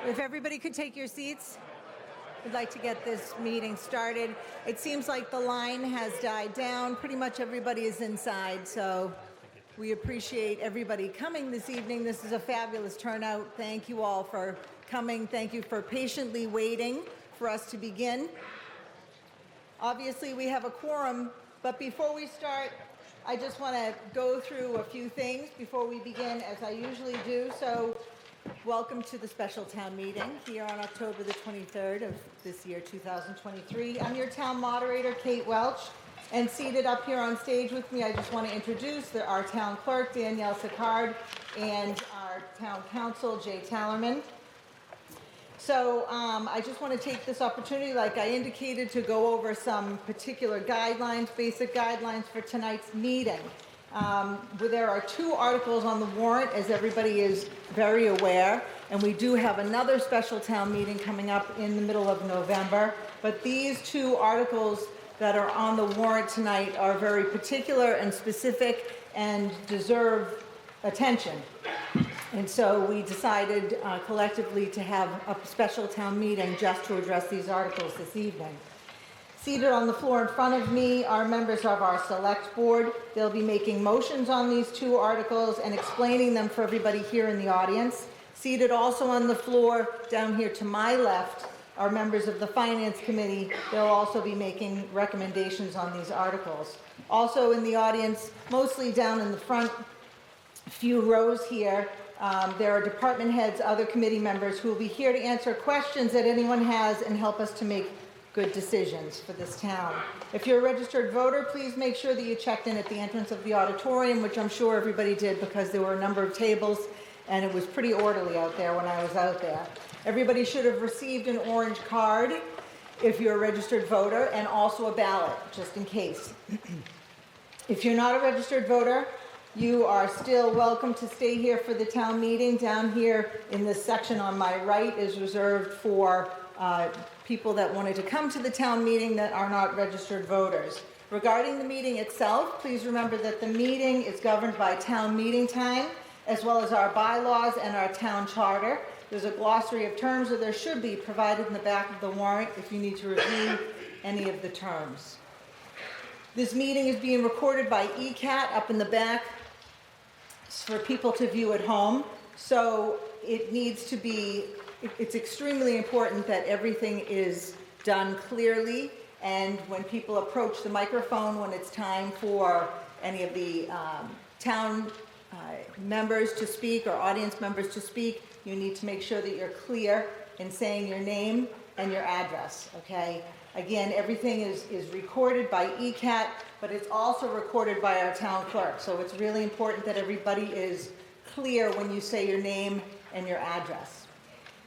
If everybody could take your seats, we'd like to get this meeting started. It seems like the line has died down. Pretty much everybody is inside, so we appreciate everybody coming this evening. This is a fabulous turnout. Thank you all for coming. Thank you for patiently waiting for us to begin. Obviously, we have a quorum, but before we start, I just want to go through a few things before we begin, as I usually do. So, welcome to the special town meeting here on October the 23rd of this year, 2023. I'm your town moderator, Kate Welch, and seated up here on stage with me, I just want to introduce our town clerk, Danielle Sicard, and our town council, Jay Tallerman. So I just want to take this opportunity, like I indicated, to go over some particular guidelines, basic guidelines for tonight's meeting. There are two articles on the warrant, as everybody is very aware, and we do have another special town meeting coming up in the middle of November. But these two articles that are on the warrant tonight are very particular and specific and deserve attention. And so we decided collectively to have a special town meeting just to address these articles this evening. Seated on the floor in front of me are members of our select board. They'll be making motions on these two articles and explaining them for everybody here in the audience. Seated also on the floor down here to my left are members of the Finance Committee. They'll also be making recommendations on these articles. Also in the audience, mostly down in the front few rows here, there are department heads, other committee members who will be here to answer questions that anyone has and help us to make good decisions for this town. If you're a registered voter, please make sure that you checked in at the entrance of the auditorium, which I'm sure everybody did because there were a number of tables and it was pretty orderly out there when I was out there. Everybody should have received an orange card if you're a registered voter, and also a ballot, just in case. If you're not a registered voter, you are still welcome to stay here for the town meeting. Down here in this section on my right is reserved for people that wanted to come to the town meeting that are not registered voters. Regarding the meeting itself, please remember that the meeting is governed by town meeting time, as well as our bylaws and our town charter. There's a glossary of terms, or there should be, provided in the back of the warrant if you need to review any of the terms. This meeting is being recorded by ECAT up in the back for people to view at home. So it needs to be, it's extremely important that everything is done clearly, and when people approach the microphone, when it's time for any of the town members to speak or audience members to speak, you need to make sure that you're clear in saying your name and your address, okay? Again, everything is recorded by ECAT, but it's also recorded by our town clerk. So it's really important that everybody is clear when you say your name and your address.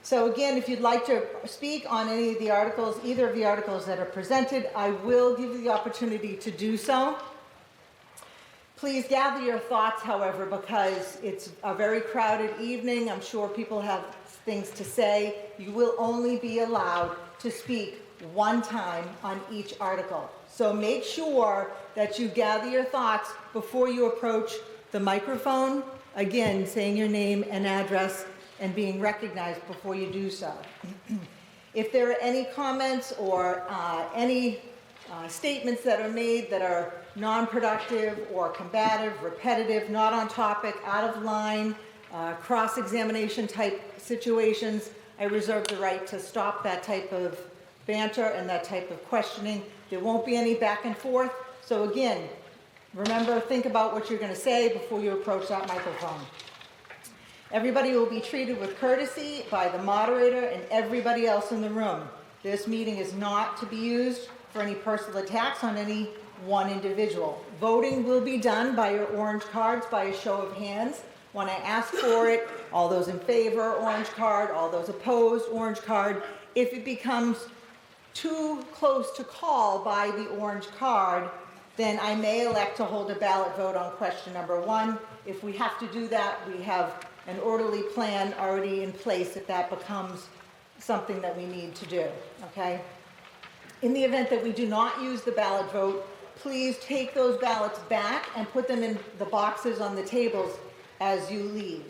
So again, if you'd like to speak on any of the articles, either of the articles that are presented, I will give you the opportunity to do so. Please gather your thoughts, however, because it's a very crowded evening. I'm sure people have things to say. You will only be allowed to speak one time on each article. So make sure that you gather your thoughts before you approach the microphone, again, saying your name and address and being recognized before you do so. If there are any comments or any statements that are made that are non-productive or combative, repetitive, not on topic, out of line, cross-examination type situations, I reserve the right to stop that type of banter and that type of questioning. There won't be any back and forth. So again, remember, think about what you're going to say before you approach that microphone. Everybody will be treated with courtesy by the moderator and everybody else in the room. This meeting is not to be used for any personal attacks on any one individual. Voting will be done by your orange cards by a show of hands. When I ask for it, all those in favor, orange card, all those opposed, orange card. If it becomes too close to call by the orange card, then I may elect to hold a ballot vote on question number 1. If we have to do that, we have an orderly plan already in place if that becomes something that we need to do, okay? In the event that we do not use the ballot vote, please take those ballots back and put them in the boxes on the tables as you leave.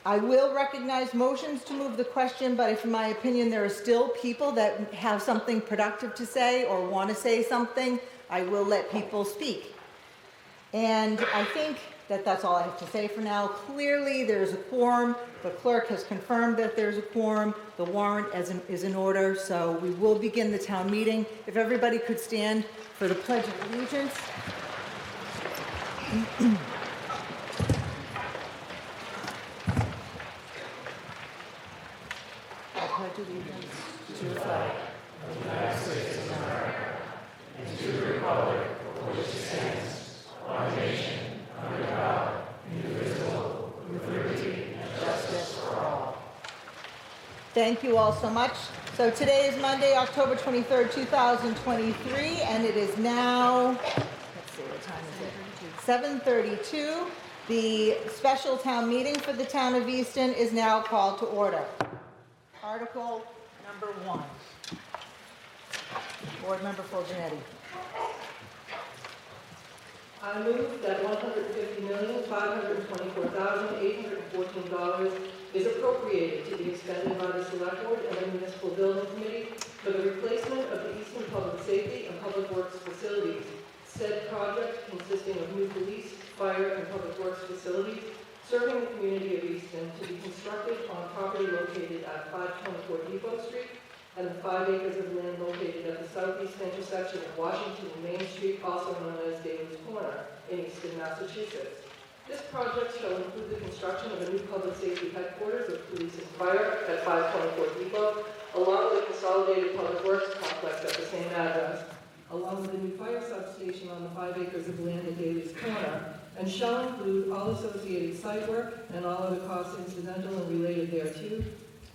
I will recognize motions to move the question, but if in my opinion there are still people that have something productive to say or want to say something, I will let people speak. And I think that that's all I have to say for now. Clearly there's a quorum. The clerk has confirmed that there's a quorum. The warrant is in order, so we will begin the town meeting. If everybody could stand for the Pledge of Allegiance. I pledge allegiance to the flag of the United States of America and to the republic for which it stands, one nation, under God, indivisible, with liberty and justice for all. Thank you all so much. So today is Monday, October 23rd, 2023, and it is now, let's see, what time is it? 7:32. The special town meeting for the town of Easton is now called to order. Article number 1. Board Member Fulgenetti. I move that $150,524,814 is appropriated to be expended by the Select Board and the Municipal Building Committee for the replacement of the Easton Public Safety and Public Works facilities. Said project, consisting of new police, fire, and public works facilities, serving the community of Easton, to be constructed on property located at 524 Depot Street and the 5 acres of land located at the southeast intersection of Washington and Main Street, also known as Daly's Corner, in Easton, Massachusetts. This project shall include the construction of a new public safety headquarters of police and fire at 524 Depot, along with a consolidated public works complex at the same address, along with a new fire substation on the 5 acres of land at Daly's Corner, and shall include all associated site work and all other costs incidental and related thereto.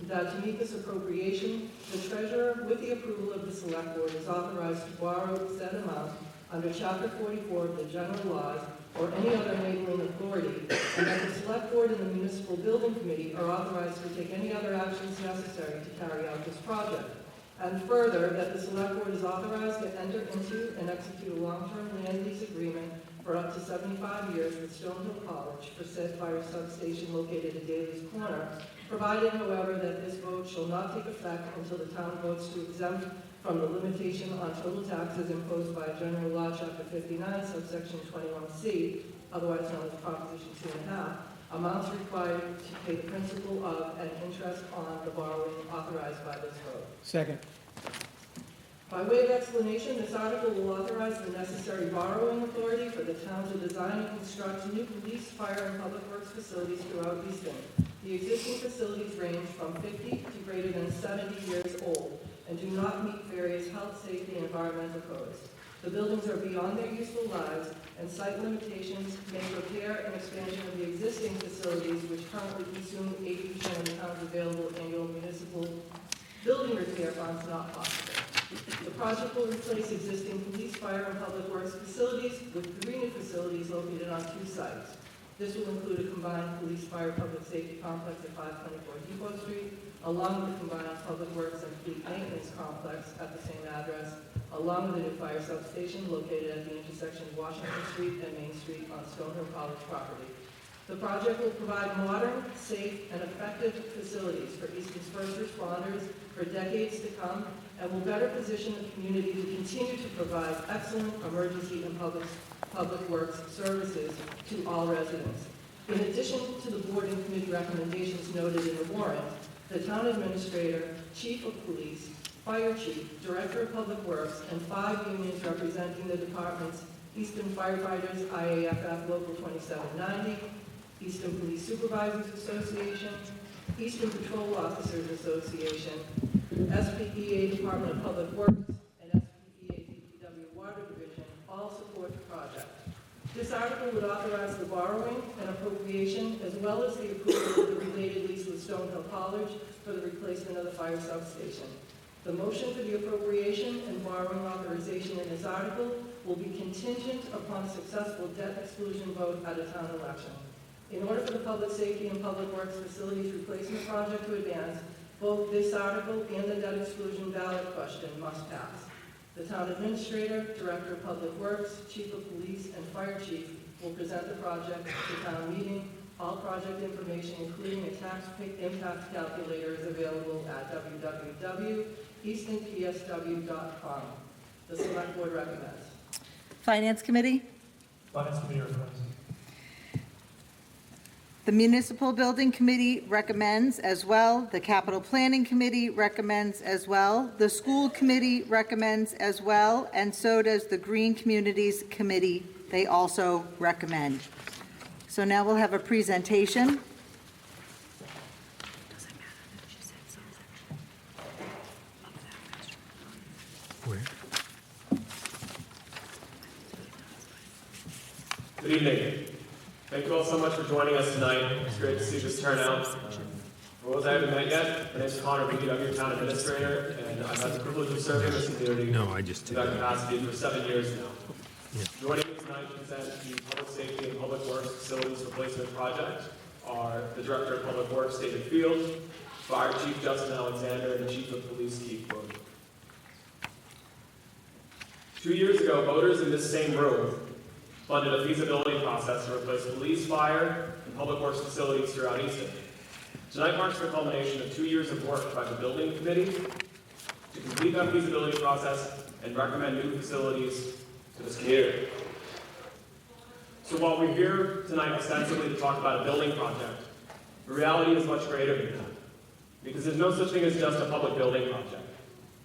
That to meet this appropriation, the treasurer, with the approval of the Select Board, is authorized to borrow said amount under Chapter 44 of the General Laws or any other enabling authority, and that the Select Board and the Municipal Building Committee are authorized to take any other actions necessary to carry out this project. And further, that the Select Board is authorized to enter into and execute a long-term land lease agreement for up to 75 years with Stonehill College for said fire substation located at Daly's Corner, provided, however, that this vote shall not take effect until the town votes to exempt from the limitation on total taxes imposed by General Law, Chapter 59, subsection 21C, otherwise known as Proposition 2.5, amounts required to pay the principal of and interest on the borrowing authorized by this vote. Second. By way of explanation, this article will authorize the necessary borrowing authority for the town to design and construct new police, fire, and public works facilities throughout Easton. The existing facilities range from 50 to greater than 70 years old and do not meet various health, safety, and environmental codes. The buildings are beyond their useful lives, and site limitations make repair and expansion of the existing facilities, which currently consume 80% of the town's available annual municipal building repair funds, not possible. The project will replace existing police, fire, and public works facilities with 3 new facilities located on 2 sites. This will include a combined police, fire, public safety complex at 524 Depot Street, along with a combined public works and fleet maintenance complex at the same address, along with a new fire substation located at the intersection of Washington Street and Main Street on Stonehill College property. The project will provide modern, safe, and effective facilities for Easton's first responders for decades to come, and will better position the community to continue to provide excellent emergency and public works services to all residents. In addition to the board and committee recommendations noted in the warrant, the town administrator, chief of police, fire chief, director of public works, and 5 unions representing the departments: Easton Firefighters, IAFF Local 2790, Easton Police Supervisors Association, Easton Patrol Officers Association, SPEA Department of Public Works, and SPEA DPW Water Division all support the project. This article would authorize the borrowing and appropriation, as well as the approval of the related lease with Stonehill College for the replacement of the fire substation. The motion for the appropriation and borrowing authorization in this article will be contingent upon a successful debt exclusion vote at a town election. In order for the public safety and public works facilities replacement project to advance, both this article and the debt exclusion ballot question must pass. The town administrator, director of public works, chief of police, and fire chief will present the project at the town meeting. All project information, including a tax impact calculator, is available at www.eastonpsw.com. The Select Board recommends. Finance Committee? Finance Committee recommends. The Municipal Building Committee recommends as well. The Capital Planning Committee recommends as well. The School Committee recommends as well, and so does the Green Communities Committee. They also recommend. So now we'll have a presentation. Good evening. Thank you all so much for joining us tonight. It's great to see this turnout. For those I haven't met yet, my name is Connor Reed. I'm your town administrator, and I've had the privilege of serving this community in that capacity for 7 years now. Joining me tonight to present the Public Safety and Public Works Facilities Replacement Project are the Director of Public Works, David Field, Fire Chief Justin Alexander, and the Chief of Police, Keith Wood. 2 years ago, voters in this same room funded a feasibility process to replace police, fire, and public works facilities throughout Easton. Tonight marks the culmination of 2 years of work by the Building Committee to complete that feasibility process and recommend new facilities to this community. So while we're here tonight ostensibly to talk about a building project, the reality is much greater than that, because there's no such thing as just a public building project.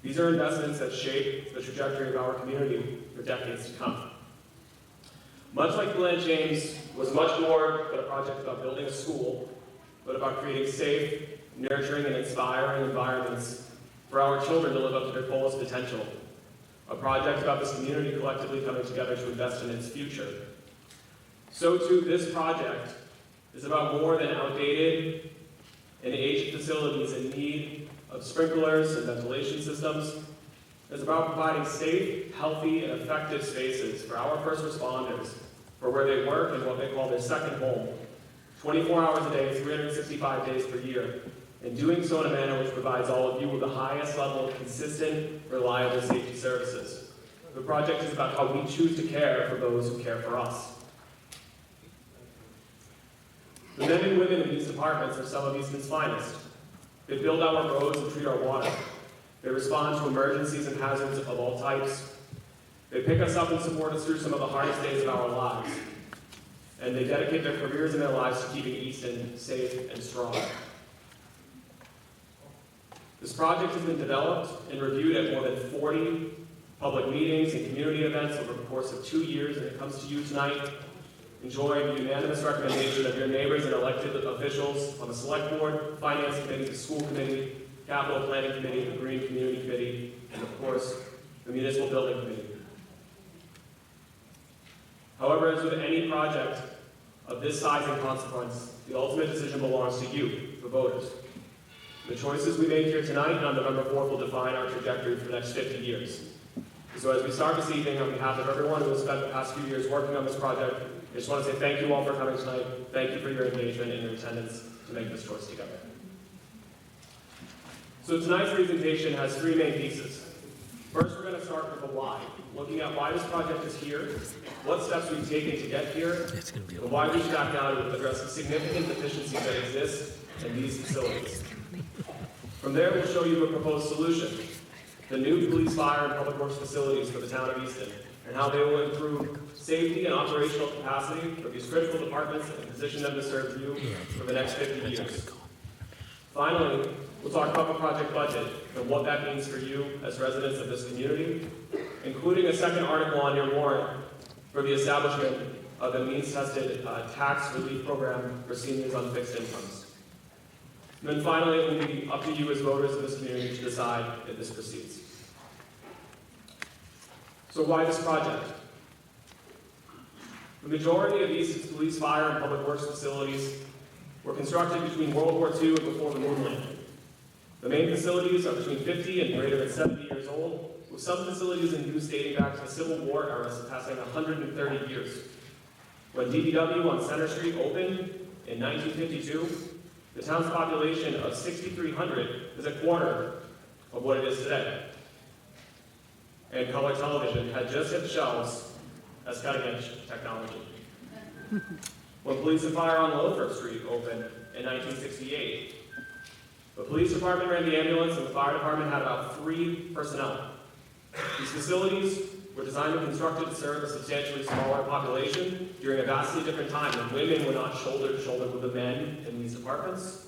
These are investments that shape the trajectory of our community for decades to come. Much like Glen James was much more than a project about building a school, but about creating safe, nurturing, and inspiring environments for our children to live up to their fullest potential. A project about this community collectively coming together to invest in its future. So too, this project is about more than outdated and aged facilities in need of sprinklers and ventilation systems. It's about providing safe, healthy, and effective spaces for our first responders for where they work and what they call their second home, 24 hours a day, 365 days per year, and doing so in a manner which provides all of you with the highest level of consistent, reliable safety services. The project is about how we choose to care for those who care for us. The men and women in these departments are some of Easton's finest. They build our roads and treat our water. They respond to emergencies and hazards of all types. They pick us up and support us through some of the hardest days of our lives. And they dedicate their careers and their lives to keeping Easton safe and strong. This project has been developed and reviewed at more than 40 public meetings and community events over the course of 2 years, and it comes to you tonight enjoying the unanimous recommendation of your neighbors and elected officials on the Select Board, Finance Committee, the School Committee, Capital Planning Committee, the Green Community Committee, and of course, the Municipal Building Committee. However, as with any project of this size and consequence, the ultimate decision belongs to you, the voters. The choices we make here tonight and on November 4th will define our trajectory for the next 50 years. So as we start this evening, on behalf of everyone who has spent the past few years working on this project, I just want to say thank you all for coming tonight. Thank you for your engagement and your attendance to make this choice together. So tonight's presentation has three main pieces. First, we're going to start with the why, looking at why this project is here, what steps we've taken to get here, and why we should act now to address the significant deficiencies that exist in these facilities. From there, we'll show you a proposed solution, the new police, fire, and public works facilities for the town of Easton, and how they will improve safety and operational capacity for these critical departments and position them to serve you for the next 50 years. Finally, we'll talk about the project budget and what that means for you as residents of this community, including a second article on your warrant for the establishment of a means-tested tax relief program for seniors on fixed incomes. And then finally, it will be up to you as voters of this community to decide if this proceeds. So why this project? The majority of Easton's police, fire, and public works facilities were constructed between World War II and before the moon landing. The main facilities are between 50 and greater than 70 years old, with some facilities in use dating back to the Civil War era surpassing 130 years. When DPW on Center Street opened in 1952, the town's population of 6,300 is a quarter of what it is today. And color television had just hit shelves as cutting-edge technology. when Police and Fire on Lothrop Street opened in 1968. The police department ran the ambulance and the fire department had about 3 personnel. These facilities were designed and constructed to serve a substantially smaller population during a vastly different time when women were not shoulder to shoulder with the men in these departments,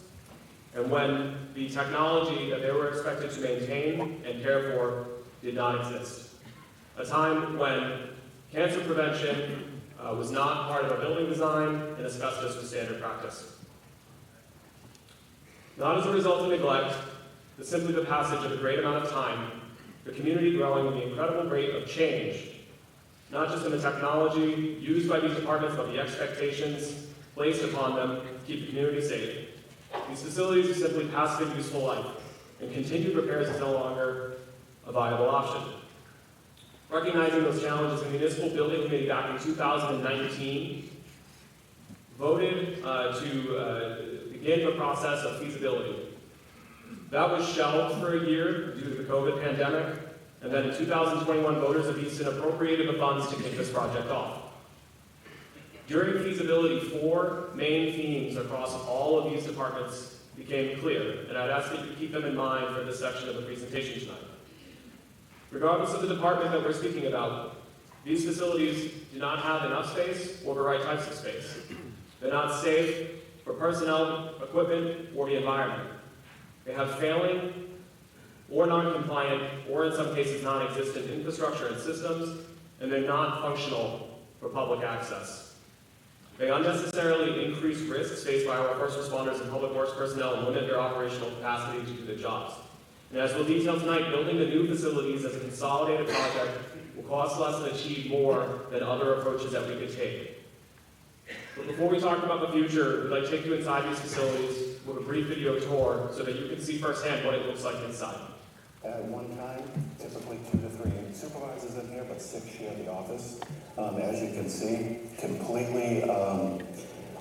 and when the technology that they were expected to maintain and care for did not exist. A time when cancer prevention was not part of our building design and asbestos was standard practice. Not as a result of neglect, but simply the passage of a great amount of time, the community growing with the incredible rate of change, not just in the technology used by these departments, but the expectations placed upon them to keep the community safe. These facilities are simply passive and useful life, and continued repairs is no longer a viable option. Recognizing those challenges, the Municipal Building Committee back in 2019 voted to begin the process of feasibility. That was shelved for a year due to the COVID pandemic, and then in 2021, voters of Easton appropriated the funds to kick this project off. During feasibility, 4 main themes across all of these departments became clear, and I'd ask that you keep them in mind for this section of the presentation tonight. Regardless of the department that we're speaking about, these facilities do not have enough space or the right types of space. They're not safe for personnel, equipment, or the environment. They have failing or non-compliant, or in some cases non-existent infrastructure and systems, and they're not functional for public access. They unnecessarily increase risks faced by our first responders and public works personnel and limit their operational capacity to do their jobs. And as we'll detail tonight, building the new facilities as a consolidated project will cost less and achieve more than other approaches that we could take. But before we talk about the future, we'd like to take you inside these facilities with a brief video tour so that you can see firsthand what it looks like inside. At one time, typically 2 to 3 supervisors in here, but 6 share the office. As you can see, completely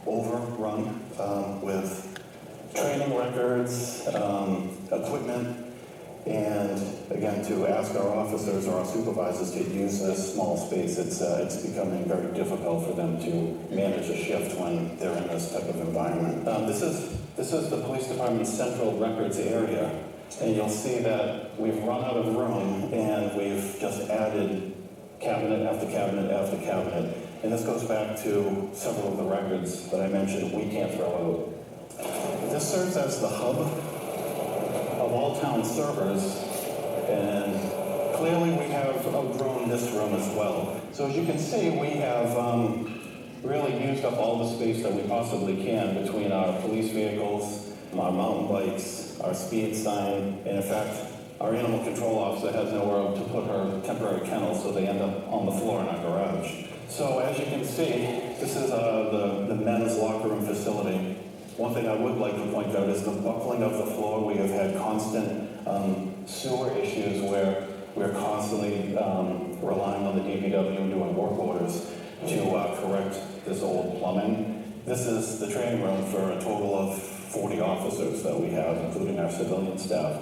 overrun with training records, equipment, and again, to ask our officers or our supervisors to use this small space, it's becoming very difficult for them to manage a shift when they're in this type of environment. This is the police department's central records area, and you'll see that we've run out of room and we've just added cabinet after cabinet after cabinet. And this goes back to several of the records that I mentioned we can't throw out. This serves as the hub of all town servers, and clearly we have outgrown this room as well. So as you can see, we have really used up all the space that we possibly can between our police vehicles, our mountain bikes, our speed sign, and in fact, our animal control officer has nowhere to put her temporary kennels, so they end up on the floor in our garage. So as you can see, this is the men's locker room facility. One thing I would like to point out is the buckling of the floor. We have had constant sewer issues where we're constantly relying on the DPW doing work orders to correct this old plumbing. This is the training room for a total of 40 officers that we have, including our civilian staff.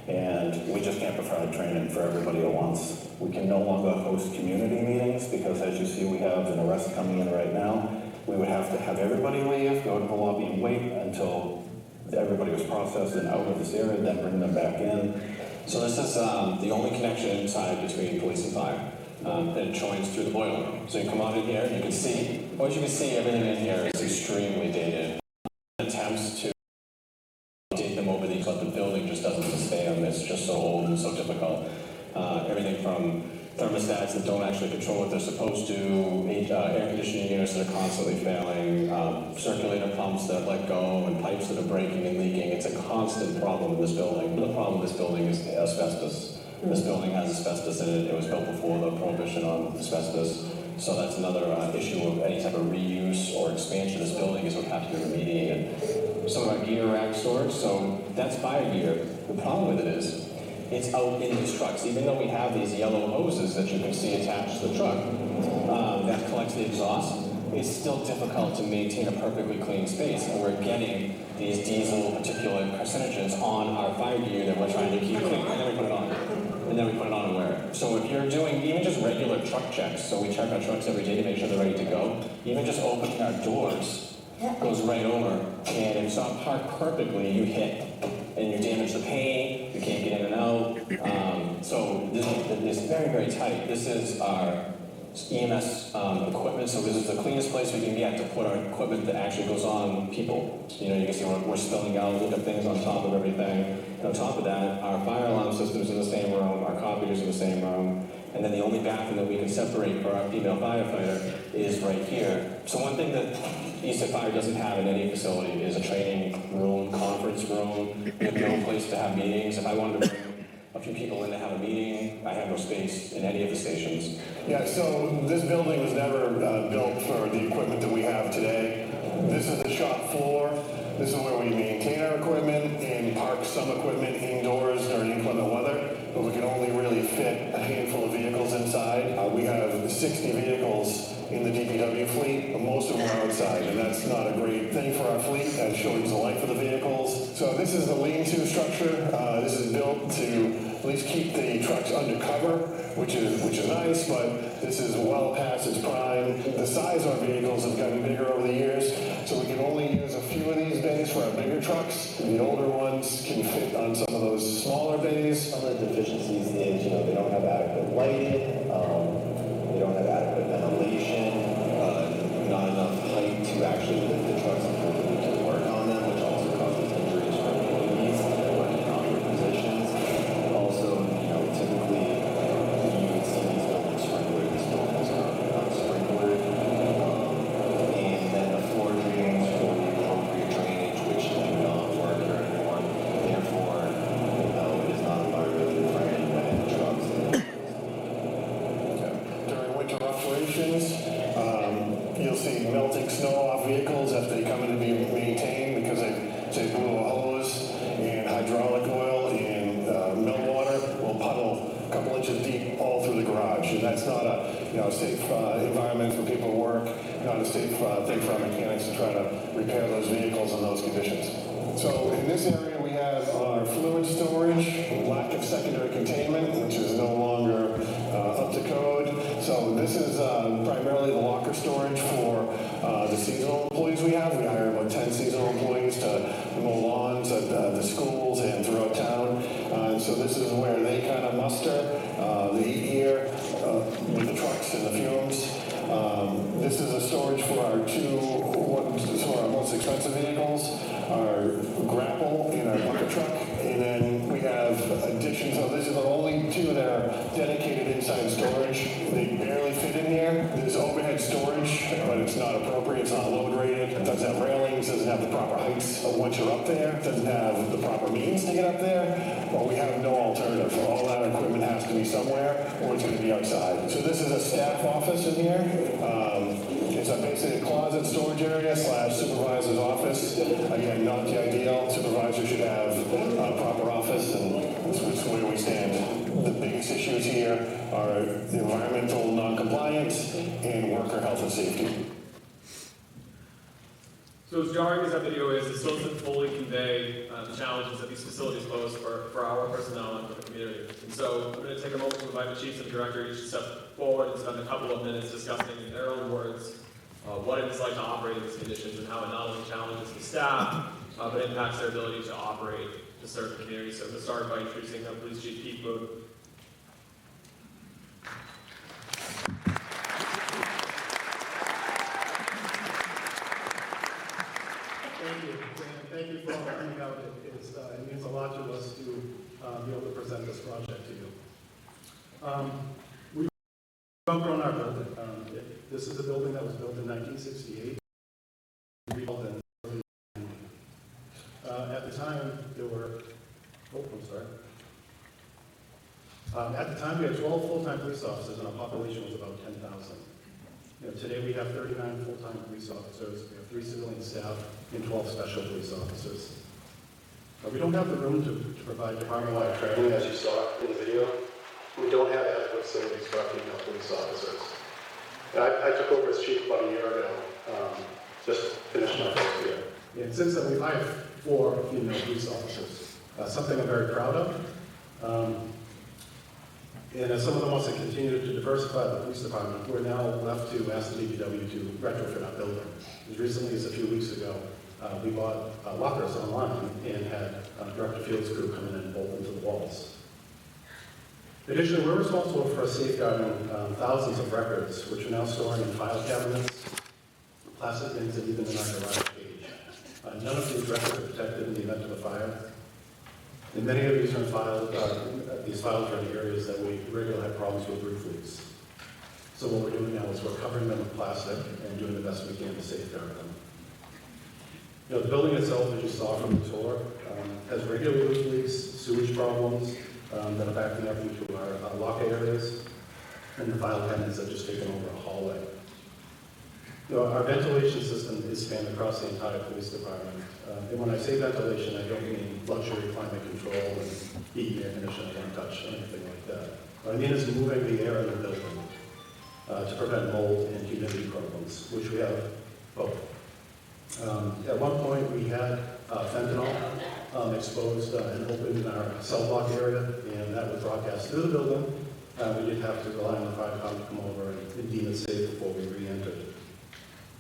And we just can't provide training for everybody at once. We can no longer host community meetings because, as you see, we have an arrest coming in right now. We would have to have everybody leave, go to the lobby and wait until everybody was processed and out of this area, then bring them back in. So this is the only connection inside between police and fire. And it joins through the boiler room. So you come out in here, you can see, as you can see, everything in here is extremely dated. Attempts to date them over these, but the building just doesn't sustain them. It's just so old and so difficult. Everything from thermostats that don't actually control what they're supposed to, air conditioning units that are constantly failing, circulator pumps that let go, and pipes that are breaking and leaking. It's a constant problem in this building. The problem with this building is asbestos. This building has asbestos in it. It was built before the prohibition on asbestos. So that's another issue of any type of reuse or expansion of this building is what have to be remediated. Some of our gear rack storage, so that's fire gear. The problem with it is, it's out in these trucks. Even though we have these yellow hoses that you can see attached to the truck that collects the exhaust, it's still difficult to maintain a perfectly clean space. And we're getting these diesel particulate carcinogens on our fire gear that we're trying to keep clean. And then we put it on. and then we put it on and wear it. So if you're doing even just regular truck checks, so we check our trucks every day to make sure they're ready to go, even just opening our doors goes right over, and if it's not parked perfectly, you hit, and you damage the paint, you can't get in and out. So this is very, very tight. This is our EMS equipment, so this is the cleanest place we can get to put our equipment that actually goes on people. You know, you can see we're spilling out, we've got things on top of everything. And on top of that, our fire alarm system's in the same room, our copiers in the same room, and then the only bathroom that we can separate for our female firefighter is right here. So one thing that Easton Fire doesn't have in any facility is a training room, conference room. We have no place to have meetings. If I wanted to bring a few people in to have a meeting, I have no space in any of the stations. Yeah, so this building was never built for the equipment that we have today. This is the shop floor. This is where we maintain our equipment and park some equipment indoors during inclement weather, but we can only really fit a handful of vehicles inside. We have 60 vehicles in the DPW fleet, but most of them are outside, and that's not a great thing for our fleet. That shortens the life of the vehicles. So this is the lean-to structure. This is built to at least keep the trucks undercover, which is nice, but this is well past its prime. The size of our vehicles have gotten bigger over the years, so we can only use a few of these bays for our bigger trucks. The older ones can fit on some of those smaller bays. Some of the deficiencies is, they don't have adequate lighting, they don't have adequate ventilation, not enough height to actually lift the trucks and to work on them, which also causes injuries for employees that are working in awkward positions. Also, typically you would see these buildings sprinkled. This building is not sprinkled. And then the floor drains for the appropriate drainage, which do not work here anymore. Therefore, it is not environmentally friendly when trucks. During winter operations, you'll see melting snow off vehicles as they come in to be maintained because they blew a hose and hydraulic oil and meltwater will puddle a couple inches deep all through the garage. And that's not a safe environment for people to work, not a safe thing for our mechanics to try to repair those vehicles in those conditions. So in this area we have our fluid storage, lack of secondary containment, which is no longer up to code. So this is primarily the locker storage for the seasonal employees we have. We hire about 10 seasonal employees to mow lawns at the schools and throughout town. So this is where they kind of muster. They eat here with the trucks and the fumes. This is a storage for our our most expensive vehicles, our grapple and our bucket truck, and then we have additions. So this is the only two that are dedicated inside storage. They barely fit in here. There's overhead storage, but it's not appropriate. It's not load rated. It doesn't have railings. Doesn't have the proper heights of once you're up there. It doesn't have the proper means to get up there. Well, we have no alternative. All that equipment has to be somewhere, or it's going to be outside. So this is a staff office in here. It's basically a closet storage area / supervisor's office. Again, not the ideal. Supervisor should have a proper office, and that's where we stand. The biggest issues here are environmental non-compliance and worker health and safety. So as jarring as that video is, it still doesn't fully convey the challenges that these facilities pose for our personnel and for the community. And so I'm going to take a moment to invite the chiefs and director each to step forward and spend a couple of minutes discussing in their own words what it is like to operate in these conditions and how it not only challenges the staff, but impacts their ability to operate to serve the community. So I'm going to start by introducing Police Chief Pete Booth. Thank you, and thank you for all coming out. It means a lot to us to be able to present this project to you. We've outgrown our building. This is a building that was built in 1968. Rebuilt in at the time, there were, at the time, we had 12 full-time police officers, and our population was about 10,000. Today, we have 39 full-time police officers. We have 3 civilian staff and 12 special police officers. We don't have the room to provide department-wide training, as you saw in the video. We don't have adequate facilities for our female police officers. And I took over as chief about a year ago, just finished my first year. And since then, we've hired 4 female police officers, something I'm very proud of. And as someone that wants to continue to diversify the police department, we're now left to ask the DPW to retrofit our building. As recently as a few weeks ago, we bought lockers online and had Director Field's crew come in and bolt into the walls. Additionally, we're responsible for safeguarding thousands of records, which are now stored in file cabinets, plastic bins, and even in our garage cage. None of these records are protected in the event of a fire. And many of these are these files are in areas that we regularly have problems with roof leaks. So what we're doing now is we're covering them with plastic and doing the best we can to safeguard them. You know, the building itself, as you saw from the tour, has regular roof leaks, sewage problems that are backing up into our locker areas, and the file cabinets that just taken over a hallway. You know, our ventilation system is spanned across the entire police department. And when I say ventilation, I don't mean luxury climate control and heat, air conditioning, I don't touch anything like that. What I mean is moving the air in the building to prevent mold and humidity problems, which we have both. At one point, we had fentanyl exposed and open in our cell block area, and that was broadcast through the building. We did have to rely on the fire department to come over and deem it safe before we re-entered.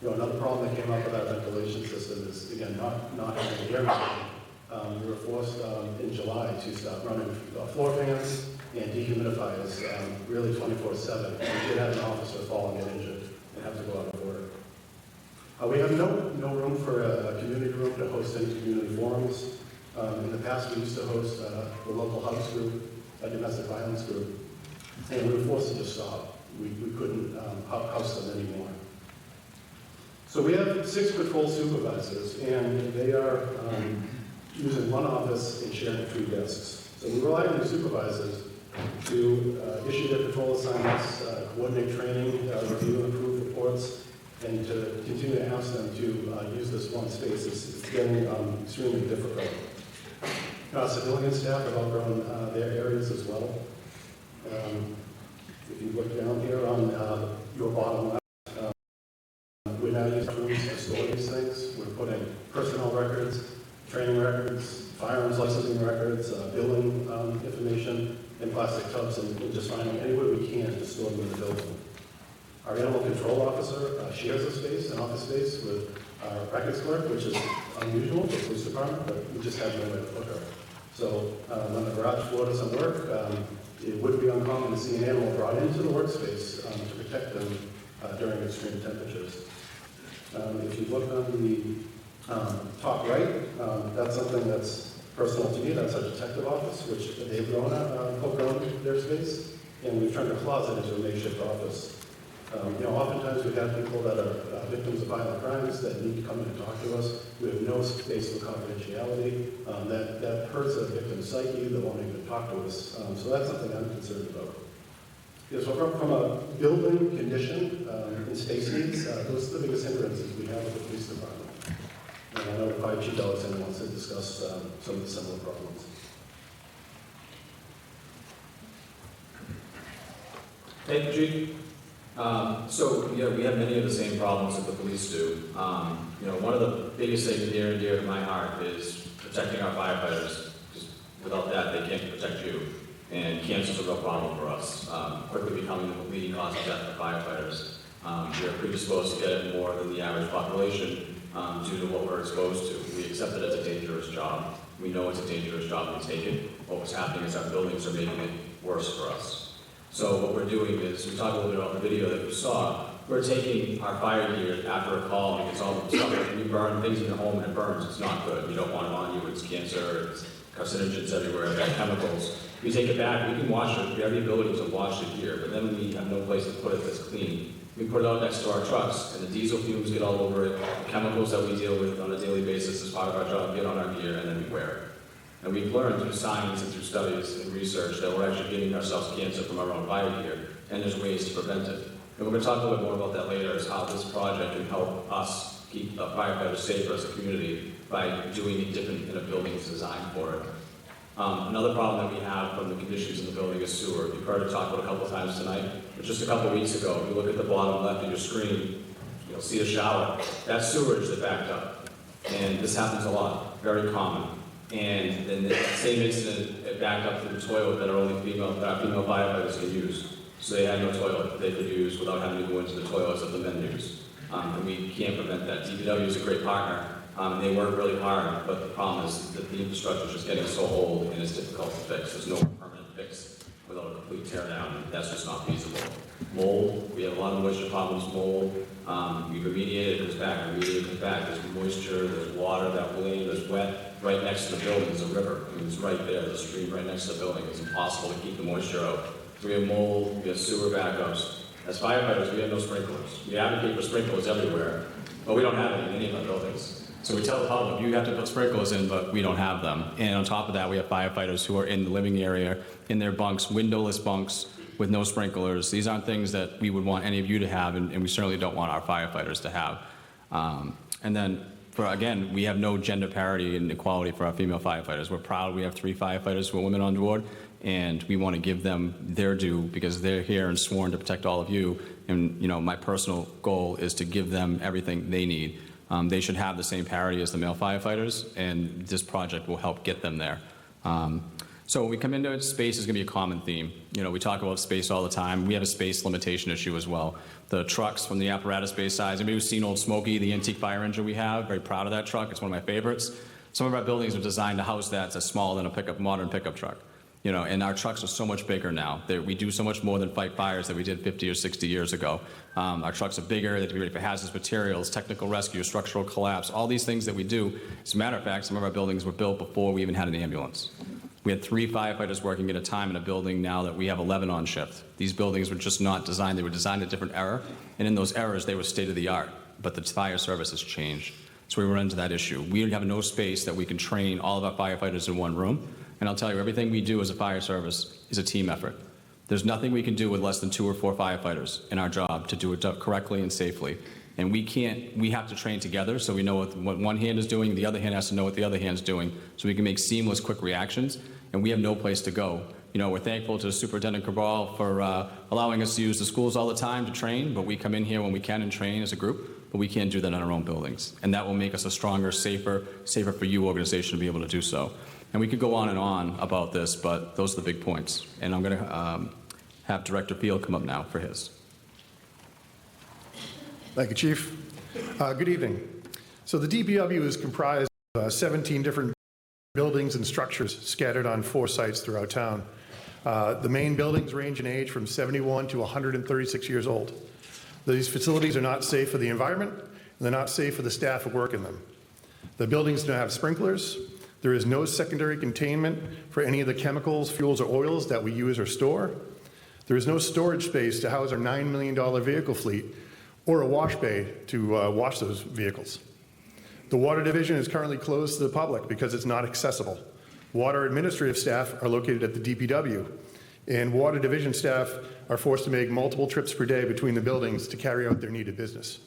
You know, another problem that came up with our ventilation system is, again, not having air conditioning. We were forced in July to start running floor fans and dehumidifiers really 24/7. We did have an officer fall and get injured and have to go out of order. We have no room for a community room to host any community forums. In the past, we used to host the local house group, a domestic violence group, and we were forced to just stop. We couldn't house them anymore. So we have 6 patrol supervisors, and they are using one office and sharing 3 desks. So we rely on the supervisors to issue their patrol assignments, coordinate training, review and approve reports, and to continue to ask them to use this one space. It's getting extremely difficult. Our civilian staff have outgrown their areas as well. If you look down here on your bottom left, we're now using rooms to store these things. We're putting personnel records, training records, firearms licensing records, building information in plastic tubs, and just finding any way we can to store them in the building. Our animal control officer shares a space, an office space, with our records clerk, which is unusual for the police department, but we just have no way to put her. So when the garage floor doesn't work, it would be uncommon to see an animal brought into the workspace to protect them during extreme temperatures. If you look on the top right, that's something that's personal to me. That's our detective office, which they've outgrown their space, and we've turned a closet into a makeshift office. You know, oftentimes we have people that are victims of violent crimes that need to come in and talk to us. We have no space for confidentiality. That hurts a victim's psyche. They won't even talk to us. So that's something I'm concerned about. Yeah, so from a building condition and space needs, those are the biggest hindrances we have with the police department. And I know the Fire Chief Easton wants to discuss some of the similar problems. Thank you, Chief. Yeah, we have many of the same problems that the police do. You know, one of the biggest things near and dear to my heart is protecting our firefighters. Because without that, they can't protect you. And cancer is a real problem for us, quickly becoming the leading cause of death for firefighters. We're predisposed to get it more than the average population due to what we're exposed to. We accept it as a dangerous job. We know it's a dangerous job to take it. What was happening is our buildings are making it worse for us. So what we're doing is, we talked a little bit about the video that you saw, we're taking our fire gear after a call, and it's all the stuff that you burn things in your home and it burns, it's not good. You don't want it on you, it's cancer, it's carcinogens everywhere, bad chemicals. We take it back, we can wash it, we have the ability to wash it here, but then we have no place to put it that's clean. We put it out next to our trucks, and the diesel fumes get all over it, the chemicals that we deal with on a daily basis as part of our job get on our gear, and then we wear it. And we've learned through science and through studies and research that we're actually giving ourselves cancer from our own fire gear, and there's ways to prevent it. And we're going to talk a little bit more about that later, is how this project can help us keep firefighters safer as a community by doing it different in a building that's designed for it. Another problem that we have from the conditions in the building is sewer. You've heard it talked about a couple times tonight, but just a couple weeks ago, if you look at the bottom left of your screen, you'll see a shower. That's sewage that backed up. And this happens a lot, very common. And then the same incident, it backed up to the toilet that our female firefighters can use. So they had no toilet they could use without having to go into the toilets that the men use. And we can't prevent that. DPW is a great partner. They work really hard, but the problem is that the infrastructure is just getting so old and it's difficult to fix. There's no permanent fix without a complete tear down. That's just not feasible. Mold, we have a lot of moisture problems, mold. We've remediated, it comes back, remediated, it comes back. There's moisture, there's water that will in, there's wet. Right next to the building is a river. I mean, it's right there, the stream right next to the building. It's impossible to keep the moisture out. We have mold, we have sewer backups. As firefighters, we have no sprinklers. We advocate for sprinklers everywhere, but we don't have any in any of our buildings. So we tell the public, you have to put sprinklers in, but we don't have them. And on top of that, we have firefighters who are in the living area, in their bunks, windowless bunks, with no sprinklers. These aren't things that we would want any of you to have, and we certainly don't want our firefighters to have. And then, again, we have no gender parity and equality for our female firefighters. We're proud we have 3 firefighters who are women on board, and we want to give them their due because they're here and sworn to protect all of you. And, you know, my personal goal is to give them everything they need. They should have the same parity as the male firefighters, and this project will help get them there. So when we come into it, space is going to be a common theme. You know, we talk about space all the time. We have a space limitation issue as well. The trucks from the apparatus-based size. Anybody who's seen Old Smoky, the antique fire engine we have, very proud of that truck. It's one of my favorites. Some of our buildings are designed to house that. It's smaller than a modern pickup truck. You know, and our trucks are so much bigger now. We do so much more than fight fires that we did 50 or 60 years ago. Our trucks are bigger. They have to be ready for hazardous materials, technical rescue, structural collapse, all these things that we do. As a matter of fact, some of our buildings were built before we even had an ambulance. We had 3 firefighters working at a time in a building now that we have 11 on shift. These buildings were just not designed. They were designed at different era, and in those eras, they were state-of-the-art. But the fire service has changed. So we run into that issue. We have no space that we can train all of our firefighters in one room. And I'll tell you, everything we do as a fire service is a team effort. There's nothing we can do with less than 2 or 4 firefighters in our job to do it correctly and safely. And we have to train together so we know what one hand is doing, the other hand has to know what the other hand's doing, so we can make seamless, quick reactions, and we have no place to go. You know, we're thankful to Superintendent Cabral for allowing us to use the schools all the time to train, but we come in here when we can and train as a group, but we can't do that in our own buildings. And that will make us a stronger, safer for you organization to be able to do so. And we could go on and on about this, but those are the big points. And I'm going to have Director Field come up now for his. Thank you, Chief. Good evening. So the DPW is comprised of 17 different buildings and structures scattered on 4 sites throughout town. The main buildings range in age from 71 to 136 years old. These facilities are not safe for the environment, and they're not safe for the staff who work in them. The buildings don't have sprinklers. There is no secondary containment for any of the chemicals, fuels, or oils that we use or store. There is no storage space to house our $9 million vehicle fleet or a wash bay to wash those vehicles. The water division is currently closed to the public because it's not accessible. Water administrative staff are located at the DPW, and water division staff are forced to make multiple trips per day between the buildings to carry out their needed business.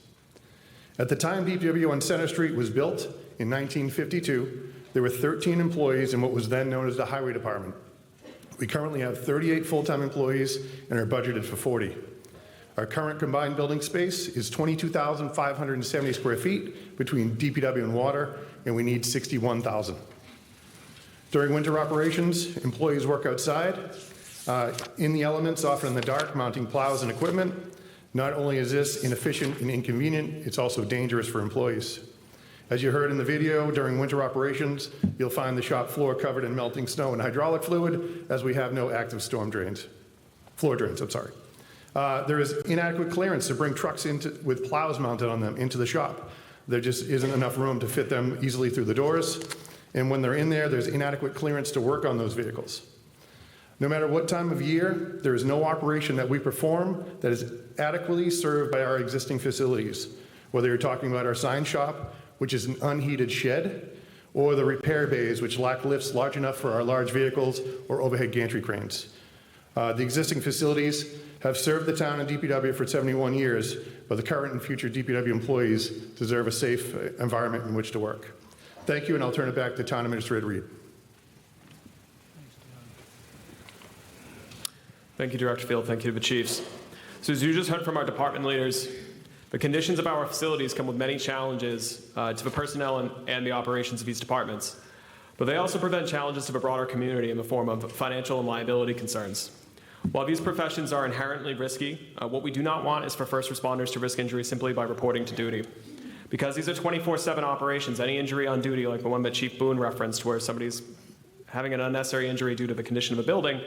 At the time DPW on Center Street was built in 1952, there were 13 employees in what was then known as the Highway Department. We currently have 38 full-time employees and are budgeted for 40. Our current combined building space is 22,570 square feet between DPW and water, and we need 61,000. During winter operations, employees work outside, in the elements, often in the dark, mounting plows and equipment. Not only is this inefficient and inconvenient, it's also dangerous for employees. As you heard in the video, during winter operations, you'll find the shop floor covered in melting snow and hydraulic fluid, as we have no active floor drains, I'm sorry. There is inadequate clearance to bring trucks with plows mounted on them into the shop. There just isn't enough room to fit them easily through the doors. And when they're in there, there's inadequate clearance to work on those vehicles. No matter what time of year, there is no operation that we perform that is adequately served by our existing facilities. Whether you're talking about our sign shop, which is an unheated shed, or the repair bays, which lack lifts large enough for our large vehicles or overhead gantry cranes. The existing facilities have served the town and DPW for 71 years, but the current and future DPW employees deserve a safe environment in which to work. Thank you, and I'll turn it back to Town Administrator Reed. Thank you, Director Field. Thank you to the chiefs. So as you just heard from our department leaders, the conditions of our facilities come with many challenges to the personnel and the operations of these departments. But they also present challenges to the broader community in the form of financial and liability concerns. While these professions are inherently risky, what we do not want is for first responders to risk injury simply by reporting to duty. Because these are 24/7 operations, any injury on duty, like the one that Chief Boone referenced, where somebody's having an unnecessary injury due to the condition of a building,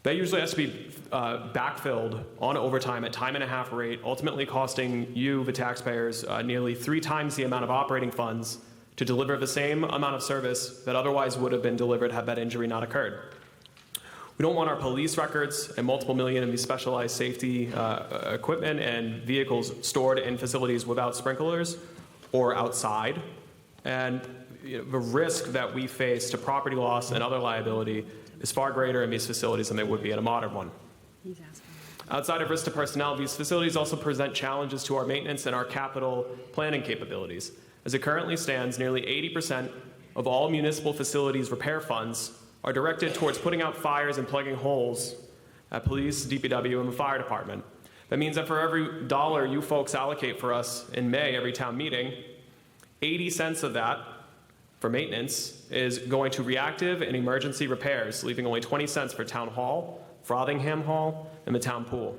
that usually has to be backfilled on overtime at time and a half rate, ultimately costing you, the taxpayers, nearly 3 times the amount of operating funds to deliver the same amount of service that otherwise would have been delivered had that injury not occurred. We don't want our police records and multiple million in these specialized safety equipment and vehicles stored in facilities without sprinklers or outside. And the risk that we face to property loss and other liability is far greater in these facilities than they would be in a modern one. Outside of risk to personnel, these facilities also present challenges to our maintenance and our capital planning capabilities. As it currently stands, nearly 80% of all municipal facilities repair funds are directed towards putting out fires and plugging holes at police, DPW, and the fire department. That means that for every dollar you folks allocate for us in May, every town meeting, 80 cents of that for maintenance is going to reactive and emergency repairs, leaving only 20 cents for town hall, Frothingham Hall, and the town pool.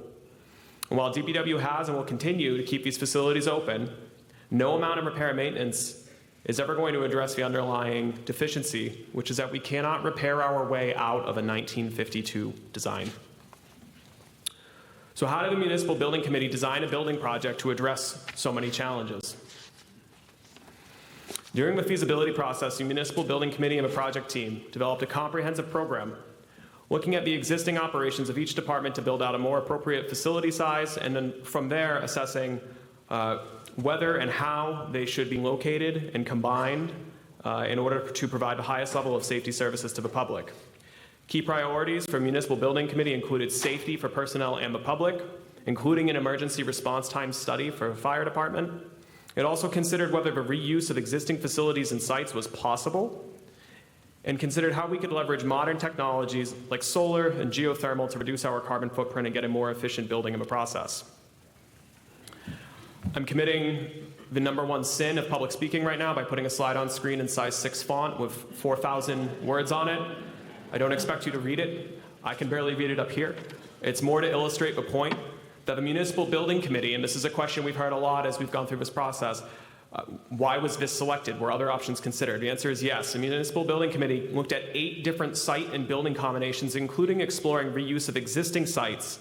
And while DPW has and will continue to keep these facilities open, no amount of repair and maintenance is ever going to address the underlying deficiency, which is that we cannot repair our way out of a 1952 design. So how did the Municipal Building Committee design a building project to address so many challenges? During the feasibility process, the Municipal Building Committee and the project team developed a comprehensive program looking at the existing operations of each department to build out a more appropriate facility size, and then from there assessing whether and how they should be located and combined in order to provide the highest level of safety services to the public. Key priorities for Municipal Building Committee included safety for personnel and the public, including an emergency response time study for the fire department. It also considered whether the reuse of existing facilities and sites was possible, and considered how we could leverage modern technologies like solar and geothermal to reduce our carbon footprint and get a more efficient building in the process. I'm committing the #1 sin of public speaking right now by putting a slide on screen in size 6 font with 4,000 words on it. I don't expect you to read it. I can barely read it up here. It's more to illustrate the point that the Municipal Building Committee, and this is a question we've heard a lot as we've gone through this process, why was this selected? Were other options considered? The answer is yes. The Municipal Building Committee looked at 8 different site and building combinations, including exploring reuse of existing sites.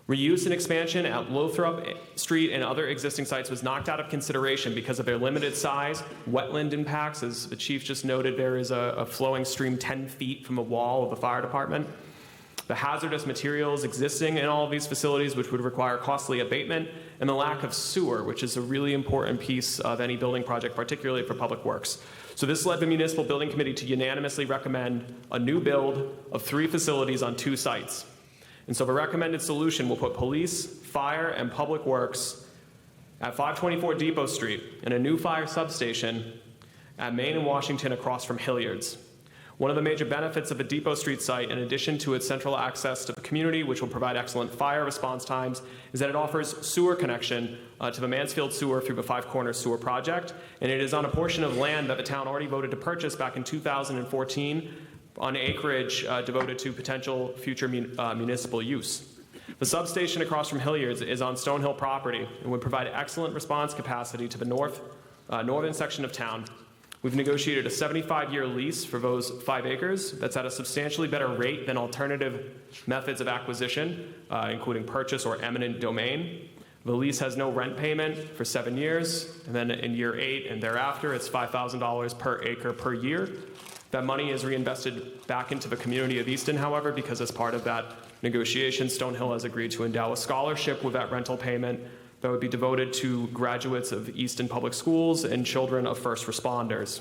Reuse and expansion at Lothrop Street and other existing sites was knocked out of consideration because of their limited size, wetland impacts. As the chief just noted, there is a flowing stream 10 feet from the wall of the fire department. The hazardous materials existing in all of these facilities, which would require costly abatement, and the lack of sewer, which is a really important piece of any building project, particularly for public works. So this led the Municipal Building Committee to unanimously recommend a new build of 3 facilities on 2 sites. And so the recommended solution will put police, fire, and public works at 524 Depot Street and a new fire substation at Main and Washington across from Hilliard's. One of the major benefits of the Depot Street site, in addition to its central access to the community, which will provide excellent fire response times, is that it offers sewer connection to the Mansfield Sewer through the Five Corners Sewer Project, and it is on a portion of land that the town already voted to purchase back in 2014 on acreage devoted to potential future municipal use. The substation across from Hilliard's is on Stonehill property and would provide excellent response capacity to the northern section of town. We've negotiated a 75-year lease for those 5 acres. That's at a substantially better rate than alternative methods of acquisition, including purchase or eminent domain. The lease has no rent payment for 7 years, and then in year 8 and thereafter, it's $5,000 per acre per year. That money is reinvested back into the community of Easton, however, because as part of that negotiation, Stonehill has agreed to endow a scholarship with that rental payment that would be devoted to graduates of Easton Public Schools and children of first responders.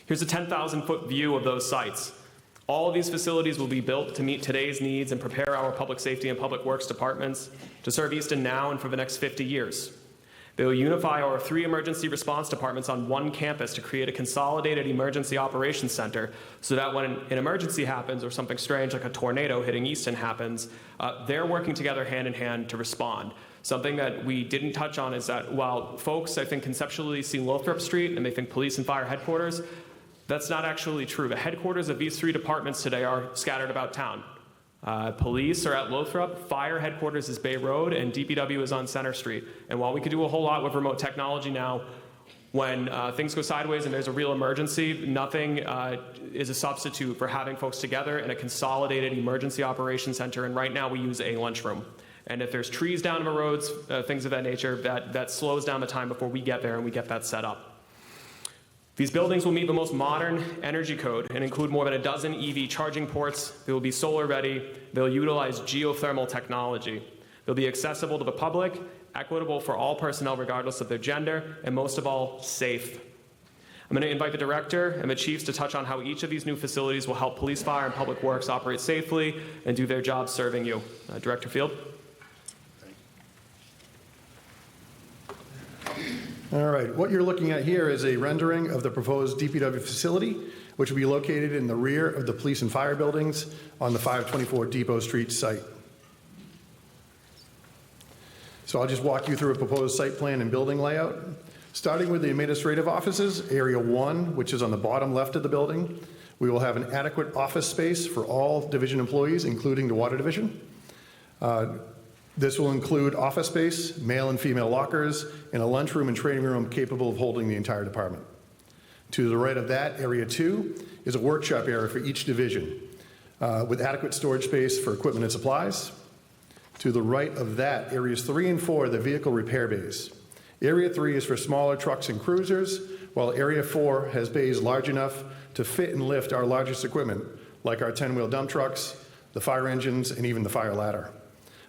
Here's a 10,000-foot view of those sites. All of these facilities will be built to meet today's needs and prepare our public safety and public works departments to serve Easton now and for the next 50 years. They will unify our 3 emergency response departments on one campus to create a consolidated emergency operations center so that when an emergency happens or something strange like a tornado hitting Easton happens, they're working together hand in hand to respond. Something that we didn't touch on is that while folks, I think, conceptually see Lothrop Street and they think police and fire headquarters, that's not actually true. The headquarters of these 3 departments today are scattered about town. Police are at Lothrop, fire headquarters is Bay Road, and DPW is on Center Street. And while we could do a whole lot with remote technology now, when things go sideways and there's a real emergency, nothing is a substitute for having folks together in a consolidated emergency operations center. And right now we use a lunchroom. And if there's trees down the roads, things of that nature, that slows down the time before we get there and we get that set up. These buildings will meet the most modern energy code and include more than a dozen EV charging ports. They will be solar ready. They'll utilize geothermal technology. They'll be accessible to the public, equitable for all personnel regardless of their gender, and most of all, safe. I'm going to invite the director and the chiefs to touch on how each of these new facilities will help police, fire, and public works operate safely and do their job serving you. Director Field. All right, what you're looking at here is a rendering of the proposed DPW facility, which will be located in the rear of the police and fire buildings on the 524 Depot Street site. So I'll just walk you through a proposed site plan and building layout. Starting with the administrative offices, Area 1, which is on the bottom left of the building, we will have an adequate office space for all division employees, including the water division. This will include office space, male and female lockers, and a lunchroom and training room capable of holding the entire department. To the right of that, Area 2 is a workshop area for each division with adequate storage space for equipment and supplies. To the right of that, Areas 3 and 4 are the vehicle repair bays. Area 3 is for smaller trucks and cruisers, while Area 4 has bays large enough to fit and lift our largest equipment, like our 10-wheel dump trucks, the fire engines, and even the fire ladder.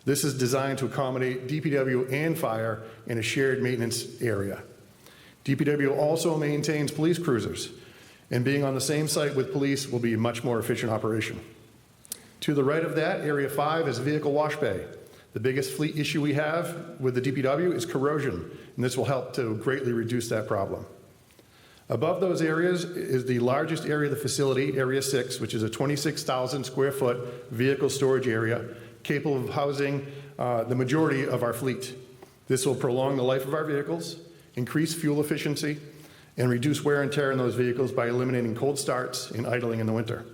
This is designed to accommodate DPW and fire in a shared maintenance area. DPW also maintains police cruisers, and being on the same site with police will be a much more efficient operation. To the right of that, Area 5 is vehicle wash bay. The biggest fleet issue we have with the DPW is corrosion, and this will help to greatly reduce that problem. Above those areas is the largest area of the facility, Area 6, which is a 26,000 square foot vehicle storage area capable of housing the majority of our fleet. This will prolong the life of our vehicles, increase fuel efficiency, and reduce wear and tear in those vehicles by eliminating cold starts and idling in the winter.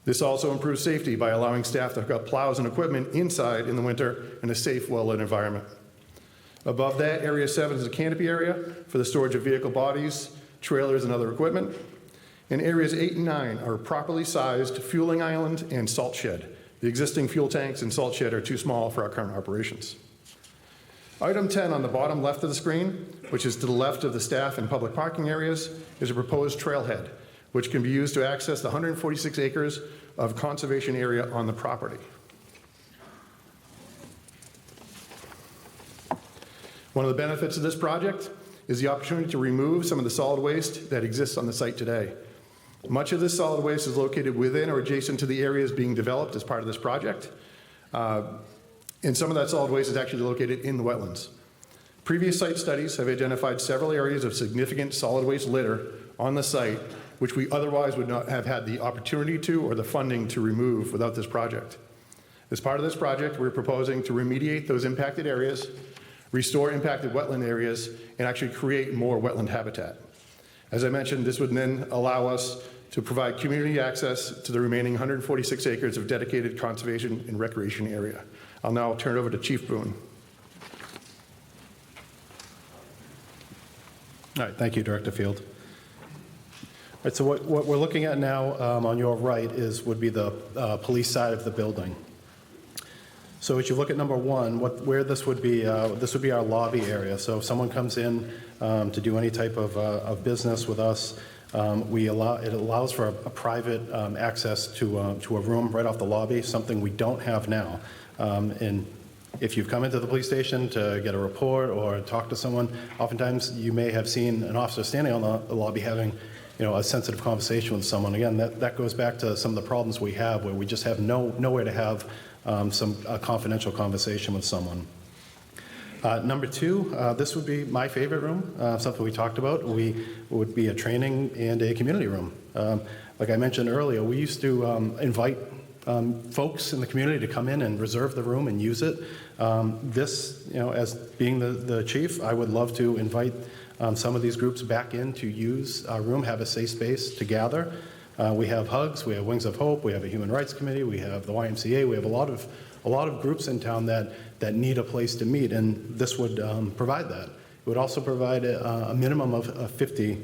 This also improves safety by allowing staff to hook up plows and equipment inside in the winter in a safe, well-lit environment. Above that, Area 7 is a canopy area for the storage of vehicle bodies, trailers, and other equipment. And Areas 8 and 9 are properly sized fueling island and salt shed. The existing fuel tanks and salt shed are too small for our current operations. Item 10 on the bottom left of the screen, which is to the left of the staff and public parking areas, is a proposed trailhead, which can be used to access the 146 acres of conservation area on the property. One of the benefits of this project is the opportunity to remove some of the solid waste that exists on the site today. Much of this solid waste is located within or adjacent to the areas being developed as part of this project. And some of that solid waste is actually located in the wetlands. Previous site studies have identified several areas of significant solid waste litter on the site, which we otherwise would not have had the opportunity to or the funding to remove without this project. As part of this project, we're proposing to remediate those impacted areas, restore impacted wetland areas, and actually create more wetland habitat. As I mentioned, this would then allow us to provide community access to the remaining 146 acres of dedicated conservation and recreation area. I'll now turn it over to Chief Boone. All right, thank you, Director Field. All right, so what we're looking at now on your right would be the police side of the building. So as you look at number one, where this would be our lobby area. So if someone comes in to do any type of business with us, it allows for a private access to a room right off the lobby, something we don't have now. And if you've come into the police station to get a report or talk to someone, oftentimes you may have seen an officer standing on the lobby having, a sensitive conversation with someone. Again, that goes back to some of the problems we have where we just have nowhere to have a confidential conversation with someone. Number two, this would be my favorite room, something we talked about. Would be a training and a community room. Like I mentioned earlier, we used to invite folks in the community to come in and reserve the room and use it. This, as being the chief, I would love to invite some of these groups back in to use our room, have a safe space to gather. We have Hugs, we have Wings of Hope, we have a Human Rights Committee, we have the YMCA, we have a lot of groups in town that need a place to meet, and this would provide that. It would also provide a minimum of 50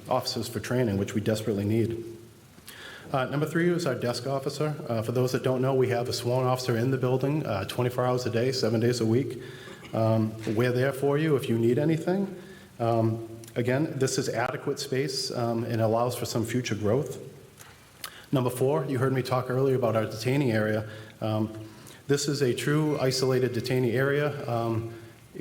officers for training, which we desperately need. Number 3 is our desk officer. For those that don't know, we have a sworn officer in the building 24 hours a day, 7 days a week. We're there for you if you need anything. Again, this is adequate space and allows for some future growth. Number 4, you heard me talk earlier about our detainee area. This is a true isolated detainee area.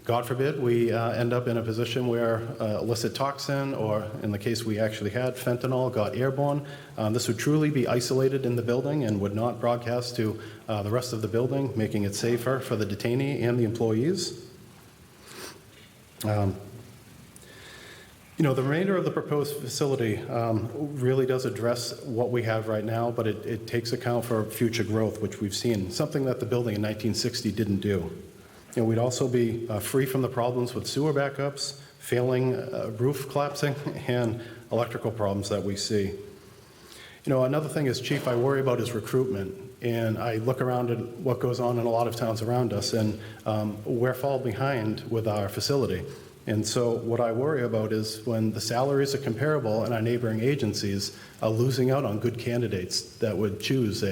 God forbid we end up in a position where illicit toxin, or in the case we actually had, fentanyl, got airborne. This would truly be isolated in the building and would not broadcast to the rest of the building, making it safer for the detainee and the employees. The remainder of the proposed facility really does address what we have right now, but it takes account for future growth, which we've seen, something that the building in 1960 didn't do. We'd also be free from the problems with sewer backups, failing roof collapsing, and electrical problems that we see. Another thing as chief I worry about is recruitment. And I look around at what goes on in a lot of towns around us, and we're fall behind with our facility. And so what I worry about is when the salaries are comparable and our neighboring agencies are losing out on good candidates that would choose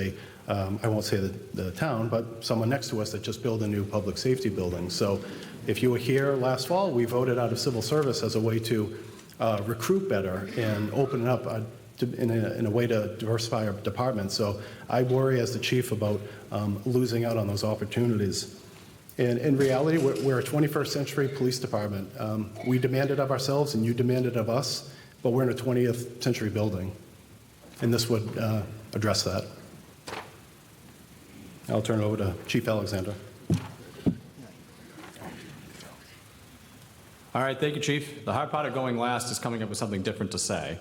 I won't say the town, but someone next to us that just built a new public safety building. So if you were here last fall, we voted out of civil service as a way to recruit better and open it up in a way to diversify our department. So I worry as the chief about losing out on those opportunities. And in reality, we're a 21st century police department. We demand it of ourselves and you demand it of us, but we're in a 20th century building. And this would address that. I'll turn it over to Chief Alexander. All right, thank you, Chief. The hard part of going last is coming up with something different to say.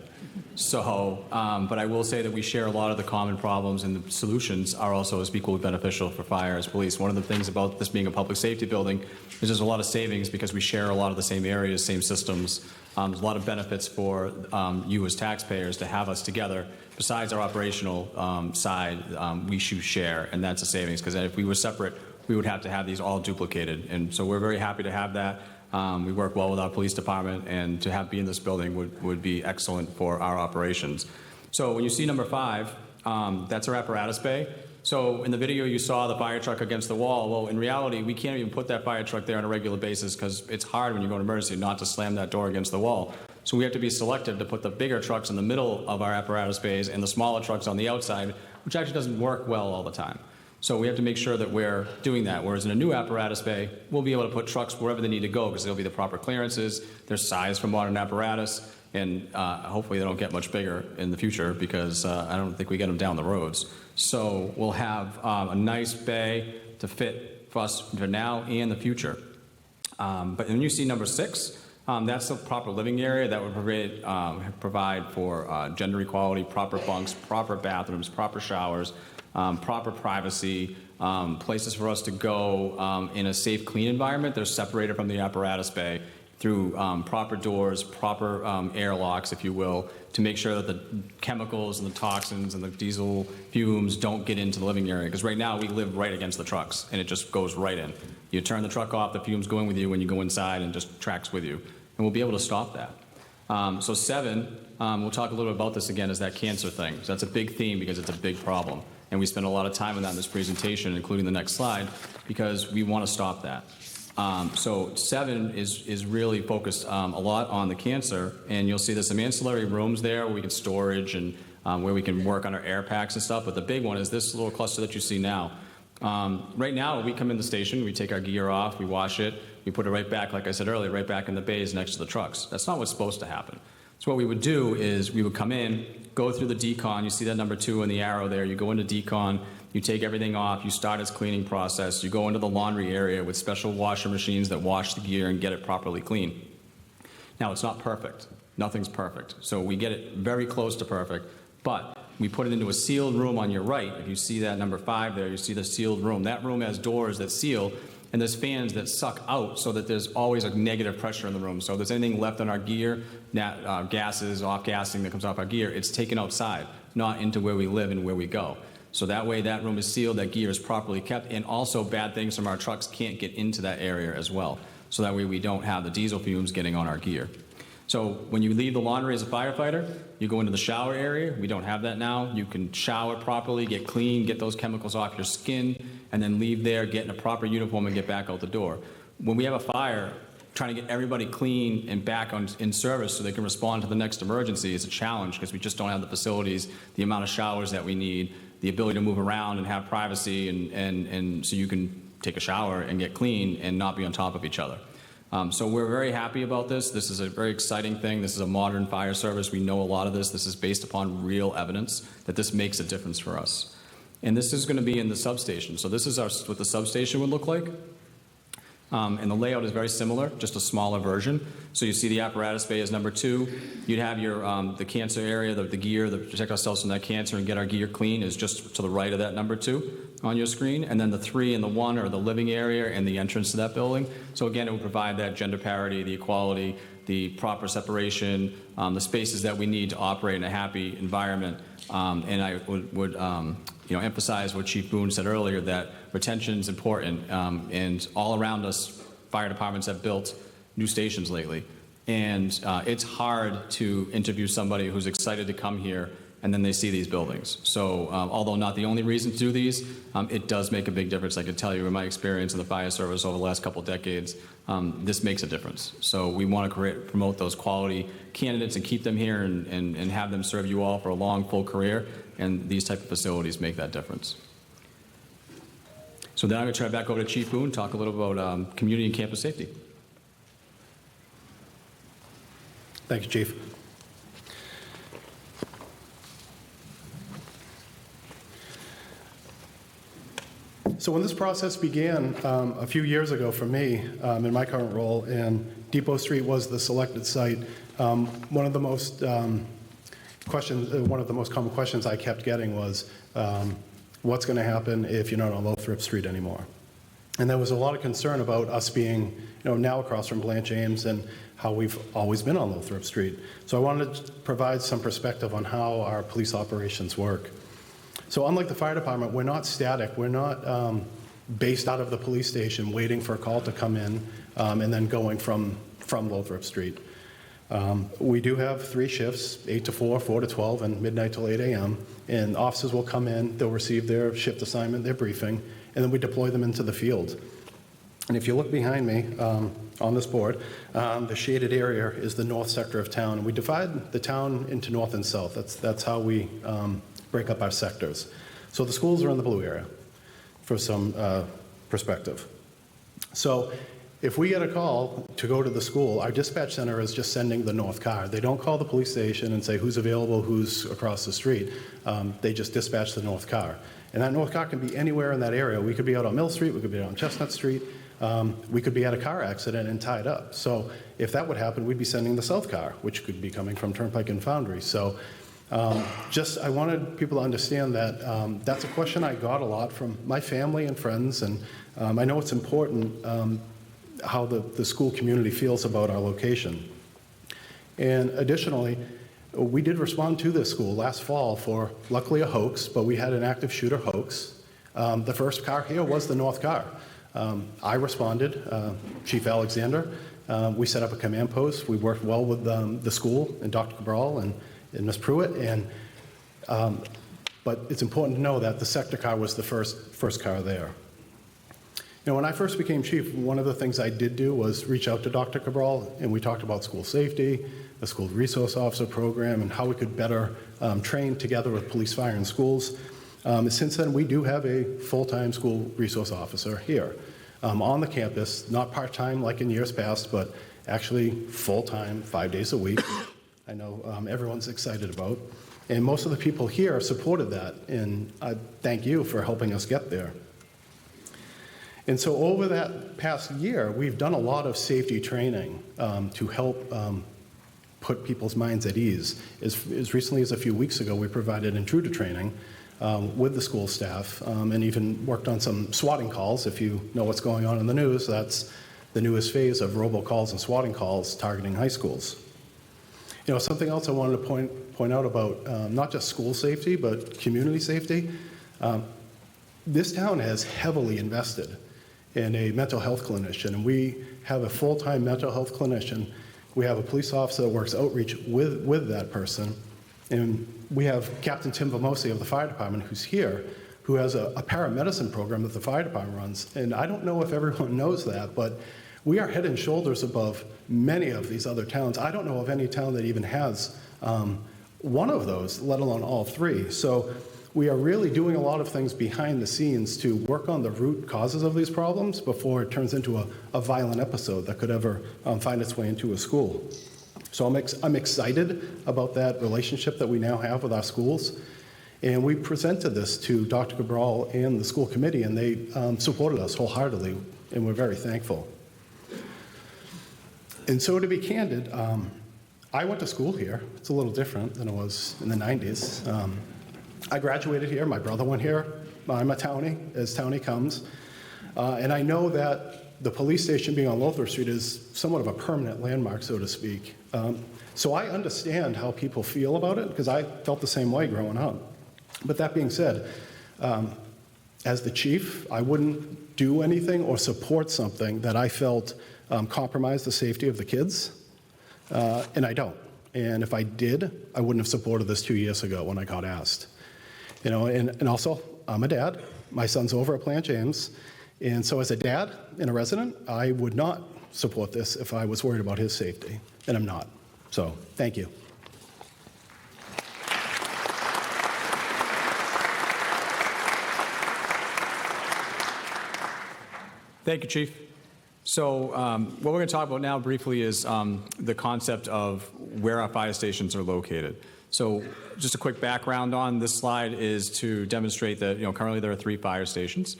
So, but I will say that we share a lot of the common problems, and the solutions are also as equally beneficial for fire as police. One of the things about this being a public safety building is there's a lot of savings because we share a lot of the same areas, same systems. There's a lot of benefits for you as taxpayers to have us together. Besides our operational side, we should share, and that's a savings, because if we were separate, we would have to have these all duplicated. And so we're very happy to have that. We work well with our police department, and to be in this building would be excellent for our operations. So when you see number 5, that's our apparatus bay. So in the video you saw the fire truck against the wall. Well, in reality, we can't even put that fire truck there on a regular basis because it's hard when you go to emergency not to slam that door against the wall. So we have to be selective to put the bigger trucks in the middle of our apparatus bays and the smaller trucks on the outside, which actually doesn't work well all the time. So we have to make sure that we're doing that. Whereas in a new apparatus bay, we'll be able to put trucks wherever they need to go because there'll be the proper clearances, there's size for modern apparatus, and hopefully they don't get much bigger in the future because I don't think we get them down the roads. So we'll have a nice bay to fit for us for now and the future. But when you see number 6, that's the proper living area that would provide for gender equality, proper bunks, proper bathrooms, proper showers, proper privacy, places for us to go in a safe, clean environment. They're separated from the apparatus bay through proper doors, proper airlocks, if you will, to make sure that the chemicals and the toxins and the diesel fumes don't get into the living area. Because right now we live right against the trucks and it just goes right in. You turn the truck off, the fumes go in with you when you go inside and just tracks with you. And we'll be able to stop that. So 7, we'll talk a little bit about this again, is that cancer thing. So that's a big theme because it's a big problem. And we spend a lot of time on that in this presentation, including the next slide, because we want to stop that. So 7 is really focused a lot on the cancer, and you'll see there's some ancillary rooms there where we can storage and where we can work on our air packs and stuff, but the big one is this little cluster that you see now. Right now, we come in the station, we take our gear off, we wash it, we put it right back, like I said earlier, right back in the bays next to the trucks. That's not what's supposed to happen. So what we would do is we would come in, go through the decon, you see that number 2 in the arrow there, you go into decon, you take everything off, you start its cleaning process, you go into the laundry area with special washer machines that wash the gear and get it properly clean. Now, it's not perfect. Nothing's perfect. So we get it very close to perfect, but We put it into a sealed room on your right. If you see that number 5 there, you see the sealed room. That room has doors that seal, and there's fans that suck out so that there's always a negative pressure in the room. So if there's anything left on our gear, gases, off-gassing that comes off our gear, it's taken outside, not into where we live and where we go. So that way that room is sealed, that gear is properly kept, and also bad things from our trucks can't get into that area as well. So that way we don't have the diesel fumes getting on our gear. So when you leave the laundry as a firefighter, you go into the shower area. We don't have that now. You can shower properly, get clean, get those chemicals off your skin, and then leave there, get in a proper uniform, and get back out the door. When we have a fire, trying to get everybody clean and back in service so they can respond to the next emergency is a challenge because we just don't have the facilities, the amount of showers that we need, the ability to move around and have privacy, and so you can take a shower and get clean and not be on top of each other. So we're very happy about this. This is a very exciting thing. This is a modern fire service. We know a lot of this. This is based upon real evidence that this makes a difference for us. And this is going to be in the substation. So this is what the substation would look like. And the layout is very similar, just a smaller version. So you see the apparatus bay is number 2. You'd have your the cancer area, the gear, the protect ourselves from that cancer and get our gear clean is just to the right of that number 2 on your screen. And then the 3 and the 1 are the living area and the entrance to that building. So again, it would provide that gender parity, the equality, the proper separation, the spaces that we need to operate in a happy environment. And I would emphasize what Chief Boone said earlier, that retention is important. And all around us, fire departments have built new stations lately. And it's hard to interview somebody who's excited to come here and then they see these buildings. So although not the only reason to do these, it does make a big difference. I can tell you in my experience in the fire service over the last couple of decades, this makes a difference. So we want to promote those quality candidates and keep them here and have them serve you all for a long, full career. And these type of facilities make that difference. So then I'm going to turn it back over to Chief Boone, talk a little about community and campus safety. Thank you, Chief. So when this process began a few years ago for me in my current role, and Depot Street was the selected site, one of the most common questions I kept getting was, what's going to happen if you're not on Lothrop Street anymore? And there was a lot of concern about us being, now across from Blanche Ames and how we've always been on Lothrop Street. So I wanted to provide some perspective on how our police operations work. So unlike the fire department, we're not static. We're not based out of the police station waiting for a call to come in and then going from Lothrop Street. We do have 3 shifts, 8 to 4, 4 to 12, and midnight till 8 a.m. And officers will come in, they'll receive their shift assignment, their briefing, and then we deploy them into the field. And if you look behind me on this board, the shaded area is the north sector of town. And we divide the town into north and south. That's how we break up our sectors. So the schools are in the blue area for some perspective. So if we get a call to go to the school, our dispatch center is just sending the north car. They don't call the police station and say who's available, who's across the street. They just dispatch the north car. And that north car can be anywhere in that area. We could be out on Mill Street, we could be out on Chestnut Street, we could be at a car accident and tied up. So if that would happen, we'd be sending the south car, which could be coming from Turnpike and Foundry. So I wanted people to understand that that's a question I got a lot from my family and friends, and I know it's important how the school community feels about our location. And additionally, we did respond to this school last fall for, luckily, a hoax, but we had an active shooter hoax. The first car here was the north car. I responded, Chief Alexander. We set up a command post. We worked well with the school and Dr. Cabral and Ms. Pruitt. But it's important to know that the sector car was the first car there. When I first became chief, one of the things I did do was reach out to Dr. Cabral, and we talked about school safety, the school resource officer program, and how we could better train together with police, fire, and schools. Since then, we do have a full-time school resource officer here on the campus, not part-time like in years past, but actually full-time, 5 days a week. I know everyone's excited about. And most of the people here supported that, and I thank you for helping us get there. And so over that past year, we've done a lot of safety training to help put people's minds at ease. As recently as a few weeks ago, we provided intruder training with the school staff and even worked on some swatting calls. If you know what's going on in the news, that's the newest phase of robocalls and swatting calls targeting high schools. You know, something else I wanted to point out about not just school safety, but community safety. This town has heavily invested in a mental health clinician, and we have a full-time mental health clinician. We have a police officer that works outreach with that person, and we have Captain Tim Vamosi of the fire department who's here, who has a paramedicine program that the fire department runs. And I don't know if everyone knows that, but we are head and shoulders above many of these other towns. I don't know of any town that even has one of those, let alone all three. So we are really doing a lot of things behind the scenes to work on the root causes of these problems before it turns into a violent episode that could ever find its way into a school. So I'm excited about that relationship that we now have with our schools. And we presented this to Dr. Cabral and the school committee, and they supported us wholeheartedly, and we're very thankful. And so to be candid, I went to school here. It's a little different than it was in the 90s. I graduated here. My brother went here. I'm a townie, as townie comes. And I know that the police station being on Lothrop Street is somewhat of a permanent landmark, so to speak. So I understand how people feel about it, because I felt the same way growing up. But that being said, as the chief, I wouldn't do anything or support something that I felt compromised the safety of the kids, and I don't. And if I did, I wouldn't have supported this 2 years ago when I got asked. You know, and also, I'm a dad. My son's over at Plant James, and so as a dad and a resident, I would not support this if I was worried about his safety, and I'm not. So, thank you. Thank you, Chief. So what we're going to talk about now briefly is the concept of where our fire stations are located. So just a quick background on this slide is to demonstrate that, you know, currently there are 3 fire stations,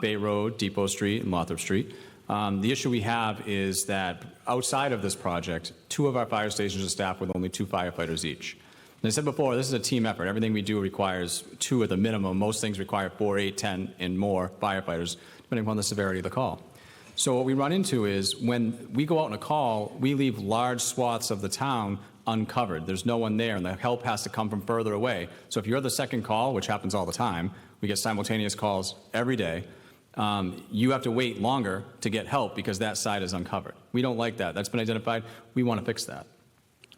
Bay Road, Depot Street, and Lothrop Street. The issue we have is that outside of this project, 2 of our fire stations are staffed with only 2 firefighters each. And I said before, this is a team effort. Everything we do requires 2 at the minimum. Most things require 4, 8, 10, and more firefighters, depending upon the severity of the call. So what we run into is when we go out on a call, we leave large swaths of the town uncovered. There's no one there, and the help has to come from further away. So if you're the second call, which happens all the time, we get simultaneous calls every day, you have to wait longer to get help because that side is uncovered. We don't like that. That's been identified. We want to fix that.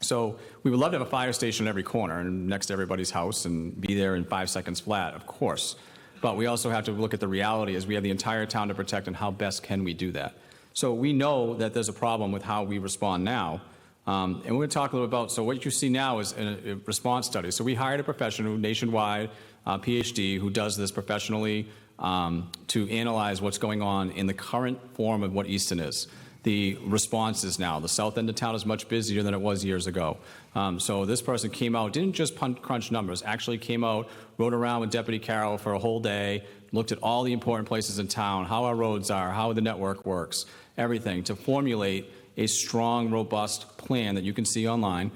So we would love to have a fire station in every corner and next to everybody's house and be there in 5 seconds flat, of course. But we also have to look at the reality as we have the entire town to protect and how best can we do that. So we know that there's a problem with how we respond now. And we're going to talk a little about, so what you see now is a response study. So we hired a professional nationwide, PhD, who does this professionally to analyze what's going on in the current form of what Easton is. The response is now. The south end of town is much busier than it was years ago. So this person came out, didn't just crunch numbers, actually came out, rode around with Deputy Carroll for a whole day, looked at all the important places in town, how our roads are, how the network works, everything, to formulate a strong, robust plan that you can see online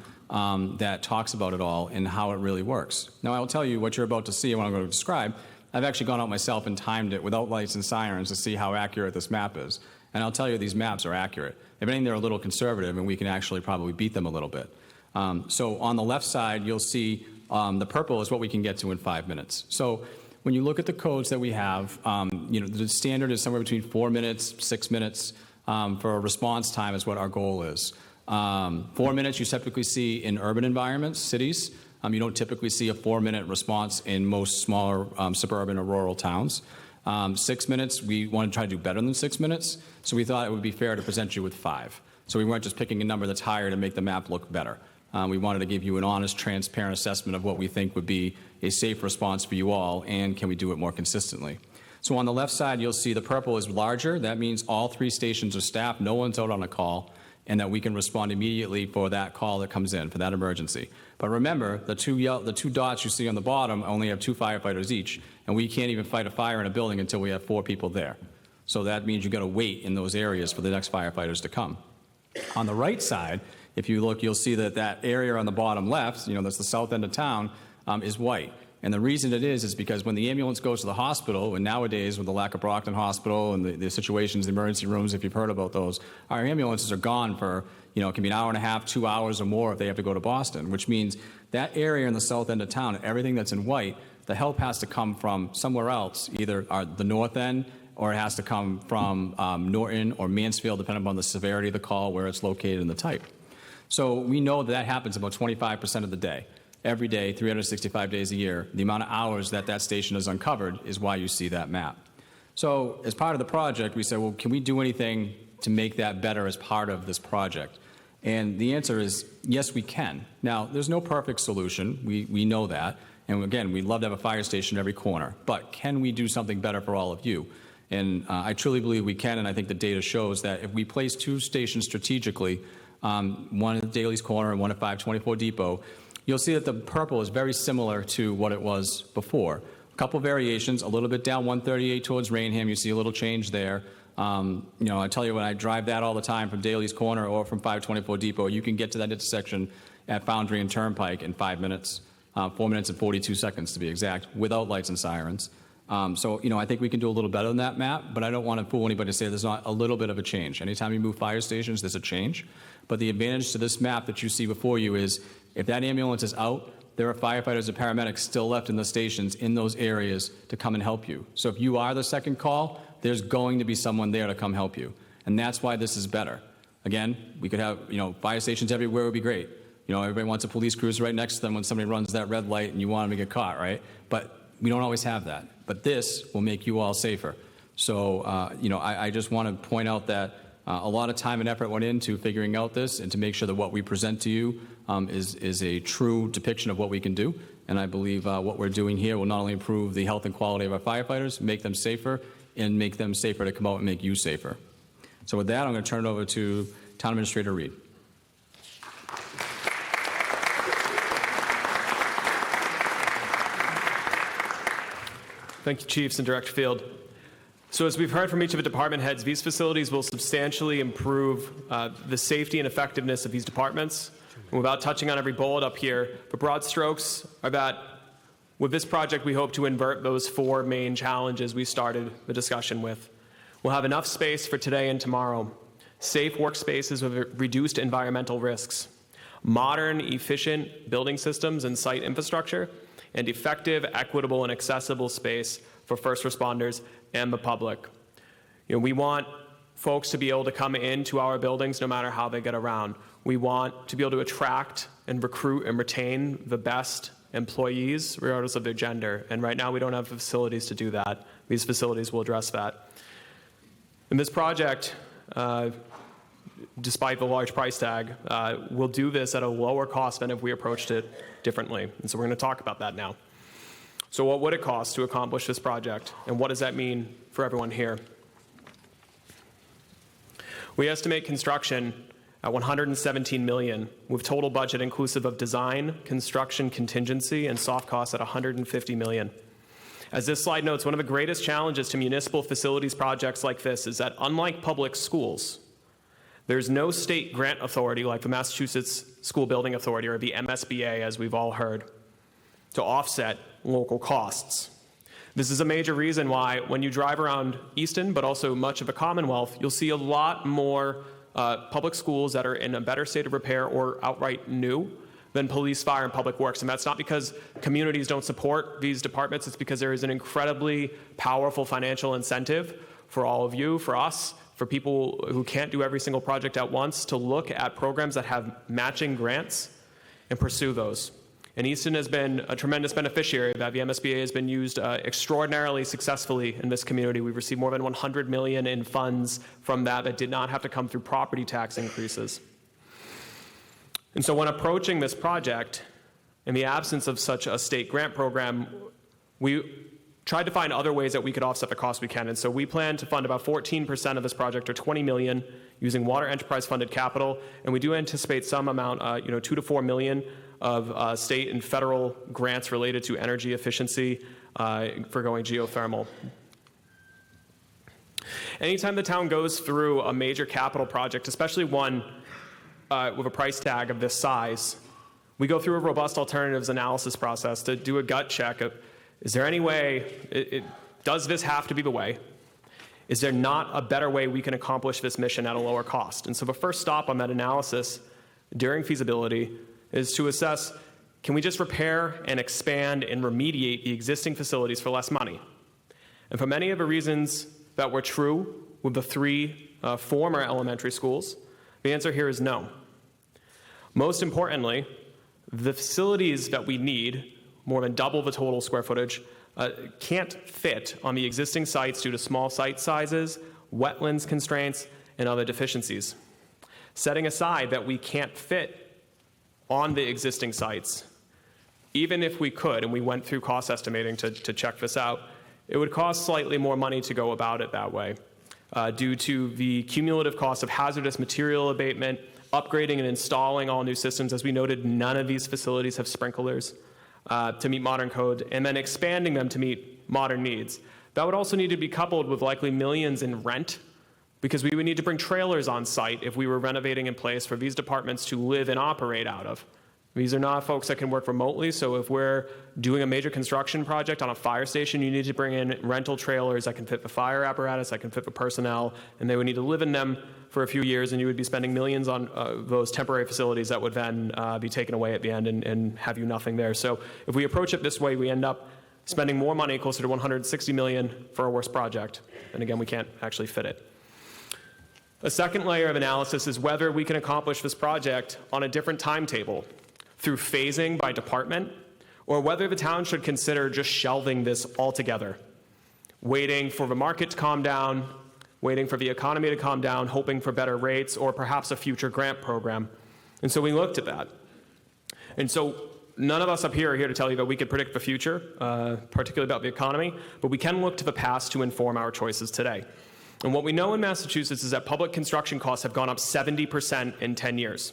that talks about it all and how it really works. Now, I will tell you what you're about to see and what I'm going to describe. I've actually gone out myself and timed it without lights and sirens to see how accurate this map is. And I'll tell you, these maps are accurate. If anything, they're a little conservative, and we can actually probably beat them a little bit. So on the left side, you'll see the purple is what we can get to in 5 minutes. So when you look at the codes that we have, you know, the standard is somewhere between 4 minutes, 6 minutes for a response time is what our goal is. 4 minutes you typically see in urban environments, cities. You don't typically see a 4-minute response in most smaller suburban or rural towns. 6 minutes, we want to try to do better than 6 minutes, so we thought it would be fair to present you with 5. So we weren't just picking a number that's higher to make the map look better. We wanted to give you an honest, transparent assessment of what we think would be a safe response for you all, and can we do it more consistently. So on the left side, you'll see the purple is larger. That means all 3 stations are staffed, no one's out on a call, and that we can respond immediately for that call that comes in, for that emergency. But remember, the two dots you see on the bottom only have 2 firefighters each, and we can't even fight a fire in a building until we have 4 people there. So that means you've got to wait in those areas for the next firefighters to come. On the right side, if you look, you'll see that that area on the bottom left, that's the south end of town, is white. And the reason it is because when the ambulance goes to the hospital, and nowadays with the lack of Brockton Hospital and the situations, the emergency rooms, if you've heard about those, our ambulances are gone for, it can be an hour and a half, 2 hours or more if they have to go to Boston, which means that area in the south end of town, everything that's in white, the help has to come from somewhere else, either the north end, or it has to come from Norton or Mansfield, depending upon the severity of the call, where it's located, and the type. So we know that happens about 25% of the day. Every day, 365 days a year, the amount of hours that station is uncovered is why you see that map. So as part of the project, we said, well, can we do anything to make that better as part of this project? And the answer is, yes, we can. Now, there's no perfect solution. We know that. And again, we'd love to have a fire station in every corner. But can we do something better for all of you? And I truly believe we can, and I think the data shows that if we place 2 stations strategically, one at Daly's Corner and one at 524 Depot, you'll see that the purple is very similar to what it was before. A couple variations, a little bit down 138 towards Rainham, you see a little change there. I tell you, when I drive that all the time from Daly's Corner or from 524 Depot, you can get to that intersection at Foundry and Turnpike in 5 minutes, 4 minutes and 42 seconds to be exact, without lights and sirens. I think we can do a little better than that map, but I don't want to fool anybody to say there's not a little bit of a change. Anytime you move fire stations, there's a change. But the advantage to this map that you see before you is if that ambulance is out, there are firefighters and paramedics still left in the stations in those areas to come and help you. So if you are the second call, there's going to be someone there to come help you. And that's why this is better. Again, we could have, fire stations everywhere would be great. Everybody wants a police cruiser right next to them when somebody runs that red light and you want them to get caught, right? But we don't always have that. But this will make you all safer. So, I just want to point out that a lot of time and effort went into figuring out this and to make sure that what we present to you is a true depiction of what we can do. And I believe what we're doing here will not only improve the health and quality of our firefighters, make them safer, and make them safer to come out and make you safer. So with that, I'm going to turn it over to Town Administrator Reed. Thank you, Chiefs and Director Field. So as we've heard from each of the department heads, these facilities will substantially improve the safety and effectiveness of these departments. And without touching on every bullet up here, the broad strokes are that with this project, we hope to invert those 4 main challenges we started the discussion with. We'll have enough space for today and tomorrow, safe workspaces with reduced environmental risks, modern, efficient building systems and site infrastructure, and effective, equitable, and accessible space for first responders and the public. We want folks to be able to come into our buildings no matter how they get around. We want to be able to attract and recruit and retain the best employees regardless of their gender. And right now we don't have facilities to do that. These facilities will address that. And this project, despite the large price tag, will do this at a lower cost than if we approached it differently. And so we're going to talk about that now. So what would it cost to accomplish this project? And what does that mean for everyone here? We estimate construction at $117 million, with total budget inclusive of design, construction contingency, and soft costs at $150 million. As this slide notes, one of the greatest challenges to municipal facilities projects like this is that unlike public schools, there's no state grant authority like the Massachusetts School Building Authority, or the MSBA, as we've all heard, to offset local costs. This is a major reason why when you drive around Easton, but also much of the Commonwealth, you'll see a lot more public schools that are in a better state of repair or outright new than police, fire, and public works. And that's not because communities don't support these departments. It's because there is an incredibly powerful financial incentive for all of you, for us, for people who can't do every single project at once, to look at programs that have matching grants and pursue those. And Easton has been a tremendous beneficiary of that. The MSBA has been used extraordinarily successfully in this community. We've received more than $100 million in funds from that did not have to come through property tax increases. And so when approaching this project, in the absence of such a state grant program, we tried to find other ways that we could offset the cost we can. And so we plan to fund about 14% of this project, or $20 million, using water enterprise funded capital. And we do anticipate some amount, $2 to $4 million of state and federal grants related to energy efficiency for going geothermal. Anytime the town goes through a major capital project, especially one with a price tag of this size, we go through a robust alternatives analysis process to do a gut check of, is there any way, does this have to be the way? Is there not a better way we can accomplish this mission at a lower cost? And so the first stop on that analysis during feasibility is to assess, can we just repair and expand and remediate the existing facilities for less money? And for many of the reasons that were true with the three former elementary schools, the answer here is no. Most importantly, the facilities that we need, more than double the total square footage, can't fit on the existing sites due to small site sizes, wetlands constraints, and other deficiencies. Setting aside that we can't fit on the existing sites, even if we could, and we went through cost estimating to check this out, it would cost slightly more money to go about it that way due to the cumulative cost of hazardous material abatement, upgrading and installing all new systems. As we noted, none of these facilities have sprinklers to meet modern code, and then expanding them to meet modern needs. That would also need to be coupled with likely millions in rent, because we would need to bring trailers on site if we were renovating in place for these departments to live and operate out of. These are not folks that can work remotely, so if we're doing a major construction project on a fire station, you need to bring in rental trailers that can fit the fire apparatus, that can fit the personnel, and they would need to live in them for a few years, and you would be spending millions on those temporary facilities that would then be taken away at the end and have you nothing there. So if we approach it this way, we end up spending more money, closer to $160 million, for a worse project. And again, we can't actually fit it. A second layer of analysis is whether we can accomplish this project on a different timetable, through phasing by department, or whether the town should consider just shelving this altogether, waiting for the market to calm down, waiting for the economy to calm down, hoping for better rates, or perhaps a future grant program. And so we looked at that. And so none of us up here are here to tell you that we could predict the future, particularly about the economy, but we can look to the past to inform our choices today. And what we know in Massachusetts is that public construction costs have gone up 70% in 10 years.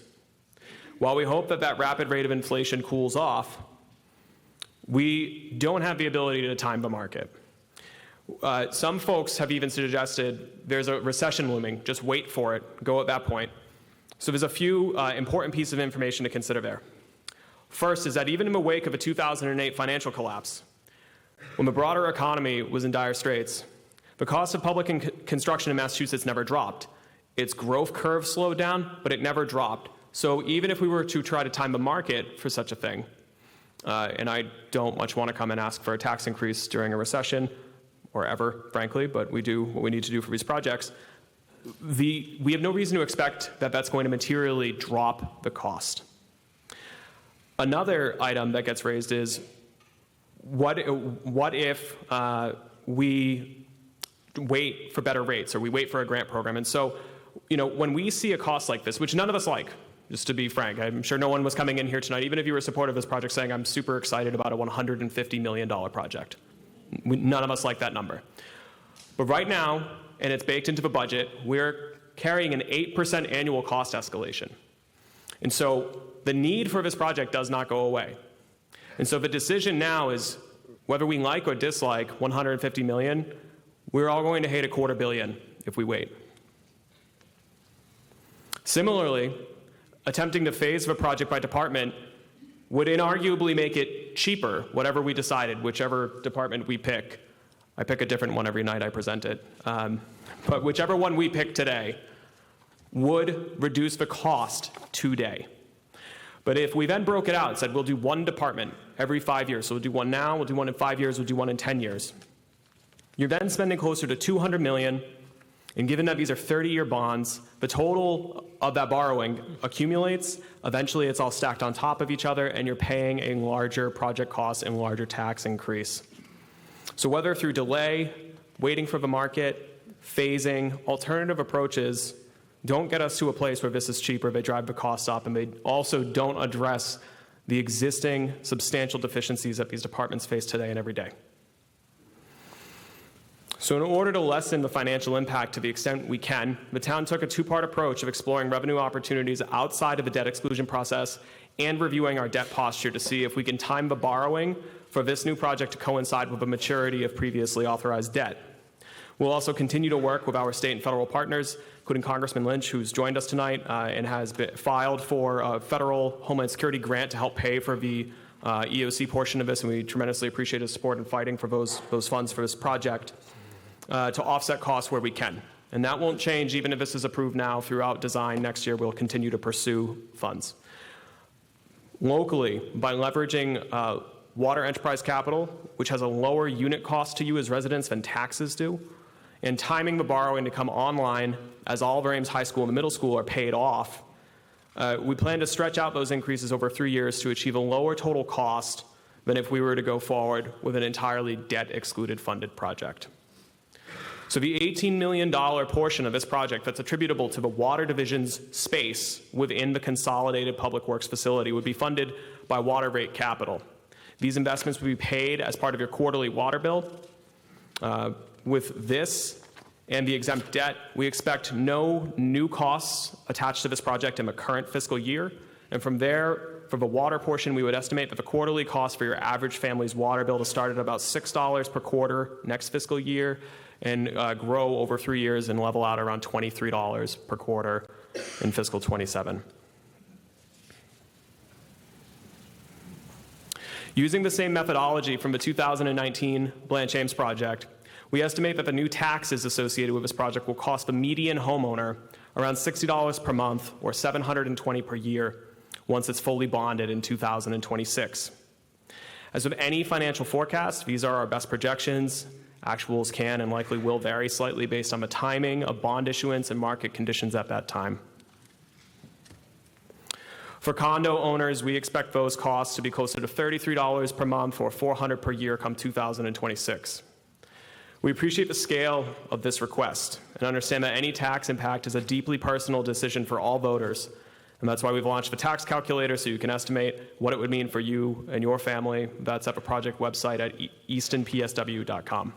While we hope that that rapid rate of inflation cools off, we don't have the ability to time the market. Some folks have even suggested there's a recession looming, just wait for it, go at that point. So there's a few important pieces of information to consider there. First is that even in the wake of a 2008 financial collapse, when the broader economy was in dire straits, the cost of public construction in Massachusetts never dropped. Its growth curve slowed down, but it never dropped. So even if we were to try to time the market for such a thing, and I don't much want to come and ask for a tax increase during a recession, or ever, frankly, but we do what we need to do for these projects, we have no reason to expect that that's going to materially drop the cost. Another item that gets raised is, what if we wait for better rates, or we wait for a grant program? And so, when we see a cost like this, which none of us like, just to be frank, I'm sure no one was coming in here tonight, even if you were supportive of this project, saying I'm super excited about a $150 million project. None of us like that number. But right now, and it's baked into the budget, we're carrying an 8% annual cost escalation. And so the need for this project does not go away. And so the decision now is, whether we like or dislike $150 million, we're all going to hate $250 million if we wait. Similarly, attempting to phase the project by department would inarguably make it cheaper, whatever we decided, whichever department we pick. I pick a different one every night I present it. But whichever one we pick today would reduce the cost today. But if we then broke it out and said, we'll do one department every 5 years, so we'll do one now, we'll do one in 5 years, we'll do one in 10 years, you're then spending closer to $200 million. And given that these are 30-year bonds, the total of that borrowing accumulates. Eventually, it's all stacked on top of each other, and you're paying a larger project cost and larger tax increase. So whether through delay, waiting for the market, phasing, alternative approaches don't get us to a place where this is cheaper. They drive the cost up, and they also don't address the existing substantial deficiencies that these departments face today and every day. So in order to lessen the financial impact to the extent we can, the town took a two-part approach of exploring revenue opportunities outside of the debt exclusion process and reviewing our debt posture to see if we can time the borrowing for this new project to coincide with the maturity of previously authorized debt. We'll also continue to work with our state and federal partners, including Congressman Lynch, who's joined us tonight and has filed for a federal Homeland Security grant to help pay for the EOC portion of this, and we tremendously appreciate his support in fighting for those funds for this project to offset costs where we can. And that won't change even if this is approved now. Throughout design next year, we'll continue to pursue funds. Locally, by leveraging water enterprise capital, which has a lower unit cost to you as residents than taxes do, and timing the borrowing to come online as Oliver Ames High School and the middle school are paid off, we plan to stretch out those increases over 3 years to achieve a lower total cost than if we were to go forward with an entirely debt-excluded funded project. So the $18 million portion of this project that's attributable to the Water Division's space within the consolidated Public Works facility would be funded by water rate capital. These investments would be paid as part of your quarterly water bill. With this and the exempt debt, we expect no new costs attached to this project in the current fiscal year. And from there, for the water portion, we would estimate that the quarterly cost for your average family's water bill to start at about $6 per quarter next fiscal year and grow over 3 years and level out around $23 per quarter in fiscal 27. Using the same methodology from the 2019 Blanche Ames project, we estimate that the new taxes associated with this project will cost the median homeowner around $60 per month or $720 per year once it's fully bonded in 2026. As with any financial forecast, these are our best projections. Actuals can and likely will vary slightly based on the timing of bond issuance and market conditions at that time. For condo owners, we expect those costs to be closer to $33 per month or $400 per year come 2026. We appreciate the scale of this request and understand that any tax impact is a deeply personal decision for all voters, and that's why we've launched the tax calculator so you can estimate what it would mean for you and your family. That's at the project website at eastonpsw.com.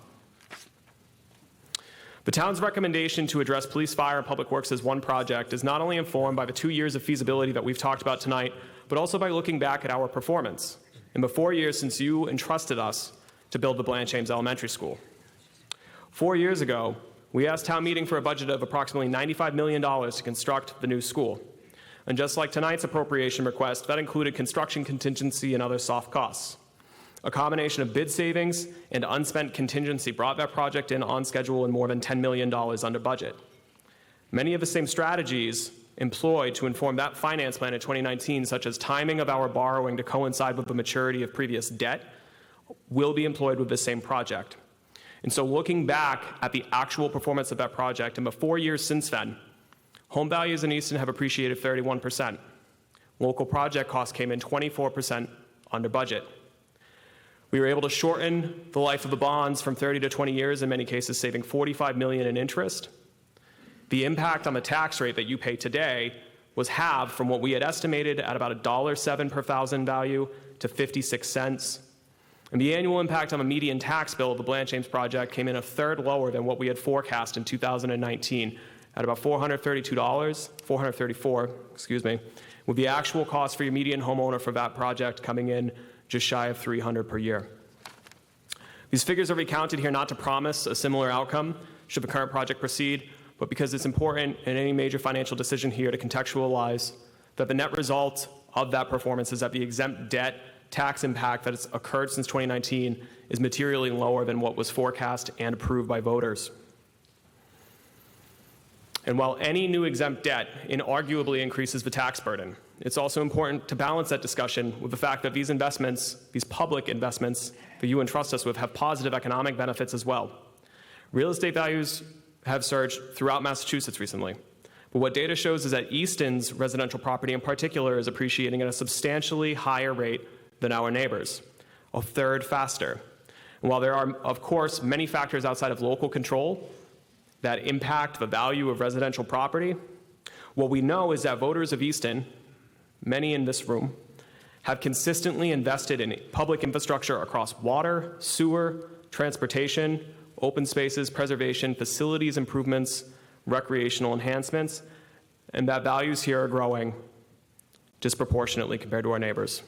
The town's recommendation to address police, fire, and public works as one project is not only informed by the 2 years of feasibility that we've talked about tonight, but also by looking back at our performance in the 4 years since you entrusted us to build the Blanche Ames Elementary School. 4 years ago, we asked town meeting for a budget of approximately $95 million to construct the new school. And just like tonight's appropriation request, that included construction contingency and other soft costs. A combination of bid savings and unspent contingency brought that project in on schedule and more than $10 million under budget. Many of the same strategies employed to inform that finance plan in 2019, such as timing of our borrowing to coincide with the maturity of previous debt, will be employed with the same project. And so looking back at the actual performance of that project in the 4 years since then, home values in Easton have appreciated 31%. Local project costs came in 24% under budget. We were able to shorten the life of the bonds from 30 to 20 years, in many cases saving $45 million in interest. The impact on the tax rate that you pay today was halved from what we had estimated at about $1.07 per thousand value to 56 cents. And the annual impact on the median tax bill of the Blanche Ames project came in a third lower than what we had forecast in 2019 at about $434, with the actual cost for your median homeowner for that project coming in just shy of $300 per year. These figures are recounted here not to promise a similar outcome should the current project proceed, but because it's important in any major financial decision here to contextualize that the net result of that performance is that the exempt debt tax impact that has occurred since 2019 is materially lower than what was forecast and approved by voters. And while any new exempt debt inarguably increases the tax burden, it's also important to balance that discussion with the fact that these investments, these public investments that you entrust us with, have positive economic benefits as well. Real estate values have surged throughout Massachusetts recently. But what data shows is that Easton's residential property in particular is appreciating at a substantially higher rate than our neighbors, a third faster. And while there are, of course, many factors outside of local control that impact the value of residential property, what we know is that voters of Easton, many in this room, have consistently invested in public infrastructure across water, sewer, transportation, open spaces, preservation, facilities improvements, recreational enhancements, and that values here are growing disproportionately compared to our neighbors.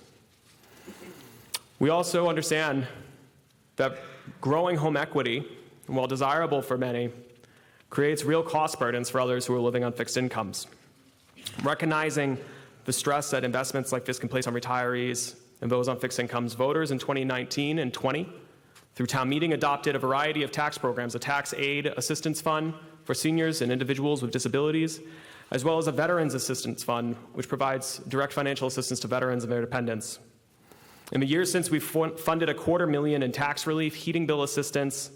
We also understand that growing home equity and while desirable for many, creates real cost burdens for others who are living on fixed incomes. Recognizing the stress that investments like this can place on retirees and those on fixed incomes, voters in 2019 and 20, through town meeting, adopted a variety of tax programs, a tax aid assistance fund for seniors and individuals with disabilities, as well as a veterans assistance fund, which provides direct financial assistance to veterans and their dependents. In the years since, we've funded $250,000 in tax relief, heating bill assistance,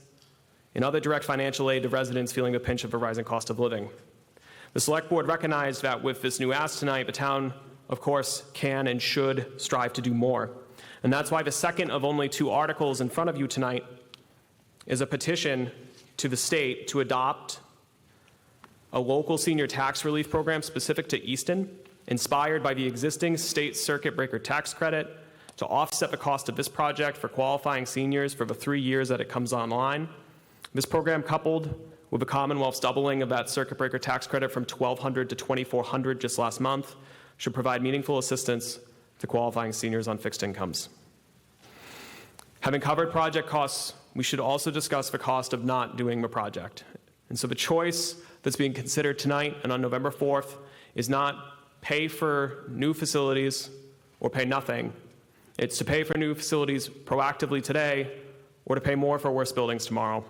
and other direct financial aid to residents feeling the pinch of the rising cost of living. The Select Board recognized that with this new ask tonight, the town, of course, can and should strive to do more. And that's why the second of only 2 articles in front of you tonight is a petition to the state to adopt a local senior tax relief program specific to Easton, inspired by the existing state circuit breaker tax credit, to offset the cost of this project for qualifying seniors for the 3 years that it comes online. This program, coupled with the Commonwealth's doubling of that circuit breaker tax credit from $1,200 to $2,400 just last month, should provide meaningful assistance to qualifying seniors on fixed incomes. Having covered project costs, we should also discuss the cost of not doing the project. And so the choice that's being considered tonight and on November 4th is not pay for new facilities or pay nothing. It's to pay for new facilities proactively today or to pay more for worse buildings tomorrow.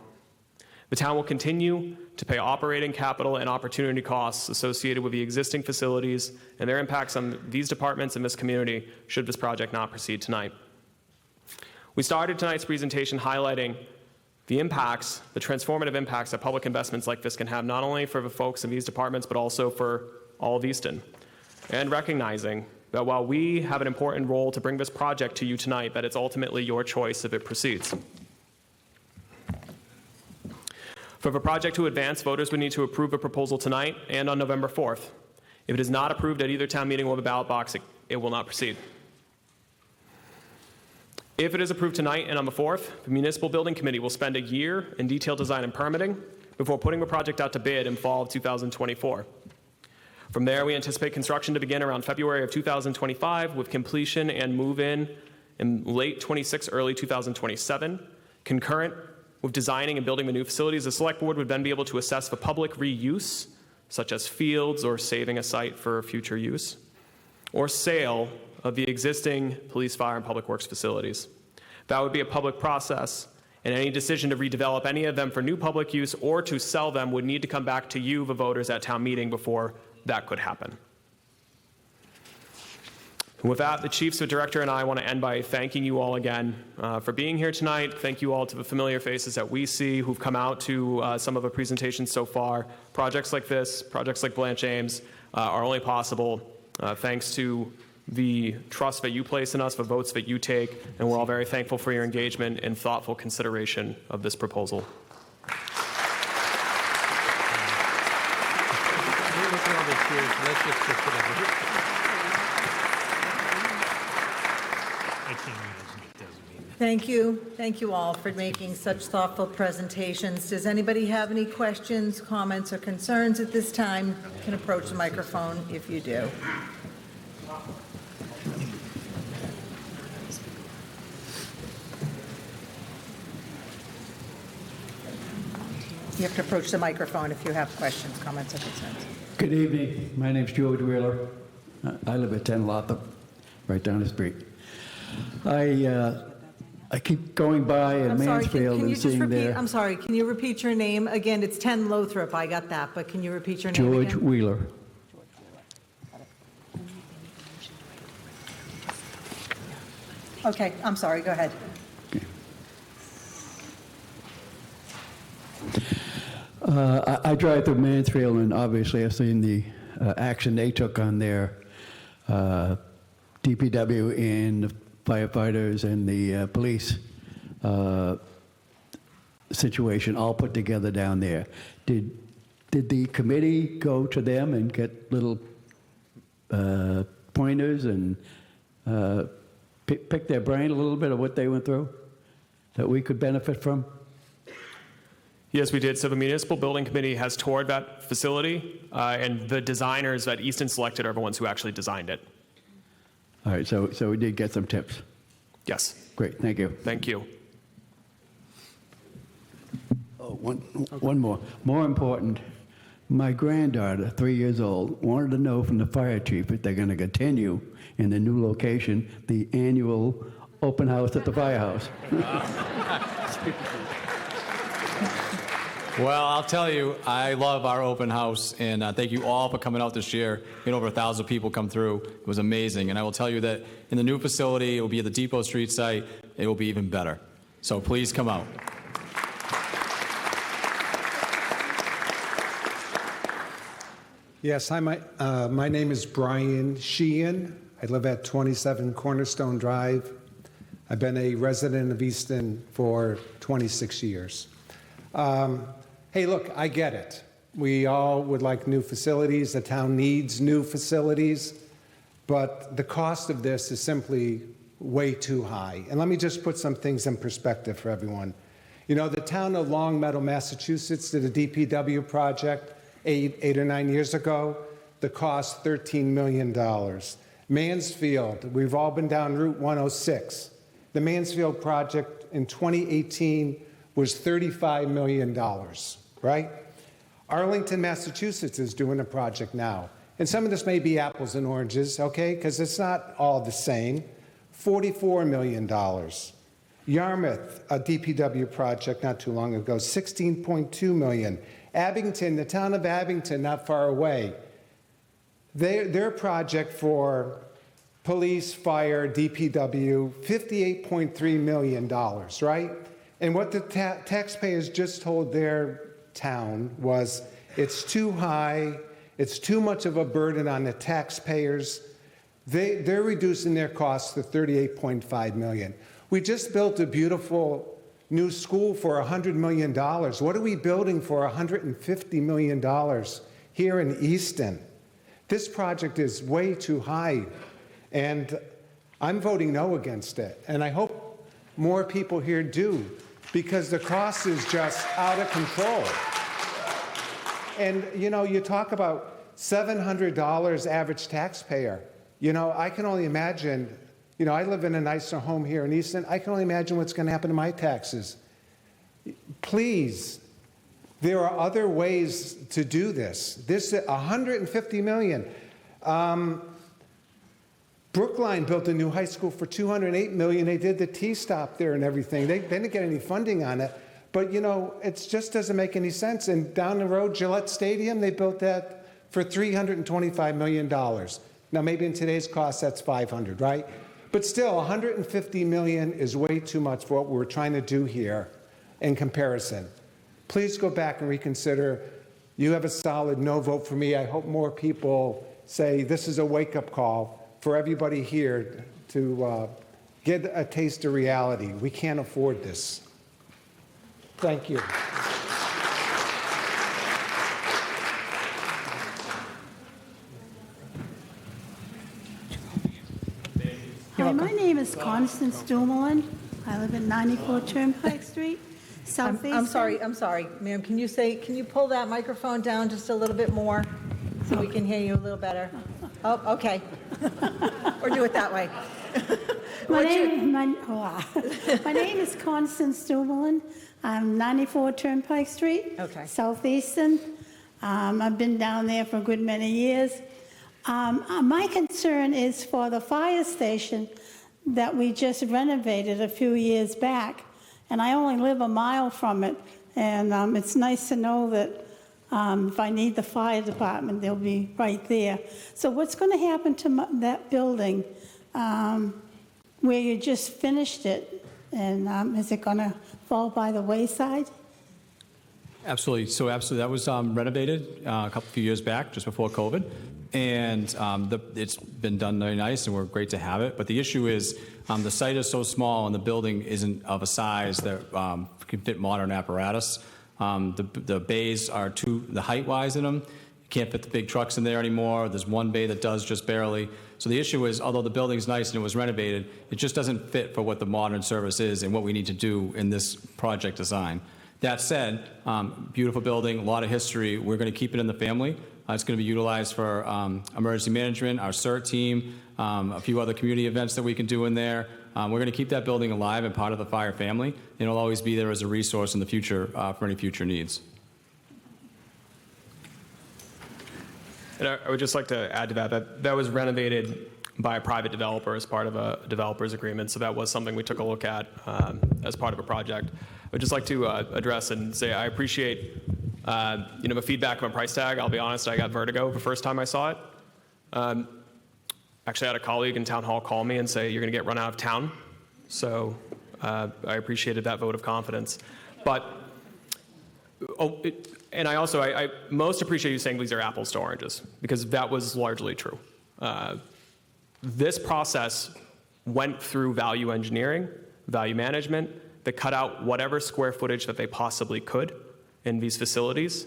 The town will continue to pay operating, capital, and opportunity costs associated with the existing facilities and their impacts on these departments and this community should this project not proceed tonight. We started tonight's presentation highlighting the impacts, the transformative impacts that public investments like this can have, not only for the folks in these departments, but also for all of Easton. And recognizing that while we have an important role to bring this project to you tonight, that it's ultimately your choice if it proceeds. For the project to advance, voters would need to approve a proposal tonight and on November 4th. If it is not approved at either town meeting or the ballot box, it will not proceed. If it is approved tonight and on the 4th, the Municipal Building Committee will spend a year in detailed design and permitting before putting the project out to bid in fall of 2024. From there, we anticipate construction to begin around February of 2025 with completion and move-in in late 26, early 2027. Concurrent with designing and building the new facilities, the Select Board would then be able to assess the public reuse, such as fields or saving a site for future use, or sale of the existing police, fire, and public works facilities. That would be a public process, and any decision to redevelop any of them for new public use or to sell them would need to come back to you, the voters, at town meeting before that could happen. With that, the Chiefs, the Director, and I want to end by thanking you all again for being here tonight. Thank you all to the familiar faces that we see who've come out to some of the presentations so far. Projects like this, projects like Blanche Ames, are only possible thanks to the trust that you place in us, the votes that you take, and we're all very thankful for your engagement and thoughtful consideration of this proposal. Thank you. Thank you all for making such thoughtful presentations. Does anybody have any questions, comments, or concerns at this time? You can approach the microphone if you do. You have to approach the microphone if you have questions, comments, or concerns. Good evening. My name's George Wheeler. I live at 10 Lothrop, right down the street. I keep going by in Mansfield and seeing there. I'm sorry, can you repeat your name again? It's 10 Lothrop, I got that, but can you repeat your name again? George Wheeler. Okay, I'm sorry, go ahead. I drive through Mansfield, and obviously I've seen the action they took on their DPW and the firefighters and the police situation all put together down there. Did the committee go to them and get little pointers and pick their brain a little bit of what they went through that we could benefit from? Yes, we did. So the Municipal Building Committee has toured that facility, and the designers that Easton selected are the ones who actually designed it. All right, so we did get some tips. Yes. Great, thank you. Thank you. Oh, one more. More important, my granddaughter, 3 years old, wanted to know from the fire chief if they're going to continue in the new location, the annual open house at the firehouse. Well, I'll tell you, I love our open house, and thank you all for coming out this year. We had over 1,000 people come through. It was amazing, and I will tell you that in the new facility, it will be at the Depot Street site. It will be even better. So please come out. Yes, hi, my name is Brian Sheehan. I live at 27 Cornerstone Drive. I've been a resident of Easton for 26 years. Hey, look, I get it. We all would like new facilities. The town needs new facilities. But the cost of this is simply way too high. And let me just put some things in perspective for everyone. You know, the town of Long Meadow, Massachusetts did a DPW project eight or 9 years ago. The cost, $13 million. Mansfield, we've all been down Route 106. The Mansfield project in 2018 was $35 million, right? Arlington, Massachusetts is doing a project now. And some of this may be apples and oranges, okay, because it's not all the same. $44 million. Yarmouth, a DPW project not too long ago, $16.2 million. Abington, the town of Abington, not far away, their project for police, fire, DPW, $58.3 million, right? And what the taxpayers just told their town was it's too high, it's too much of a burden on the taxpayers. They're reducing their costs to $38.5 million. We just built a beautiful new school for $100 million. What are we building for $150 million here in Easton? This project is way too high, and I'm voting no against it. And I hope more people here do, because the cost is just out of control. And, you know, you talk about $700 average taxpayer. You know, I can only imagine, you know, I live in a nicer home here in Easton. I can only imagine what's going to happen to my taxes. Please, there are other ways to do this. This $150 million. Brookline built a new high school for $208 million. They did the T-stop there and everything. They didn't get any funding on it. But, you know, it just doesn't make any sense. And down the road, Gillette Stadium, they built that for $325 million. Now, maybe in today's cost, that's $500, right? But still, $150 million is way too much for what we're trying to do here in comparison. Please go back and reconsider. You have a solid no vote for me. I hope more people say this is a wake-up call for everybody here to get a taste of reality. We can't afford this. Thank you. Hi, my name is Constance Dumoulin. I live at 94 Turnpike Street, Southeast. I'm sorry, ma'am. Can you pull that microphone down just a little bit more so we can hear you a little better? Oh, okay. Or do it that way. My name is Constance Dumoulin. I'm 94 Turnpike Street, Okay. Southeastern. I've been down there for a good many years. My concern is for the fire station that we just renovated a few years back, and I only live a mile from it, and it's nice to know that if I need the fire department, they'll be right there. So what's going to happen to that building where you just finished it, and is it going to fall by the wayside? Absolutely. So absolutely, that was renovated a few years back, just before COVID, and it's been done very nice, and we're great to have it. But the issue is the site is so small, and the building isn't of a size that can fit modern apparatus. The bays are the height-wise in them. You can't fit the big trucks in there anymore. There's one bay that does just barely. So the issue is, although the building's nice and it was renovated, it just doesn't fit for what the modern service is and what we need to do in this project design. That said, beautiful building, a lot of history. We're going to keep it in the family. It's going to be utilized for emergency management, our CERT team, a few other community events that we can do in there. We're going to keep that building alive and part of the fire family, and it'll always be there as a resource in the future for any future needs. And I would just like to add to that was renovated by a private developer as part of a developer's agreement, so that was something we took a look at as part of a project. I would just like to address and say I appreciate the feedback on price tag. I'll be honest, I got vertigo the first time I saw it. Actually, I had a colleague in town hall call me and say, you're going to get run out of town. So I appreciated that vote of confidence. But, and I most appreciate you saying these are apples to oranges, because that was largely true. This process went through value engineering, value management, that cut out whatever square footage that they possibly could in these facilities.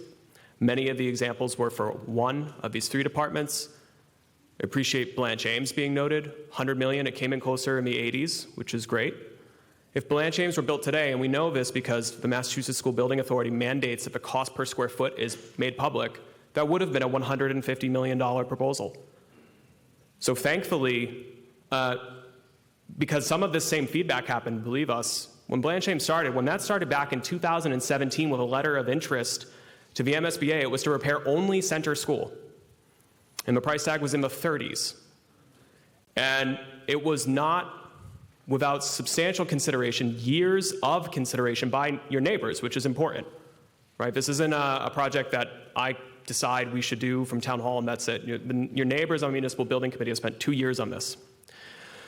Many of the examples were for one of these three departments. I appreciate Blanche Ames being noted. $100 million, it came in closer in the 80s, which is great. If Blanche Ames were built today, and we know this because the Massachusetts School Building Authority mandates that the cost per square foot is made public, that would have been a $150 million proposal. So thankfully, because some of this same feedback happened, believe us, when Blanche Ames started, when that started back in 2017 with a letter of interest to the MSBA, it was to repair only Center School. And the price tag was in the 30s. And it was not without substantial consideration, years of consideration by your neighbors, which is important, right? This isn't a project that I decide we should do from town hall and that's it. Your neighbors on the municipal building committee have spent 2 years on this.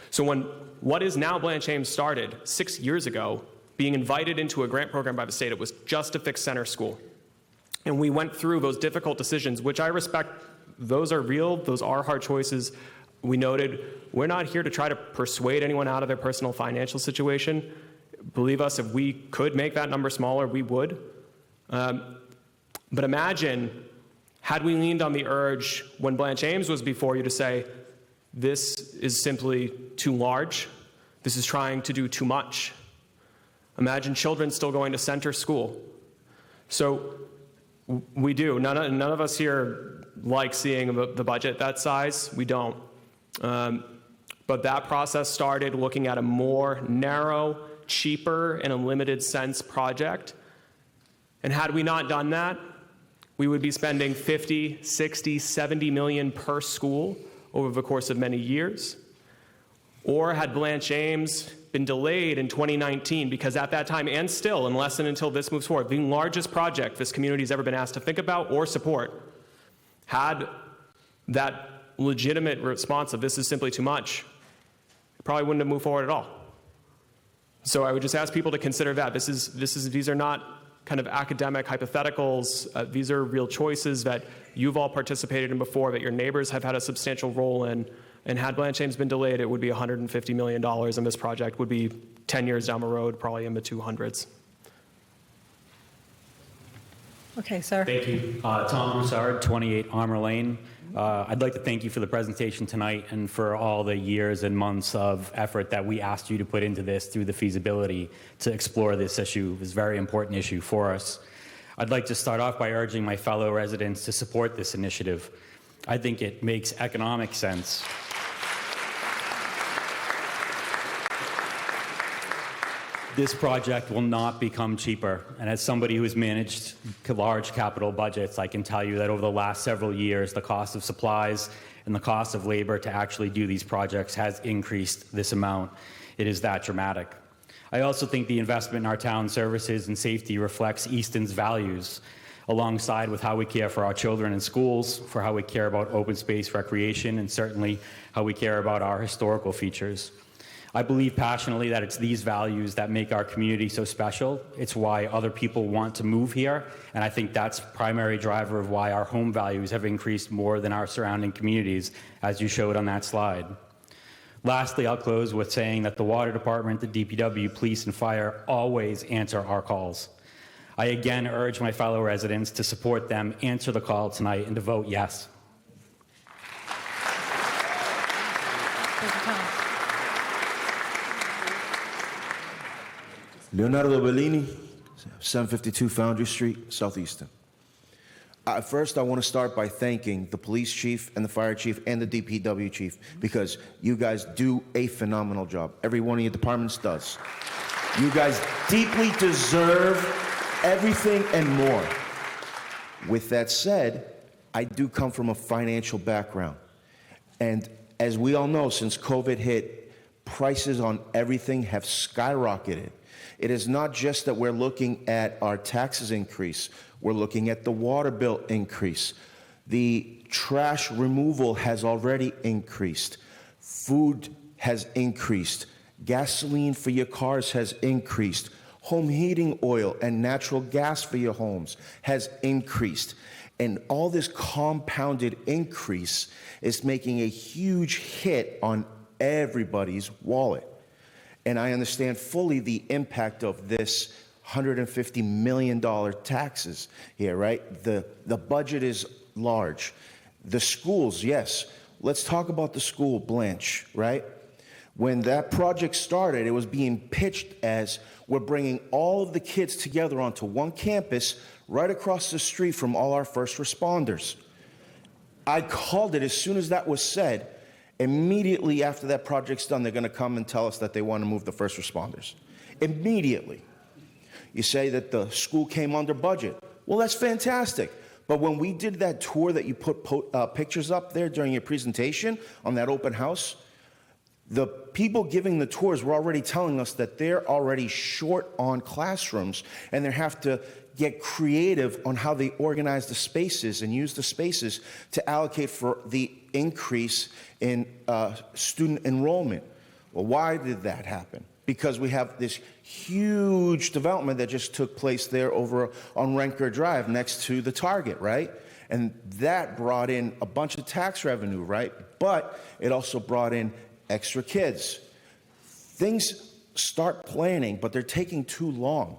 So when what is now Blanche Ames started 6 years ago, being invited into a grant program by the state, it was just to fix Center School. And we went through those difficult decisions, which I respect. Those are real, those are hard choices. We noted, we're not here to try to persuade anyone out of their personal financial situation. Believe us, if we could make that number smaller, we would. But imagine, had we leaned on the urge when Blanche Ames was before you to say, this is simply too large, this is trying to do too much. Imagine children still going to Center School. So we do. None of us here like seeing the budget that size. We don't. But that process started looking at a more narrow, cheaper, in a limited sense project. And had we not done that, we would be spending 50, 60, 70 million per school over the course of many years. Or had Blanche Ames been delayed in 2019, because at that time, and still, unless and until this moves forward, the largest project this community has ever been asked to think about or support, had that legitimate response of this is simply too much, it probably wouldn't have moved forward at all. So I would just ask people to consider that. These are not kind of academic hypotheticals. These are real choices that you've all participated in before, that your neighbors have had a substantial role in. And had Blanche Ames been delayed, it would be $150 million, and this project would be 10 years down the road, probably in the 200s. Okay, sir. Thank you. Tom Broussard, 28 Armour Lane. I'd like to thank you for the presentation tonight and for all the years and months of effort that we asked you to put into this through the feasibility to explore this issue, this very important issue for us. I'd like to start off by urging my fellow residents to support this initiative. I think it makes economic sense. This project will not become cheaper, and as somebody who has managed large capital budgets, I can tell you that over the last several years, the cost of supplies and the cost of labor to actually do these projects has increased this amount. It is that dramatic. I also think the investment in our town services and safety reflects Easton's values, alongside with how we care for our children in schools, for how we care about open space recreation, and certainly how we care about our historical features. I believe passionately that it's these values that make our community so special. It's why other people want to move here, and I think that's the primary driver of why our home values have increased more than our surrounding communities, as you showed on that slide. Lastly, I'll close with saying that the Water Department, the DPW, Police, and Fire always answer our calls. I again urge my fellow residents to support them, answer the call tonight, and to vote yes. Leonardo Bellini, 752 Foundry Street, Southeastern. First, I want to start by thanking the police chief and the fire chief and the DPW chief, because you guys do a phenomenal job. Every one of your departments does. You guys deeply deserve everything and more. With that said, I do come from a financial background. And as we all know, since COVID hit, prices on everything have skyrocketed. It is not just that we're looking at our taxes increase. We're looking at the water bill increase. The trash removal has already increased. Food has increased. Gasoline for your cars has increased. Home heating oil and natural gas for your homes has increased. And all this compounded increase is making a huge hit on everybody's wallet. And I understand fully the impact of this $150 million taxes here, right? The budget is large. The schools, yes. Let's talk about the school, Blanche, right? When that project started, it was being pitched as we're bringing all of the kids together onto one campus right across the street from all our first responders. I called it as soon as that was said. Immediately after that project's done, they're going to come and tell us that they want to move the first responders. Immediately. You say that the school came under budget. Well, that's fantastic. But when we did that tour that you put pictures up there during your presentation on that open house, the people giving the tours were already telling us that they're already short on classrooms, and they have to get creative on how they organize the spaces and use the spaces to allocate for the increase in student enrollment. Well, why did that happen? Because we have this huge development that just took place there over on Renker Drive next to the Target, right? And that brought in a bunch of tax revenue, right? But it also brought in extra kids. Things start planning, but they're taking too long.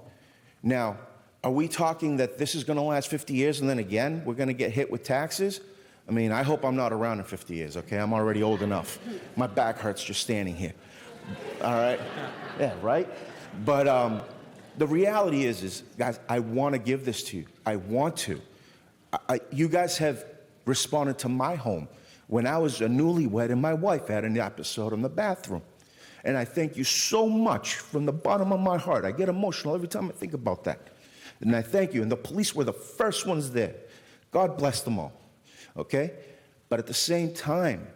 Now, are we talking that this is going to last 50 years and then again we're going to get hit with taxes? I mean, I hope I'm not around in 50 years, okay? I'm already old enough. My back hurts just standing here. All right? Yeah, right? But the reality is, guys, I want to give this to you. I want to. You guys have responded to my home when I was a newlywed and my wife had an episode in the bathroom. And I thank you so much from the bottom of my heart. I get emotional every time I think about that. And I thank you. And the police were the first ones there. God bless them all. Okay? But at the same time,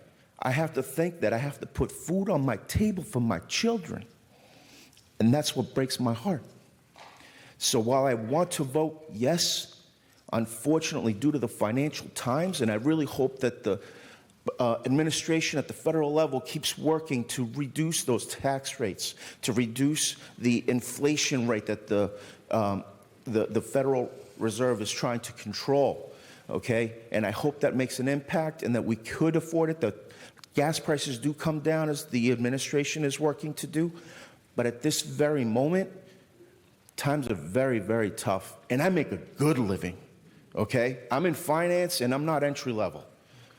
I have to think that I have to put food on my table for my children. And that's what breaks my heart. So while I want to vote yes, unfortunately, due to the financial times, and I really hope that the administration at the federal level keeps working to reduce those tax rates, to reduce the inflation rate that the Federal Reserve is trying to control. Okay, and I hope that makes an impact and that we could afford it. The gas prices do come down as the administration is working to do. But at this very moment, times are very, very tough. And I make a good living, okay? I'm in finance and I'm not entry level,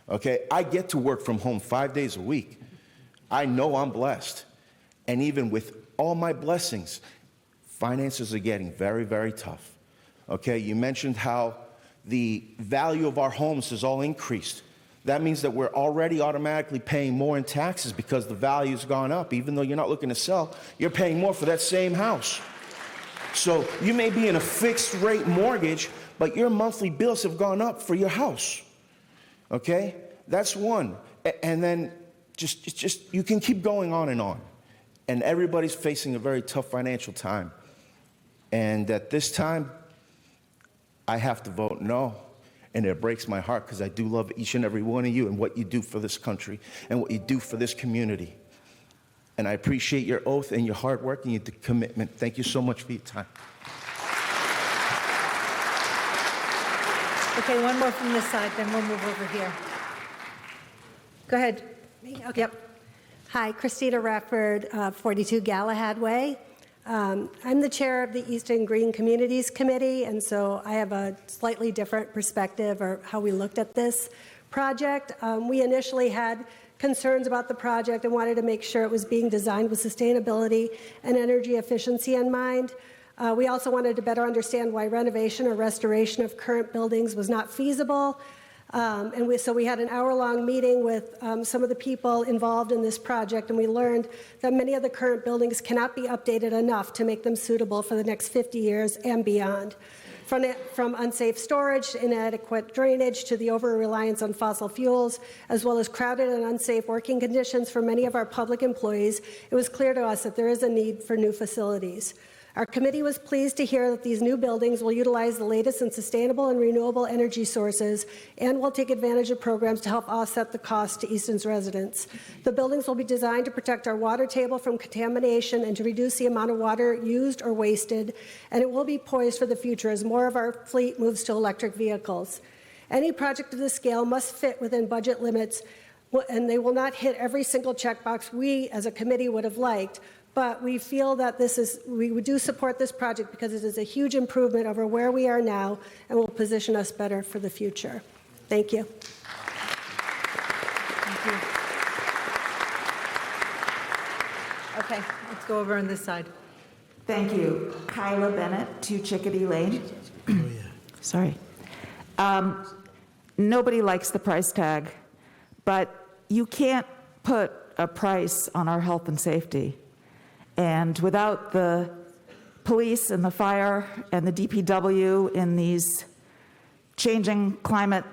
okay? I get to work from home 5 days a week. I know I'm blessed. And even with all my blessings, finances are getting very, very tough, okay? You mentioned how the value of our homes has all increased. That means that we're already automatically paying more in taxes because the value's gone up. Even though you're not looking to sell, you're paying more for that same house. So you may be in a fixed rate mortgage, but your monthly bills have gone up for your house. Okay? That's one. And then just you can keep going on. And everybody's facing a very tough financial time. And at this time, I have to vote no, and it breaks my heart because I do love each and every one of you and what you do for this country and what you do for this community. And I appreciate your oath and your hard work and your commitment. Thank you so much for your time. Okay, one more from this side, then we'll move over here. Go ahead. Me? Okay. Yep. Hi, Christina Rafford, 42 Galahad Way. I'm the chair of the Easton Green Communities Committee, and so I have a slightly different perspective or how we looked at this project. We initially had concerns about the project and wanted to make sure it was being designed with sustainability and energy efficiency in mind. We also wanted to better understand why renovation or restoration of current buildings was not feasible. So we had an hour-long meeting with some of the people involved in this project, and we learned that many of the current buildings cannot be updated enough to make them suitable for the next 50 years and beyond. From unsafe storage to inadequate drainage to the over-reliance on fossil fuels, as well as crowded and unsafe working conditions for many of our public employees, it was clear to us that there is a need for new facilities. Our committee was pleased to hear that these new buildings will utilize the latest in sustainable and renewable energy sources and will take advantage of programs to help offset the cost to Easton's residents. The buildings will be designed to protect our water table from contamination and to reduce the amount of water used or wasted, and it will be poised for the future as more of our fleet moves to electric vehicles. Any project of this scale must fit within budget limits, and they will not hit every single checkbox we as a committee would have liked, but we feel that we do support this project because it is a huge improvement over where we are now and will position us better for the future. Thank you. Thank you. Okay, let's go over on this side. Thank you. Kyla Bennett, 2 Chickadee Lane. Sorry. Nobody likes the price tag, but you can't put a price on our health and safety. And without the police and the fire and the DPW in these changing climate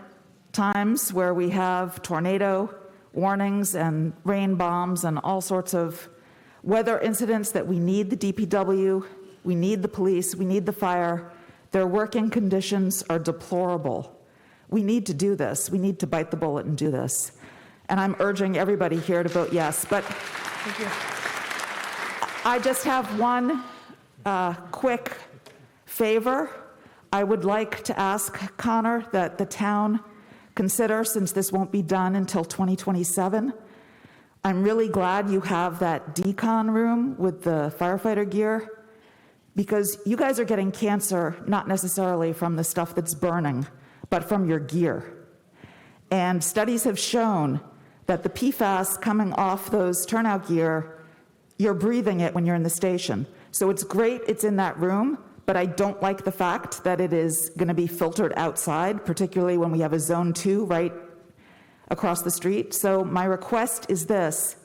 times where we have tornado warnings and rain bombs and all sorts of weather incidents that we need the DPW, we need the police, we need the fire. Their working conditions are deplorable. We need to do this. We need to bite the bullet and do this. And I'm urging everybody here to vote yes. But Thank you. I just have one quick favor. I would like to ask Connor that the town consider, since this won't be done until 2027, I'm really glad you have that decon room with the firefighter gear, because you guys are getting cancer not necessarily from the stuff that's burning, but from your gear. And studies have shown that the PFAS coming off those turnout gear, you're breathing it when you're in the station. So it's great it's in that room, but I don't like the fact that it is going to be filtered outside, particularly when we have a zone 2 right across the street. So my request is this: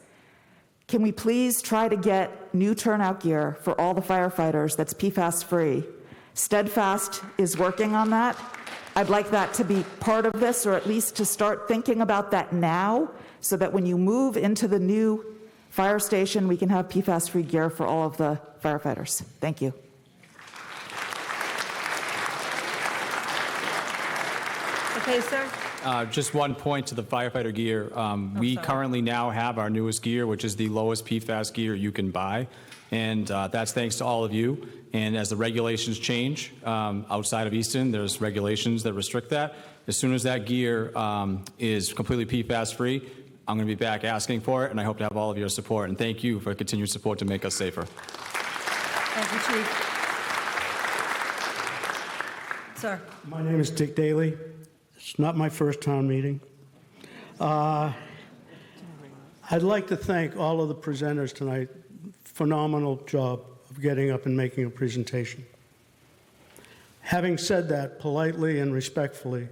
can we please try to get new turnout gear for all the firefighters that's PFAS free? Steadfast is working on that. I'd like that to be part of this, or at least to start thinking about that now, so that when you move into the new fire station, we can have PFAS-free gear for all of the firefighters. Thank you. Okay, sir. Just one point to the firefighter gear. We currently now have our newest gear, which is the lowest PFAS gear you can buy. And that's thanks to all of you. And as the regulations change outside of Easton, there's regulations that restrict that. As soon as that gear is completely PFAS-free, I'm going to be back asking for it, and I hope to have all of your support. And thank you for continued support to make us safer. Thank you, Chief. Sir. My name is Dick Daly. It's not my first town meeting. I'd like to thank all of the presenters tonight. Phenomenal job of getting up and making a presentation. Having said that, politely and respectfully,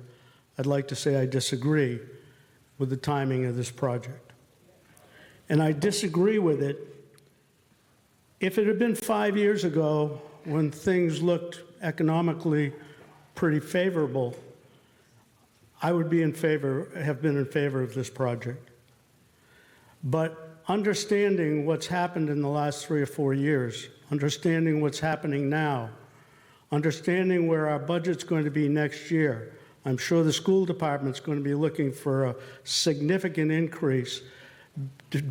I'd like to say I disagree with the timing of this project. And I disagree with it. If it had been 5 years ago when things looked economically pretty favorable, I would be have been in favor of this project. But understanding what's happened in the last 3 or 4 years, understanding what's happening now, understanding where our budget's going to be next year, I'm sure the school department's going to be looking for a significant increase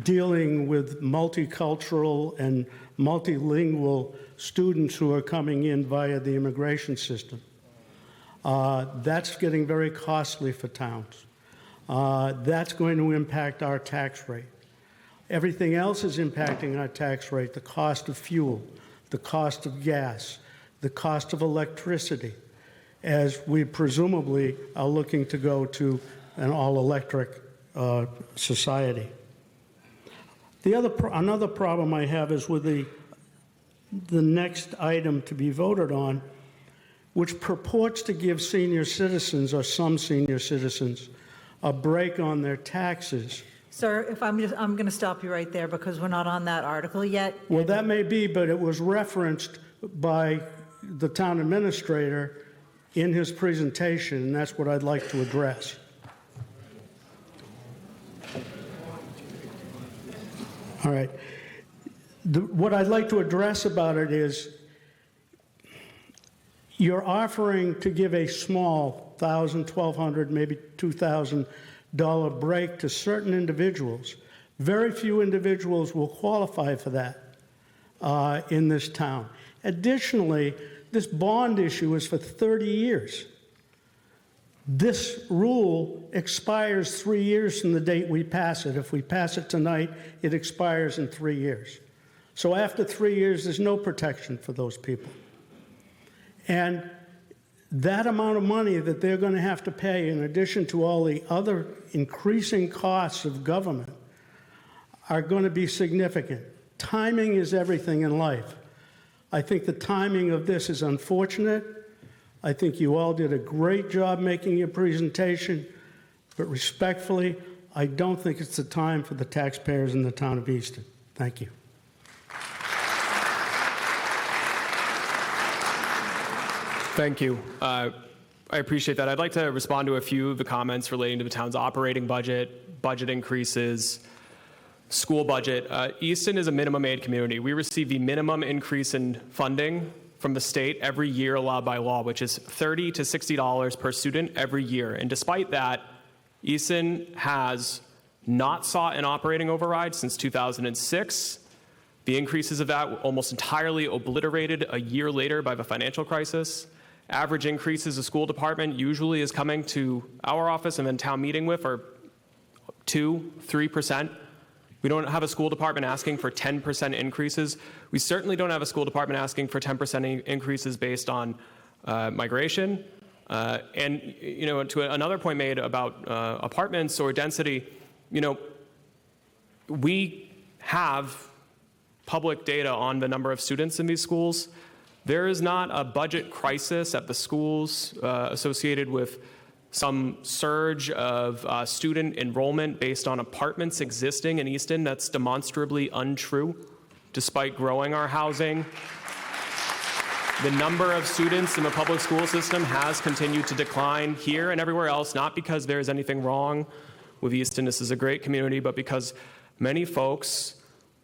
dealing with multicultural and multilingual students who are coming in via the immigration system. That's getting very costly for towns. That's going to impact our tax rate. Everything else is impacting our tax rate: the cost of fuel, the cost of gas, the cost of electricity, as we presumably are looking to go to an all-electric society. Another problem I have is with the the next item to be voted on, which purports to give senior citizens, or some senior citizens, a break on their taxes. Sir, if I'm going to stop you right there because we're not on that article yet. Well, that may be, but it was referenced by the town administrator in his presentation, and that's what I'd like to address. All right. What I'd like to address about it is you're offering to give a small $1,000, $1,200, maybe $2,000 break to certain individuals. Very few individuals will qualify for that in this town. Additionally, this bond issue is for 30 years. This rule expires 3 years from the date we pass it. If we pass it tonight, it expires in 3 years. So after 3 years, there's no protection for those people. And that amount of money that they're going to have to pay, in addition to all the other increasing costs of government, are going to be significant. Timing is everything in life. I think the timing of this is unfortunate. I think you all did a great job making your presentation, but respectfully, I don't think it's the time for the taxpayers in the town of Easton. Thank you. Thank you. I appreciate that. I'd like to respond to a few of the comments relating to the town's operating budget, budget increases, school budget. Easton is a minimum aid community. We receive the minimum increase in funding from the state every year allowed by law, which is $30 to $60 per student every year. And despite that, Easton has not sought an operating override since 2006. The increases of that were almost entirely obliterated a year later by the financial crisis. Average increases the school department usually is coming to our office and then town meeting with are 2-3%. We don't have a school department asking for 10% increases. We certainly don't have a school department asking for 10% increases based on migration. And, you know, to another point made about apartments or density, you know, we have public data on the number of students in these schools. There is not a budget crisis at the schools associated with some surge of student enrollment based on apartments existing in Easton. That's demonstrably untrue, despite growing our housing. The number of students in the public school system has continued to decline here and everywhere else, not because there is anything wrong with Easton. This is a great community, but because many folks,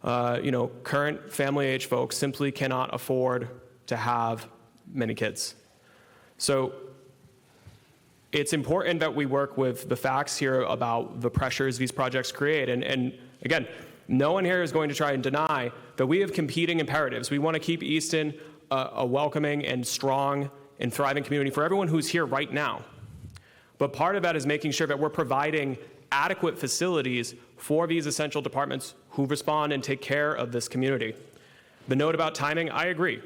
you know, current family age folks simply cannot afford to have many kids. So it's important that we work with the facts here about the pressures these projects create. And again, no one here is going to try and deny that we have competing imperatives. We want to keep Easton a welcoming and strong and thriving community for everyone who's here right now. But part of that is making sure that we're providing adequate facilities for these essential departments who respond and take care of this community. The note about timing, I agree.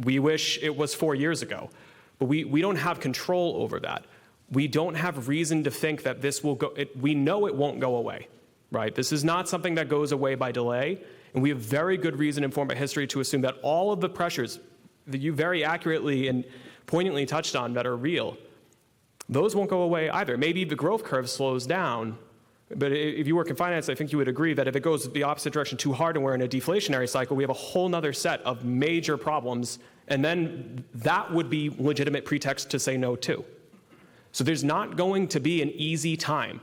We wish it was 4 years ago, but we don't have control over that. We don't have reason to think that this will go, we know it won't go away, right? This is not something that goes away by delay, and we have very good reason informed by history to assume that all of the pressures that you very accurately and poignantly touched on that are real, those won't go away either. Maybe the growth curve slows down, but if you work in finance, I think you would agree that if it goes the opposite direction too hard and we're in a deflationary cycle, we have a whole nother set of major problems, and then that would be legitimate pretext to say no to. So there's not going to be an easy time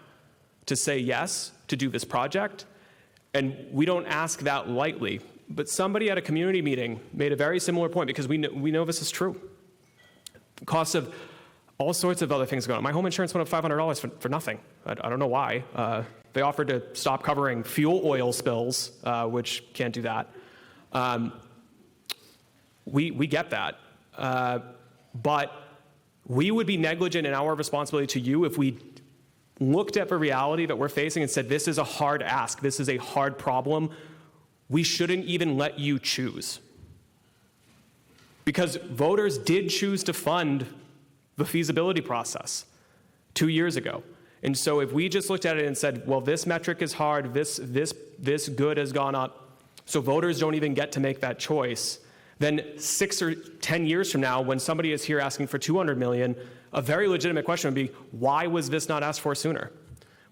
to say yes to do this project, and we don't ask that lightly. But somebody at a community meeting made a very similar point, because we know this is true. The cost of all sorts of other things going on. My home insurance went up $500 for nothing. I don't know why. They offered to stop covering fuel oil spills, which can't do that. We get that. But we would be negligent in our responsibility to you if we looked at the reality that we're facing and said, this is a hard ask, this is a hard problem. We shouldn't even let you choose. Because voters did choose to fund the feasibility process 2 years ago. And so if we just looked at it and said, well, this metric is hard, this good has gone up, so voters don't even get to make that choice, then 6 or 10 years from now, when somebody is here asking for $200 million, a very legitimate question would be, why was this not asked for sooner?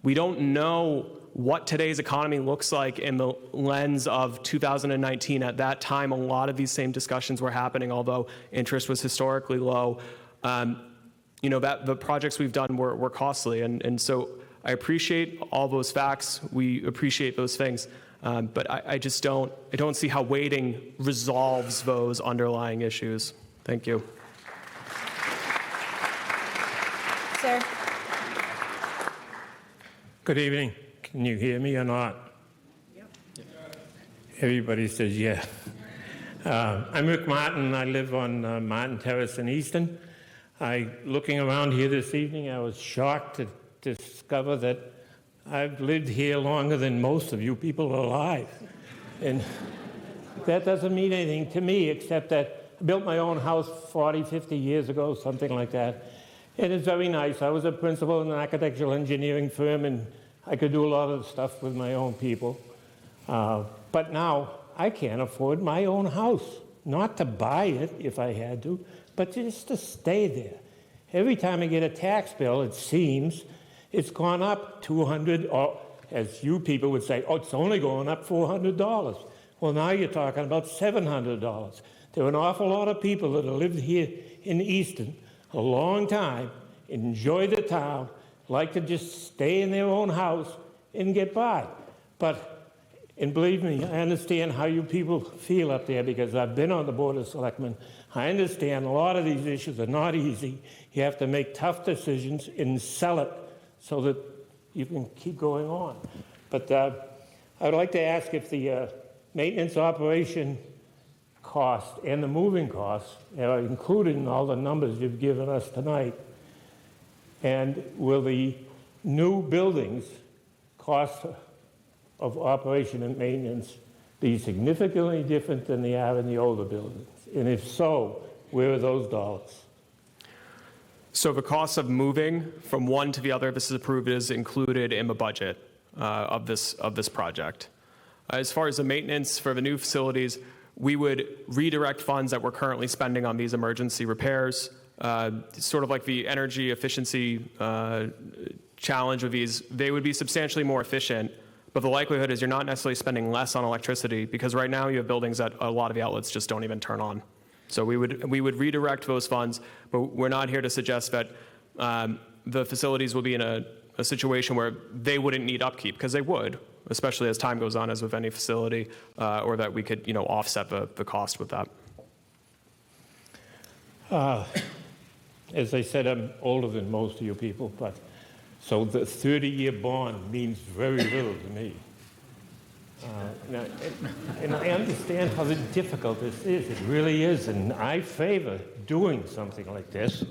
We don't know what today's economy looks like in the lens of 2019. At that time, a lot of these same discussions were happening, although interest was historically low. That the projects we've done were costly, and so I appreciate all those facts. We appreciate those things, but I don't see how waiting resolves those underlying issues. Thank you. Sir. Good evening. Can you hear me or not? Yep. Everybody says yeah. I'm Rick Martin. I live on Martin Terrace in Easton. Looking around here this evening, I was shocked to discover that I've lived here longer than most of you people are alive. And that doesn't mean anything to me, except that I built my own house 40, 50 years ago, something like that. And it's very nice. I was a principal in an architectural engineering firm, and I could do a lot of stuff with my own people. But now I can't afford my own house. Not to buy it if I had to, but just to stay there. Every time I get a tax bill, it seems it's gone up $200, or as you people would say, oh, it's only going up $400. Well, now you're talking about $700. There are an awful lot of people that have lived here in Easton a long time, enjoy the town, like to just stay in their own house and get by. And believe me, I understand how you people feel up there because I've been on the Board of Selectmen. I understand a lot of these issues are not easy. You have to make tough decisions and sell it so that you can keep going on. But I would like to ask if the maintenance operation cost and the moving costs are included in all the numbers you've given us tonight. And will the new buildings cost of operation and maintenance be significantly different than they are in the older buildings? And if so, where are those dollars? So the cost of moving from one to the other, if this is approved, is included in the budget of this project. As far as the maintenance for the new facilities, we would redirect funds that we're currently spending on these emergency repairs, sort of like the energy efficiency challenge of these. They would be substantially more efficient, but the likelihood is you're not necessarily spending less on electricity because right now you have buildings that a lot of the outlets just don't even turn on. So we would redirect those funds, but we're not here to suggest that the facilities will be in a situation where they wouldn't need upkeep, because they would, especially as time goes on, as with any facility, or that we could offset the cost with that. As I said, I'm older than most of you people, so the 30-year bond means very little to me. And I understand how difficult this is. It really is, and I favor doing something like this,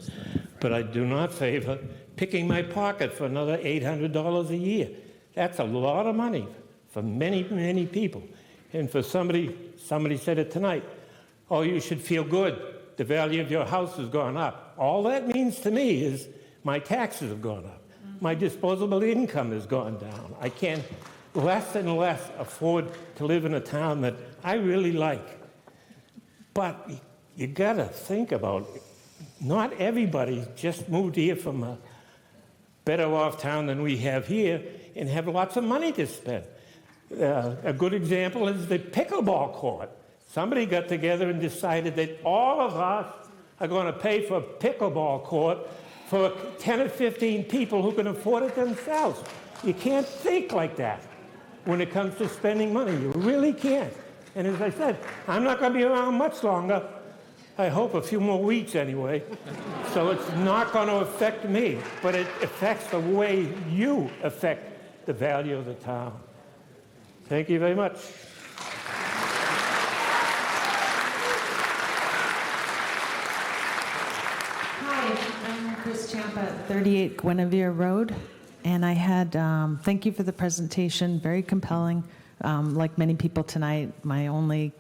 but I do not favor picking my pocket for another $800 a year. That's a lot of money for many, many people. And for somebody said it tonight, oh, you should feel good. The value of your house has gone up. All that means to me is my taxes have gone up. My disposable income has gone down. I can less and less afford to live in a town that I really like. But you got to think about it. Not everybody just moved here from a better off town than we have here and have lots of money to spend. A good example is the pickleball court. Somebody got together and decided that all of us are going to pay for a pickleball court for 10 or 15 people who can afford it themselves. You can't think like that when it comes to spending money. You really can't. And as I said, I'm not going to be around much longer. I hope a few more weeks anyway. So it's not going to affect me, but it affects the way you affect the value of the town. Thank you very much. Hi, I'm Chris Champa at 38 Guinevere Road, and I had, thank you for the presentation, very compelling. Like many people tonight, my only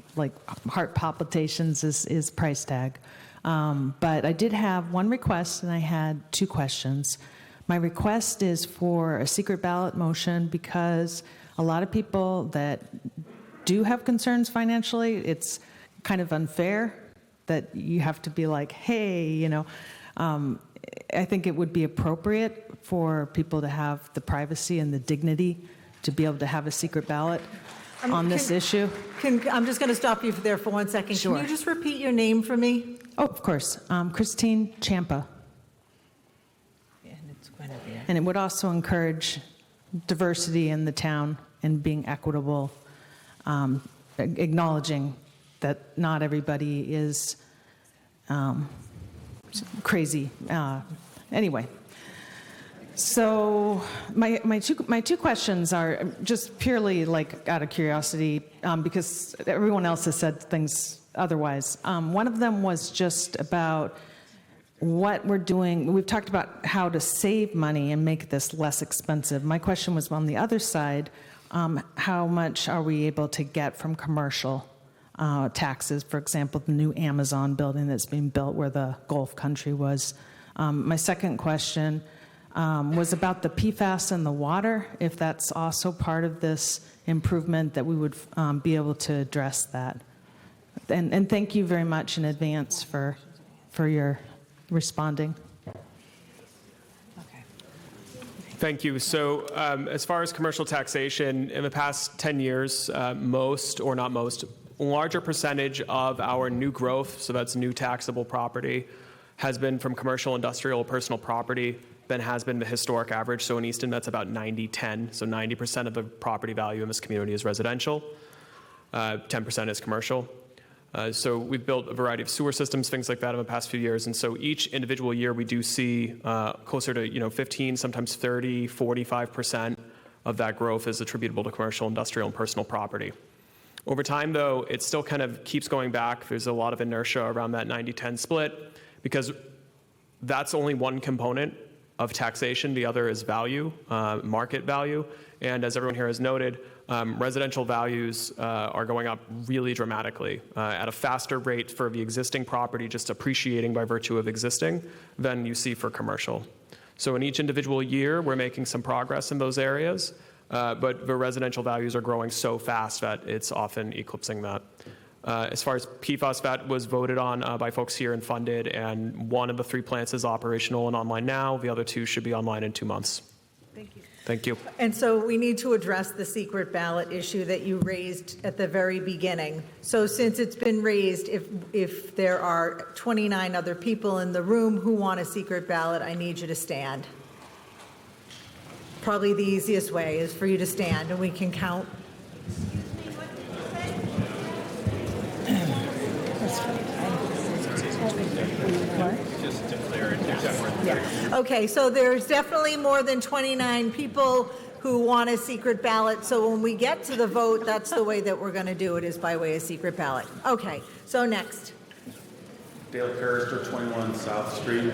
heart palpitations is price tag. But I did have one request, and I had two questions. My request is for a secret ballot motion because a lot of people that do have concerns financially, it's kind of unfair that you have to be like, hey, you know, I think it would be appropriate for people to have the privacy and the dignity to be able to have a secret ballot on this issue. I'm just going to stop you there for 1 second. Sure. Can you just repeat your name for me? Oh, of course. Christine Champa. And it would also encourage diversity in the town and being equitable, acknowledging that not everybody is crazy. Anyway, so my two questions are just purely like out of curiosity, because everyone else has said things otherwise. One of them was just about what we're doing. We've talked about how to save money and make this less expensive. My question was on the other side, how much are we able to get from commercial taxes? For example, the new Amazon building that's being built where the Gulf country was. My second question was about the PFAS in the water, if that's also part of this improvement, that we would be able to address that. And thank you very much in advance for your responding. Thank you. So as far as commercial taxation, in the past 10 years, most, or not most, larger percentage of our new growth, so that's new taxable property, has been from commercial, industrial, personal property than has been the historic average. So in Easton, that's about 90-10. So 90% of the property value in this community is residential, 10% is commercial. So we've built a variety of sewer systems, things like that in the past few years. And so each individual year we do see closer to 15, sometimes 30, 45% of that growth is attributable to commercial, industrial, and personal property. Over time, though, it still kind of keeps going back. There's a lot of inertia around that 90-10 split because that's only one component of taxation. The other is value, market value. And as everyone here has noted, residential values are going up really dramatically at a faster rate for the existing property just appreciating by virtue of existing than you see for commercial. So in each individual year, we're making some progress in those areas, but the residential values are growing so fast that it's often eclipsing that. As far as PFAS, that was voted on by folks here and funded, and one of the 3 plants is operational and online now. The other 2 should be online in 2 months. Thank you. Thank you. And so we need to address the secret ballot issue that you raised at the very beginning. So since it's been raised, if there are 29 other people in the room who want a secret ballot, I need you to stand. Probably the easiest way is for you to stand and we can count. Just declare it. Yeah. Okay, so there's definitely more than 29 people who want a secret ballot. So when we get to the vote, that's the way that we're going to do it, is by way of secret ballot. Okay, so next. Dale Carrister, 21 South Street.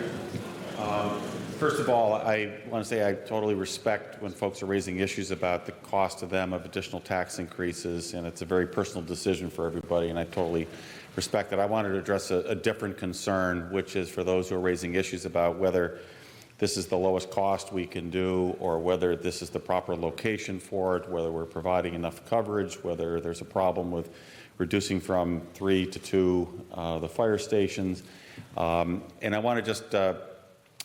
First of all, I want to say I totally respect when folks are raising issues about the cost to them of additional tax increases, and it's a very personal decision for everybody, and I totally respect that. I wanted to address a different concern, which is for those who are raising issues about whether this is the lowest cost we can do or whether this is the proper location for it, whether we're providing enough coverage, whether there's a problem with reducing from 3 to 2 the fire stations. And I want to just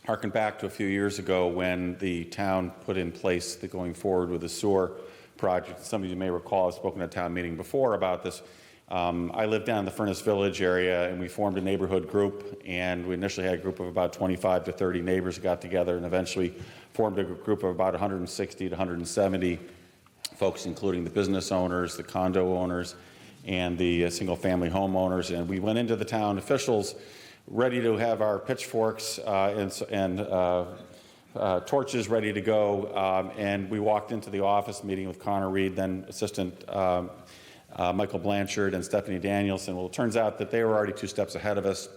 harken back to a few years ago when the town put in place the going forward with the sewer project. Some of you may recall I've spoken at a town meeting before about this. I lived down in the Furnace Village area, and we formed a neighborhood group, and we initially had a group of about 25 to 30 neighbors who got together and eventually formed a group of about 160 to 170 folks, including the business owners, the condo owners, and the single-family homeowners. And we went into the town officials ready to have our pitchforks and torches ready to go, and we walked into the office meeting with Connor Reed, then Assistant Michael Blanchard and Stephanie Danielson. Well, it turns out that they were already 2 steps ahead of us,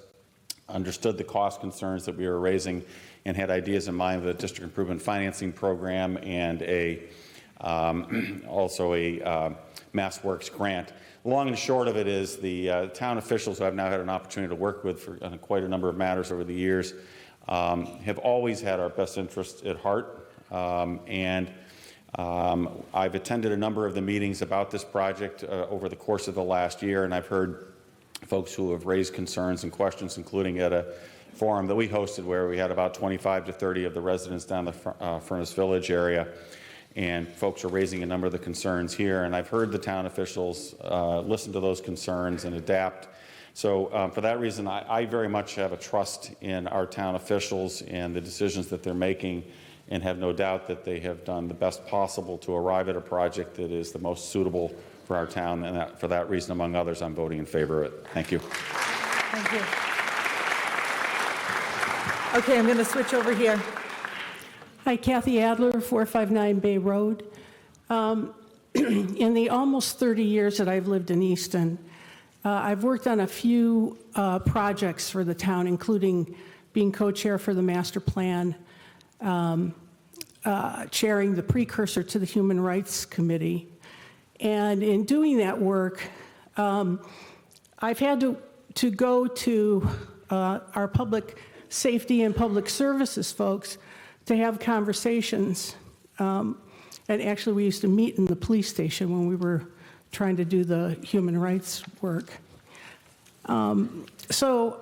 understood the cost concerns that we were raising, and had ideas in mind with a district improvement financing program and also a MassWorks grant. The long and short of it is the town officials who I've now had an opportunity to work with for quite a number of matters over the years have always had our best interest at heart, and I've attended a number of the meetings about this project over the course of the last year, and I've heard folks who have raised concerns and questions, including at a forum that we hosted where we had about 25 to 30 of the residents down the Furnace Village area, and folks are raising a number of the concerns here, and I've heard the town officials listen to those concerns and adapt. So for that reason, I very much have a trust in our town officials and the decisions that they're making, and have no doubt that they have done the best possible to arrive at a project that is the most suitable for our town, and for that reason, among others, I'm voting in favor of it. Thank you. Thank you. Okay, I'm going to switch over here. Hi, Kathy Adler, 459 Bay Road. In the almost 30 years that I've lived in Easton, I've worked on a few projects for the town, including being co-chair for the master plan, chairing the precursor to the Human Rights Committee. And in doing that work, I've had to go to our public safety and public services folks to have conversations. And actually, we used to meet in the police station when we were trying to do the human rights work. So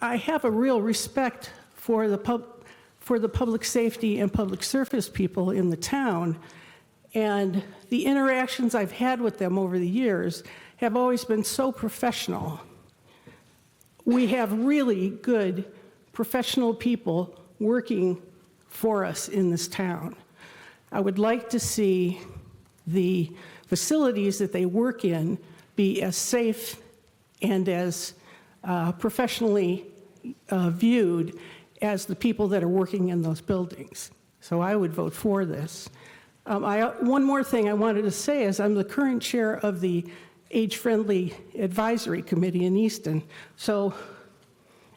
I have a real respect for the public safety and public service people in the town, and the interactions I've had with them over the years have always been so professional. We have really good professional people working for us in this town. I would like to see the facilities that they work in be as safe and as professionally viewed as the people that are working in those buildings. So I would vote for this. One more thing I wanted to say is I'm the current chair of the Age-Friendly Advisory Committee in Easton. So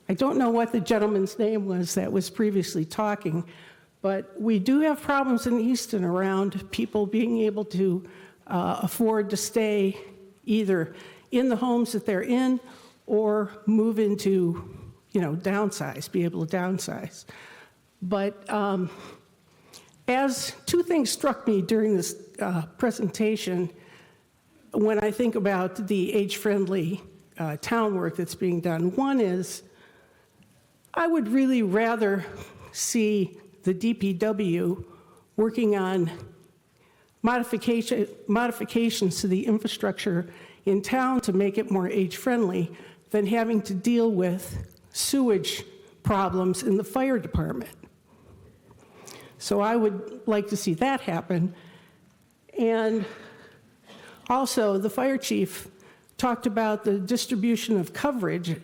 I don't know what the gentleman's name was that was previously talking, but we do have problems in Easton around people being able to afford to stay either in the homes that they're in or move into, downsize, be able to downsize. But as two things struck me during this presentation, when I think about the age-friendly town work that's being done. One is, I would really rather see the DPW working on modifications to the infrastructure in town to make it more age-friendly than having to deal with sewage problems in the fire department. So I would like to see that happen. And also, the fire chief talked about the distribution of coverage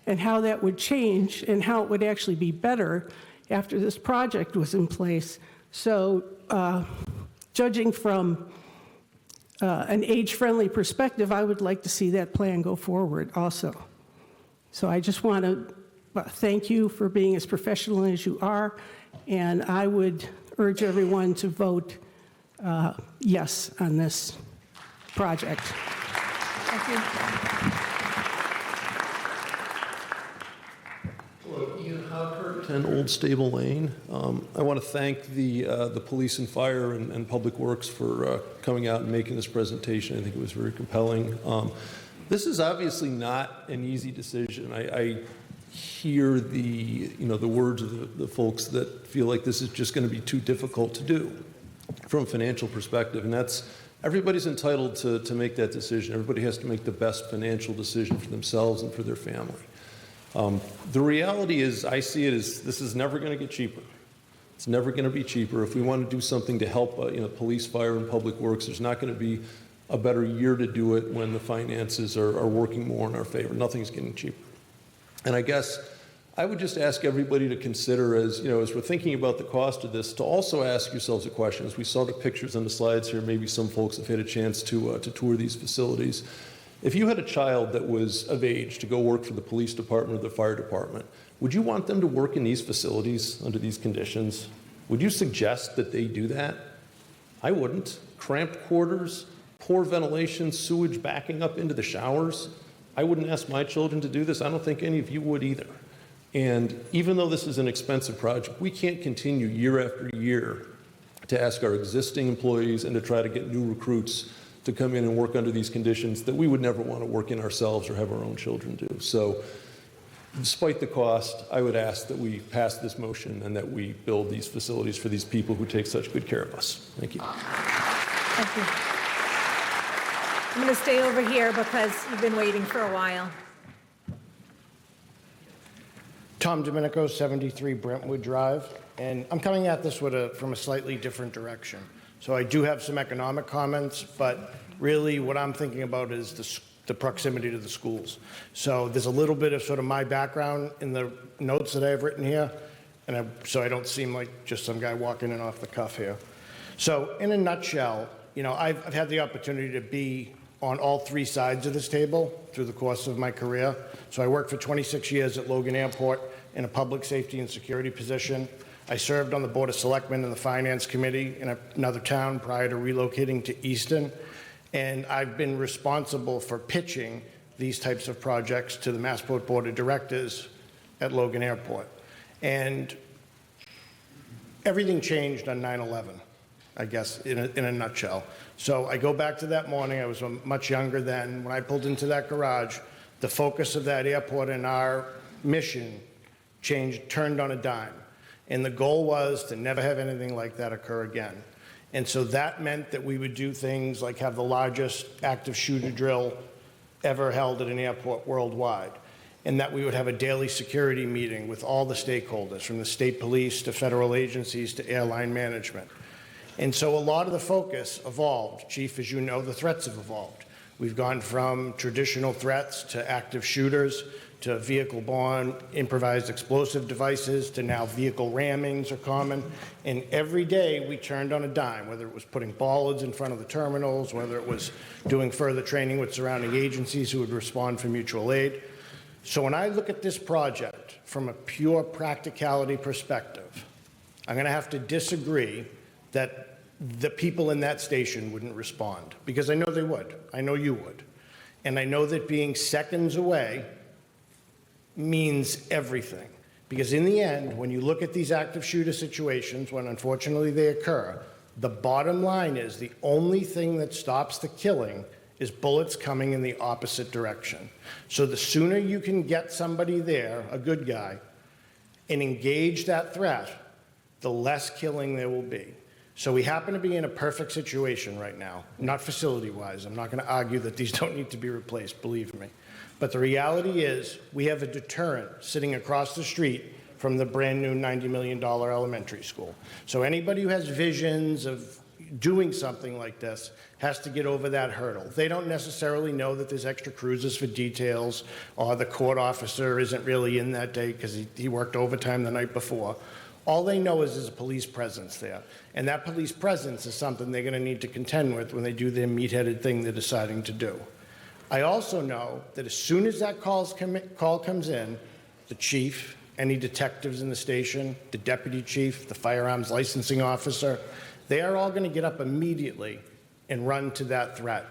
and how that would change and how it would actually be better after this project was in place. So judging from an age-friendly perspective, I would like to see that plan go forward also. So I just want to thank you for being as professional as you are, and I would urge everyone to vote yes on this project. Thank you. Hello, Ian Hopkirk, 10 Old Stable Lane. I want to thank the police and fire and Public Works for coming out and making this presentation. I think it was very compelling. This is obviously not an easy decision. I hear the words of the folks that feel like this is just going to be too difficult to do from a financial perspective, and everybody's entitled to make that decision. Everybody has to make the best financial decision for themselves and for their family. The reality is, I see it as this is never going to get cheaper. It's never going to be cheaper. If we want to do something to help police, fire, and public works, there's not going to be a better year to do it when the finances are working more in our favor. Nothing's getting cheaper. And I guess I would just ask everybody to consider, as we're thinking about the cost of this, to also ask yourselves a question. As we saw the pictures on the slides here, maybe some folks have had a chance to tour these facilities. If you had a child that was of age to go work for the police department or the fire department, would you want them to work in these facilities under these conditions? Would you suggest that they do that? I wouldn't. Cramped quarters, poor ventilation, sewage backing up into the showers. I wouldn't ask my children to do this. I don't think any of you would either. And even though this is an expensive project, we can't continue year after year to ask our existing employees and to try to get new recruits to come in and work under these conditions that we would never want to work in ourselves or have our own children do. So despite the cost, I would ask that we pass this motion and that we build these facilities for these people who take such good care of us. Thank you. Thank you. I'm going to stay over here because you've been waiting for a while. Tom Domenico, 73 Brentwood Drive, and I'm coming at this from a slightly different direction. So I do have some economic comments, but really what I'm thinking about is the proximity to the schools. So there's a little bit of sort of my background in the notes that I have written here, and so I don't seem like just some guy walking in off the cuff here. So in a nutshell, you know, I've had the opportunity to be on all three sides of this table through the course of my career. So I worked for 26 years at Logan Airport in a public safety and security position. I served on the Board of Selectmen and the Finance Committee in another town prior to relocating to Easton. And I've been responsible for pitching these types of projects to the Massport Board of Directors at Logan Airport. And everything changed on 9/11, I guess, in a nutshell. So I go back to that morning. I was much younger then. When I pulled into that garage, the focus of that airport and our mission turned on a dime. And the goal was to never have anything like that occur again. And so that meant that we would do things like have the largest active shooter drill ever held at an airport worldwide, and that we would have a daily security meeting with all the stakeholders, from the state police to federal agencies to airline management. And so a lot of the focus evolved. Chief, as you know, the threats have evolved. We've gone from traditional threats to active shooters, to vehicle-borne improvised explosive devices, to now vehicle rammings are common. And every day we turned on a dime, whether it was putting bollards in front of the terminals, whether it was doing further training with surrounding agencies who would respond for mutual aid. So when I look at this project from a pure practicality perspective, I'm going to have to disagree that the people in that station wouldn't respond, because I know they would. I know you would. And I know that being seconds away means everything. Because in the end, when you look at these active shooter situations, when unfortunately they occur, the bottom line is the only thing that stops the killing is bullets coming in the opposite direction. So the sooner you can get somebody there, a good guy, and engage that threat, the less killing there will be. So we happen to be in a perfect situation right now, not facility-wise. I'm not going to argue that these don't need to be replaced, believe me. But the reality is we have a deterrent sitting across the street from the brand new $90 million elementary school. So anybody who has visions of doing something like this has to get over that hurdle. They don't necessarily know that there's extra cruisers for details, or the court officer isn't really in that day because he worked overtime the night before. All they know is there's a police presence there. And that police presence is something they're going to need to contend with when they do their meat-headed thing they're deciding to do. I also know that as soon as that call comes in, the chief, any detectives in the station, the deputy chief, the firearms licensing officer, they are all going to get up immediately and run to that threat,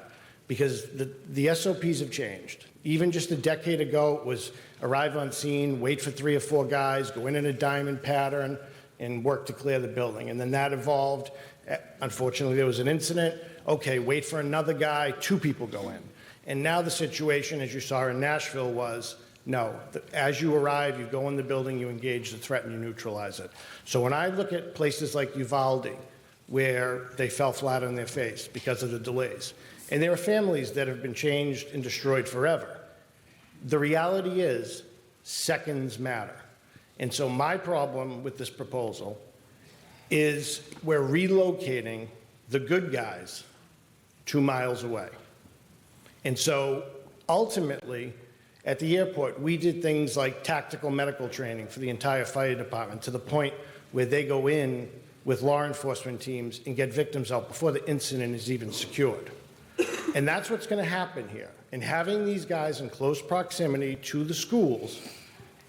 because the SOPs have changed. Even just a decade ago, it was arrive on scene, wait for 3 or 4 guys, go in a diamond pattern, and work to clear the building. And then that evolved. Unfortunately, there was an incident. Okay, wait for another guy, 2 people go in. And now the situation, as you saw in Nashville, was no. As you arrive, you go in the building, you engage the threat, and you neutralize it. So when I look at places like Uvalde, where they fell flat on their face because of the delays, and there are families that have been changed and destroyed forever, the reality is seconds matter. And so my problem with this proposal is we're relocating the good guys 2 miles away. And so ultimately, at the airport, we did things like tactical medical training for the entire fire department, to the point where they go in with law enforcement teams and get victims out before the incident is even secured. And that's what's going to happen here. And having these guys in close proximity to the schools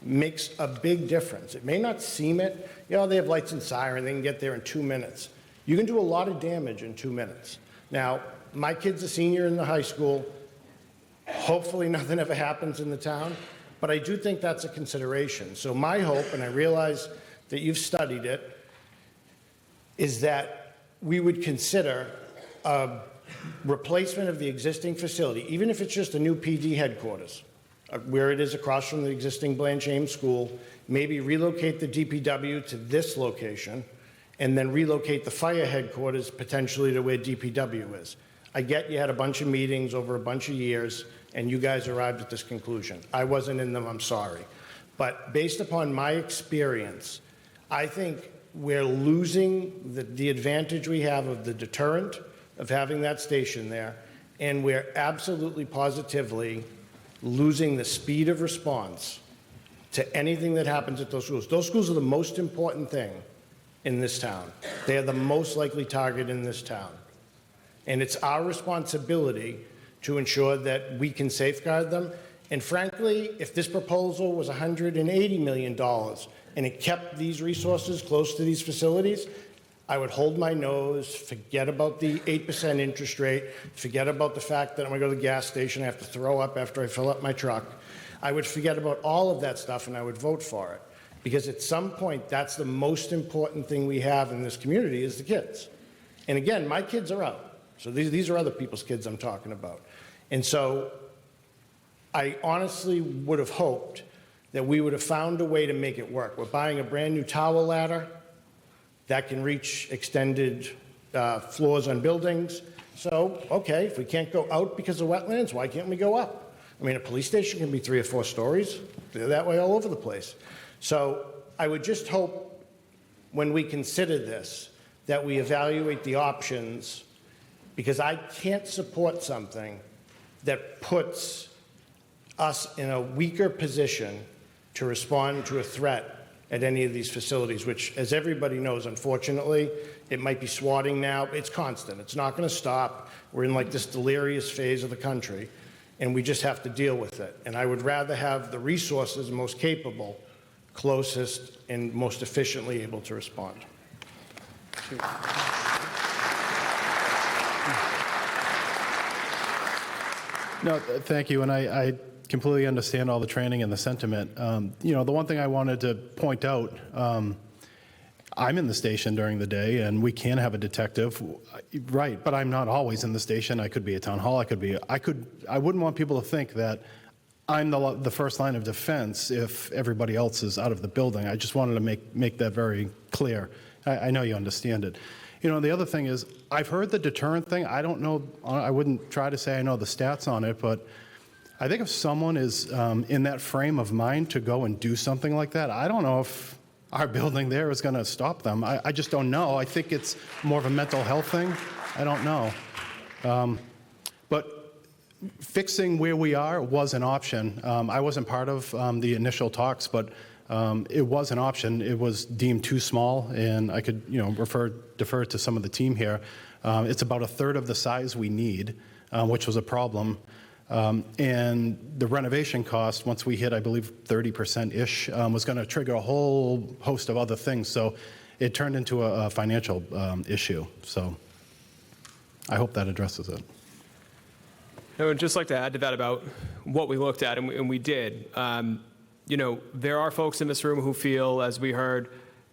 makes a big difference. It may not seem it. You know, they have lights and siren. They can get there in 2 minutes. You can do a lot of damage in 2 minutes. Now, my kid's a senior in the high school. Hopefully nothing ever happens in the town, but I do think that's a consideration. So my hope, and I realize that you've studied it, is that we would consider a replacement of the existing facility, even if it's just a new PD headquarters, where it is across from the existing Blanche Ames School, maybe relocate the DPW to this location, and then relocate the fire headquarters potentially to where DPW is. I get you had a bunch of meetings over a bunch of years, and you guys arrived at this conclusion. I wasn't in them, I'm sorry. But based upon my experience, I think we're losing the advantage we have of the deterrent of having that station there, and we're absolutely positively losing the speed of response to anything that happens at those schools. Those schools are the most important thing in this town. They are the most likely target in this town. And it's our responsibility to ensure that we can safeguard them. And frankly, if this proposal was $180 million and it kept these resources close to these facilities, I would hold my nose, forget about the 8% interest rate, forget about the fact that when I go to the gas station, I have to throw up after I fill up my truck. I would forget about all of that stuff and I would vote for it. Because at some point, that's the most important thing we have in this community is the kids. And again, my kids are out. So these are other people's kids I'm talking about. And so I honestly would have hoped that we would have found a way to make it work. We're buying a brand new tower ladder that can reach extended floors on buildings. So, okay, if we can't go out because of wetlands, why can't we go up? I mean, a police station can be 3 or 4 stories. They're that way all over the place. So I would just hope when we consider this that we evaluate the options, because I can't support something that puts us in a weaker position to respond to a threat at any of these facilities, which, as everybody knows, unfortunately, it might be swatting now. It's constant. It's not going to stop. We're in like this delirious phase of the country, and we just have to deal with it. And I would rather have the resources most capable, closest, and most efficiently able to respond. No, thank you, and I completely understand all the training and the sentiment. You know, the one thing I wanted to point out, I'm in the station during the day, and we can have a detective, right? But I'm not always in the station. I could be at town hall. I wouldn't want people to think that I'm the first line of defense if everybody else is out of the building. I just wanted to make that very clear. I know you understand it. You know, the other thing is, I've heard the deterrent thing. I don't know, I wouldn't try to say I know the stats on it, but I think if someone is in that frame of mind to go and do something like that, I don't know if our building there is going to stop them. I just don't know. I think it's more of a mental health thing. I don't know. But fixing where we are was an option. I wasn't part of the initial talks, but it was an option. It was deemed too small, and I could, you know, defer to some of the team here. It's about 1/3 of the size we need, which was a problem. And the renovation cost, once we hit, I believe, 30%-ish, was going to trigger a whole host of other things. So it turned into a financial issue. So I hope that addresses it. I would just like to add to that about what we looked at, and we did. You know, there are folks in this room who feel, as we heard,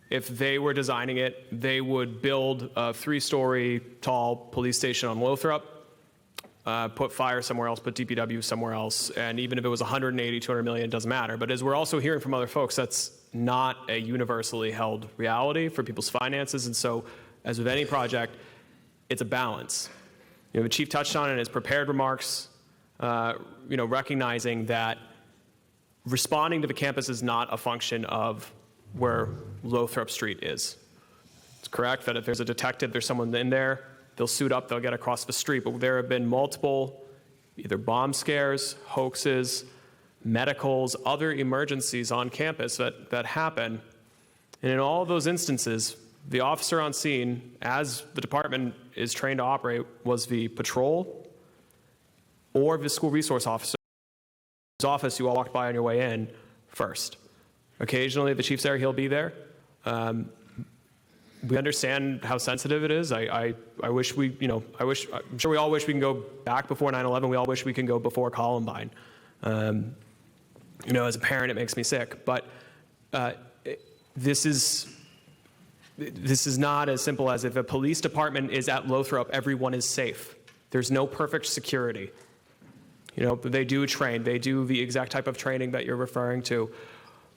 if they were designing it, they would build a 3-story tall police station on Lothrop, put fire somewhere else, put DPW somewhere else, and even if it was 180, 200 million, it doesn't matter. But as we're also hearing from other folks, that's not a universally held reality for people's finances. And so, as with any project, it's a balance. You know, the chief touched on it in his prepared remarks, you know, recognizing that responding to the campus is not a function of where Lothrop Street is. It's correct that if there's a detective, there's someone in there, they'll suit up, they'll get across the street. But there have been multiple either bomb scares, hoaxes, medicals, other emergencies on campus that happen. And in all of those instances, the officer on scene, as the department is trained to operate, was the patrol or the school resource officer whose office you all walked by on your way in first. Occasionally, if the chief's there, he'll be there. We understand how sensitive it is. I wish we, you know, I'm sure we all wish we can go back before 9/11. We all wish we can go before Columbine. You know, as a parent, it makes me sick. But this is This is not as simple as if a police department is at Lothrop, everyone is safe. There's no perfect security. They do train. They do the exact type of training that you're referring to.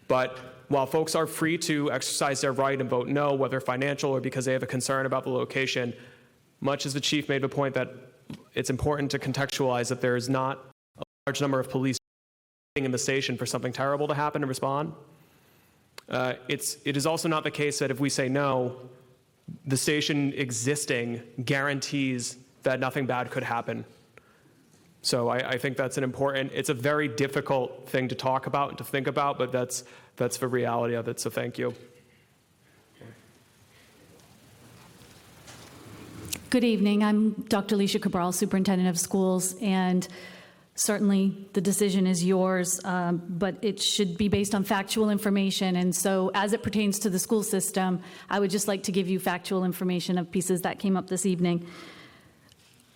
But while folks are free to exercise their right and vote no, whether financial or because they have a concern about the location, much as the chief made the point that it's important to contextualize that there is not a large number of police in the station for something terrible to happen and respond. It is also not the case that if we say no, the station existing guarantees that nothing bad could happen. So I think that's it's a very difficult thing to talk about and to think about, but that's the reality of it, so thank you. Good evening. I'm Dr. Alicia Cabral, Superintendent of Schools, and certainly the decision is yours, but it should be based on factual information. And so as it pertains to the school system, I would just like to give you factual information of pieces that came up this evening.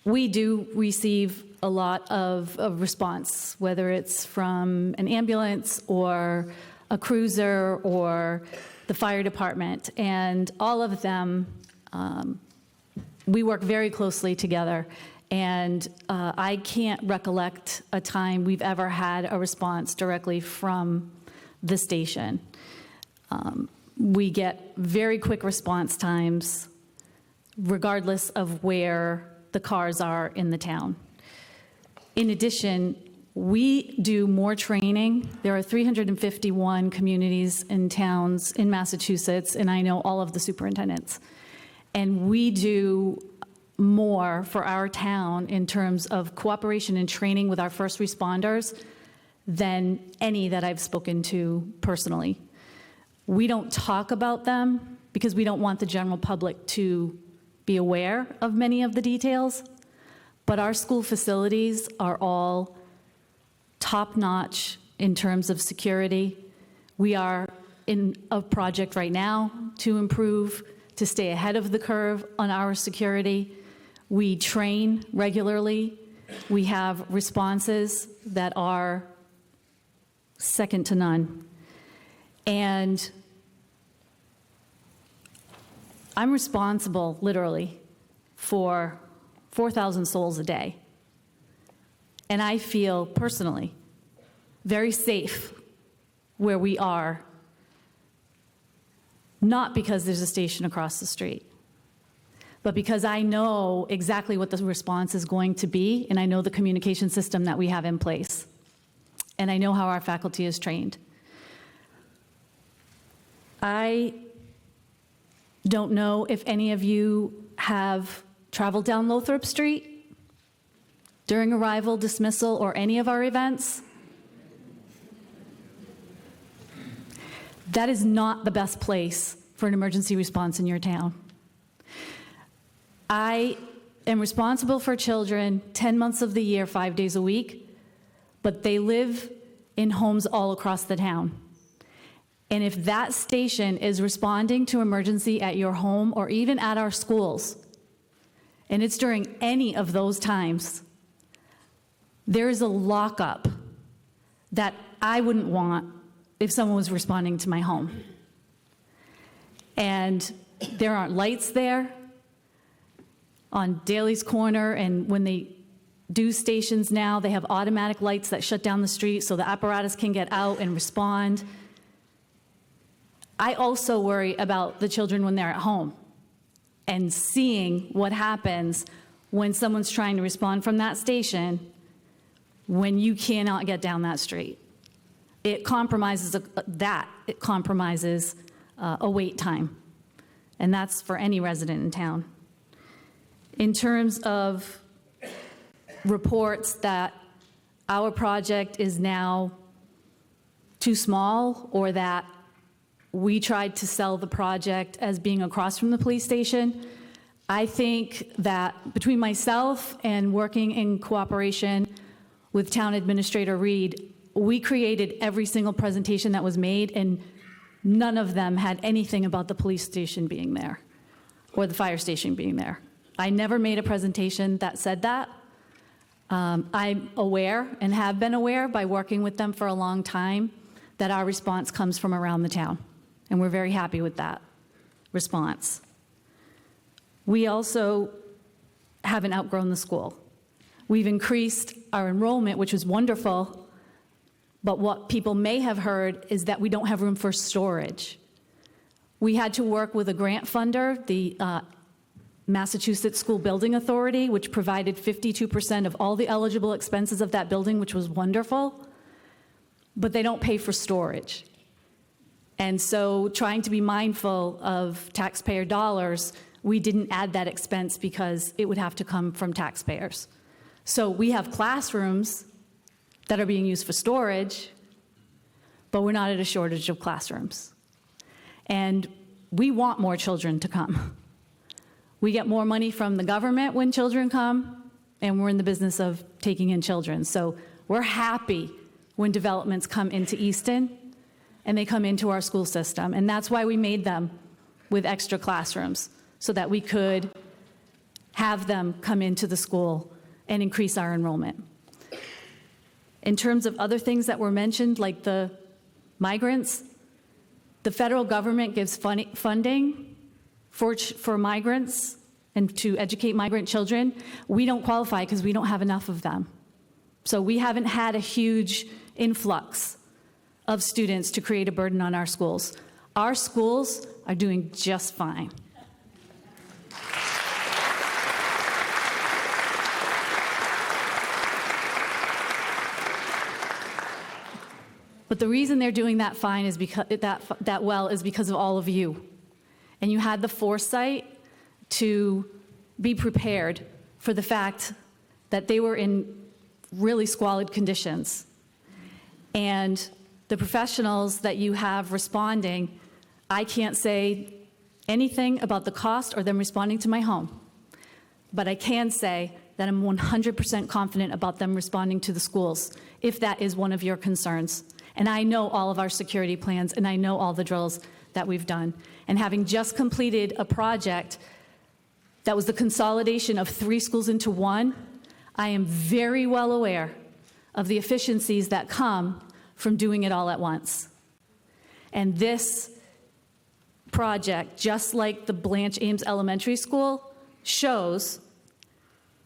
We do receive a lot of response, whether it's from an ambulance or a cruiser or the fire department, and all of them, we work very closely together. And I can't recollect a time we've ever had a response directly from the station. We get very quick response times, regardless of where the cars are in the town. In addition, we do more training. There are 351 communities and towns in Massachusetts, and I know all of the superintendents. And we do more for our town in terms of cooperation and training with our first responders than any that I've spoken to personally. We don't talk about them because we don't want the general public to be aware of many of the details, but our school facilities are all top-notch in terms of security. We are in a project right now to improve, to stay ahead of the curve on our security. We train regularly. We have responses that are second to none. And I'm responsible, literally, for 4,000 souls a day. And I feel personally very safe where we are, not because there's a station across the street, but because I know exactly what the response is going to be, and I know the communication system that we have in place, and I know how our faculty is trained. I don't know if any of you have traveled down Lothrop Street during arrival, dismissal, or any of our events. That is not the best place for an emergency response in your town. I am responsible for children 10 months of the year, 5 days a week, but they live in homes all across the town. And if that station is responding to emergency at your home or even at our schools, and it's during any of those times, there is a lockup that I wouldn't want if someone was responding to my home. And there aren't lights there on Daly's Corner, and when they do stations now, they have automatic lights that shut down the street so the apparatus can get out and respond. I also worry about the children when they're at home and seeing what happens when someone's trying to respond from that station when you cannot get down that street. It compromises a wait time, and that's for any resident in town. In terms of reports that our project is now too small or that we tried to sell the project as being across from the police station, I think that between myself and working in cooperation with Town Administrator Reed, we created every single presentation that was made, and none of them had anything about the police station being there or the fire station being there. I never made a presentation that said that. I'm aware and have been aware by working with them for a long time that our response comes from around the town, and we're very happy with that. response. We also haven't outgrown the school. We've increased our enrollment, which is wonderful, but what people may have heard is that we don't have room for storage. We had to work with a grant funder, the Massachusetts School Building Authority, which provided 52% of all the eligible expenses of that building, which was wonderful, but they don't pay for storage. And so trying to be mindful of taxpayer dollars, we didn't add that expense because it would have to come from taxpayers. So we have classrooms that are being used for storage, but we're not at a shortage of classrooms. And we want more children to come. We get more money from the government when children come, and we're in the business of taking in children. So we're happy when developments come into Easton and they come into our school system. And that's why we made them with extra classrooms, so that we could have them come into the school and increase our enrollment. In terms of other things that were mentioned, like the migrants, the federal government gives funding for migrants and to educate migrant children. We don't qualify because we don't have enough of them. So we haven't had a huge influx of students to create a burden on our schools. Our schools are doing just fine. But the reason they're doing that fine is because that well is because of all of you. And you had the foresight to be prepared for the fact that they were in really squalid conditions. And the professionals that you have responding, I can't say anything about the cost or them responding to my home. But I can say that I'm 100% confident about them responding to the schools, if that is one of your concerns. And I know all of our security plans, and I know all the drills that we've done. And having just completed a project that was the consolidation of 3 schools into 1, I am very well aware of the efficiencies that come from doing it all at once. And this project, just like the Blanche Ames Elementary School, shows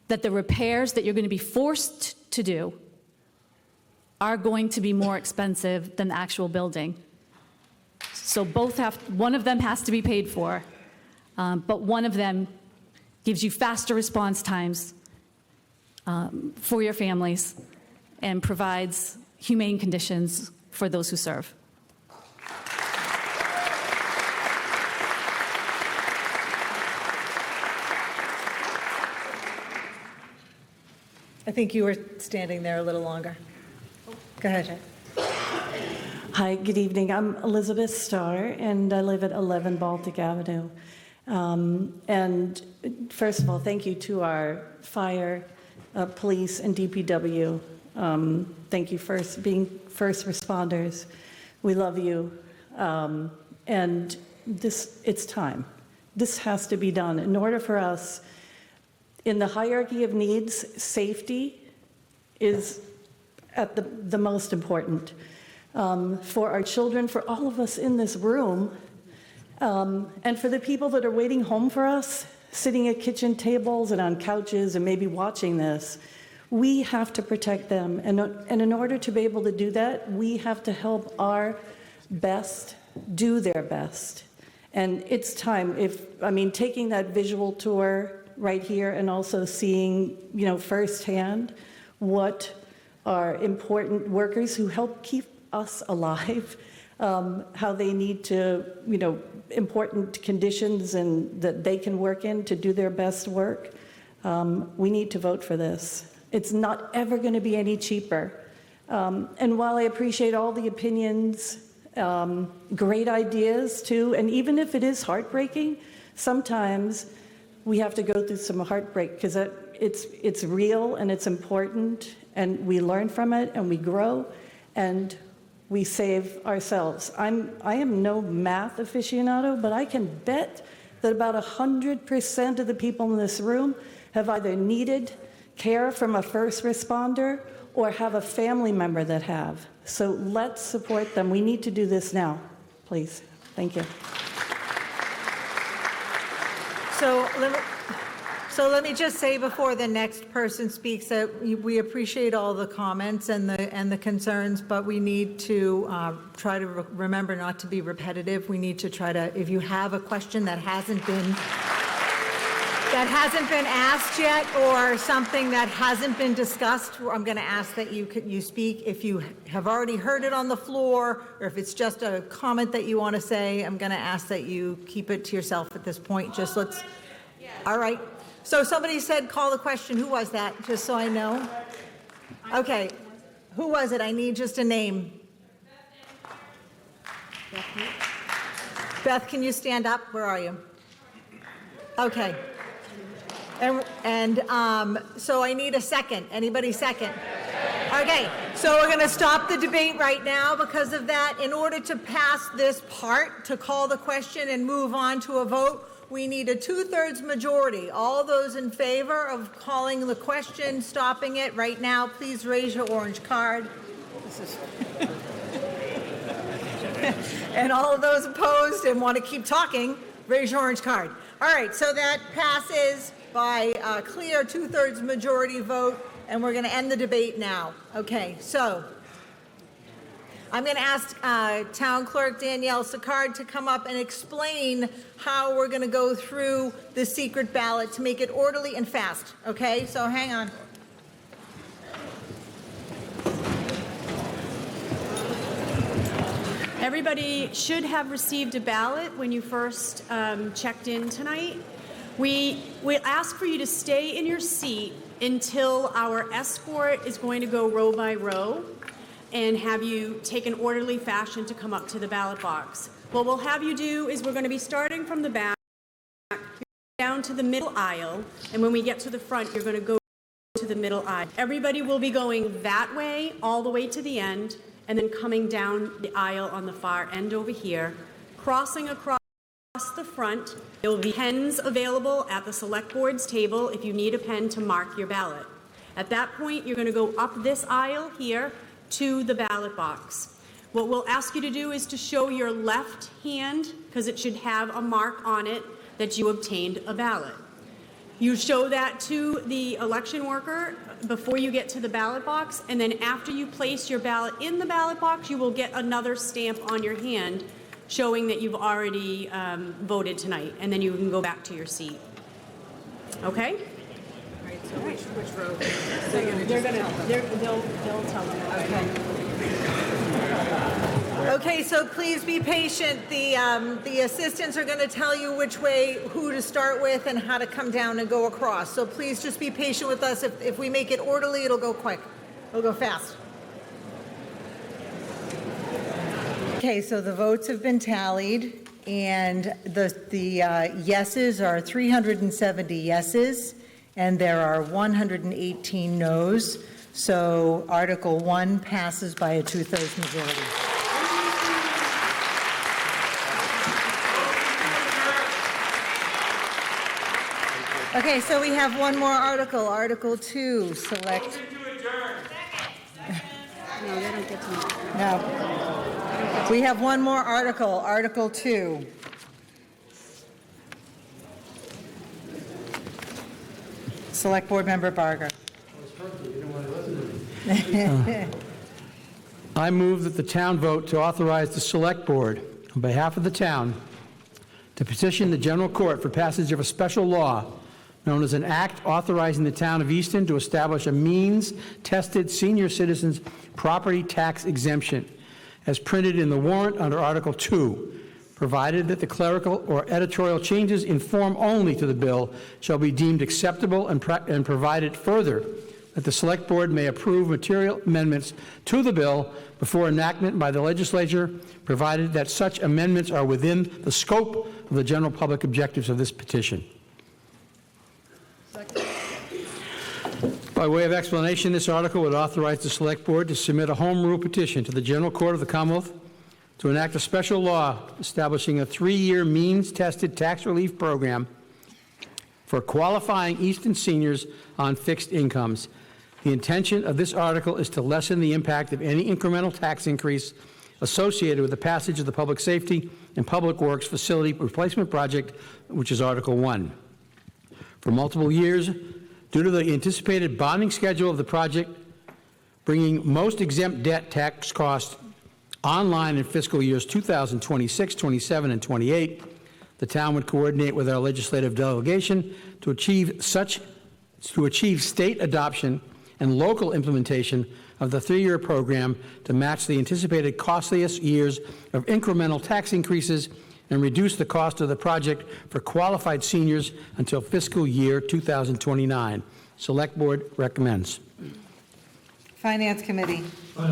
that the repairs that you're going to be forced to do are going to be more expensive than the actual building. So one of them has to be paid for, but one of them gives you faster response times for your families and provides humane conditions for those who serve. I think you were standing there a little longer. Go ahead. Hi, good evening. I'm Elizabeth Starr, and I live at 11 Baltic Avenue. And first of all, thank you to our fire, police, and DPW. Thank you for being first responders. We love you. And it's time. This has to be done. In order for us, in the hierarchy of needs, safety is at the most important. For our children, for all of us in this room, and for the people that are waiting home for us, sitting at kitchen tables and on couches and maybe watching this, we have to protect them. And in order to be able to do that, we have to help our best do their best. And it's time. Taking that visual tour right here and also seeing, firsthand what are important workers who help keep us alive, how they need to, important conditions and that they can work in to do their best work. We need to vote for this. It's not ever going to be any cheaper. And while I appreciate all the opinions, great ideas too, and even if it is heartbreaking, sometimes we have to go through some heartbreak because it's real and it's important, and we learn from it and we grow and we save ourselves. I am no math aficionado, but I can bet that about 100% of the people in this room have either needed care from a first responder or have a family member that have. So let's support them. We need to do this now, please. Thank you. So let me just say before the next person speaks that we appreciate all the comments and the concerns, but we need to try to remember not to be repetitive. We need to try to, if you have a question that hasn't been asked yet, or something that hasn't been discussed, I'm going to ask that you speak. If you have already heard it on the floor, or if it's just a comment that you want to say, I'm going to ask that you keep it to yourself at this point. Just let's. All right. So somebody said call the question. Who was that? Just so I know. Okay. Who was it? I need just a name. Beth, can you stand up? Where are you? Okay. And so I need a second. Anybody second? Okay, so we're going to stop the debate right now because of that. In order to pass this part, to call the question and move on to a vote, we need a 2/3 majority. All those in favor of calling the question, stopping it right now, please raise your orange card. And all of those opposed and want to keep talking, raise your orange card. All right, so that passes by a clear 2/3 majority vote, and we're going to end the debate now. Okay, so I'm going to ask Town Clerk Danielle Sicard to come up and explain how we're going to go through the secret ballot to make it orderly and fast. Okay, so hang on. Everybody should have received a ballot when you first checked in tonight. We ask for you to stay in your seat until our escort is going to go row by row and have you take an orderly fashion to come up to the ballot box. What we'll have you do is we're going to be starting from the back down to the middle aisle, and when we get to the front, you're going to go to the middle aisle. Everybody will be going that way all the way to the end, and then coming down the aisle on the far end over here, crossing across the front. There will be pens available at the select board's table if you need a pen to mark your ballot. At that point, you're going to go up this aisle here to the ballot box. What we'll ask you to do is to show your left hand, because it should have a mark on it that you obtained a ballot. You show that to the election worker before you get to the ballot box, and then after you place your ballot in the ballot box, you will get another stamp on your hand showing that you've already voted tonight, and then you can go back to your seat. Okay? All right, so which row? They'll tell them. Okay, so please be patient. The assistants are going to tell you which way, who to start with, and how to come down and go across. So please just be patient with us. If we make it orderly, it'll go quick. It'll go fast. Okay, so the votes have been tallied, and the yeses are 370 yeses, and there are 118 noes. So Article 1 passes by a 2/3 majority. Okay, so we have one more article, Article 2, select. No, they don't get to. No. We have one more article, Article 2. Select Board Member Barger. I move that the town vote to authorize the Select Board, on behalf of the town, to petition the General Court for passage of a special law known as an act authorizing the town of Easton to establish a means-tested senior citizens property tax exemption, as printed in the warrant under Article 2, provided that the clerical or editorial changes in form only to the bill shall be deemed acceptable, and provided further that the Select Board may approve material amendments to the bill before enactment by the legislature, provided that such amendments are within the scope of the general public objectives of this petition. By way of explanation, this article would authorize the Select Board to submit a home rule petition to the General Court of the Commonwealth to enact a special law establishing a 3-year means-tested tax relief program for qualifying Easton seniors on fixed incomes. The intention of this article is to lessen the impact of any incremental tax increase associated with the passage of the Public Safety and Public Works Facility Replacement Project, which is Article 1. for multiple years due to the anticipated bonding schedule of the project, bringing most exempt debt tax costs online in fiscal years 2026, 27, and 28. The town would coordinate with our legislative delegation to achieve state adoption and local implementation of the 3-year program to match the anticipated costliest years of incremental tax increases and reduce the cost of the project for qualified seniors until fiscal year 2029. Select Board recommends. Finance Committee. I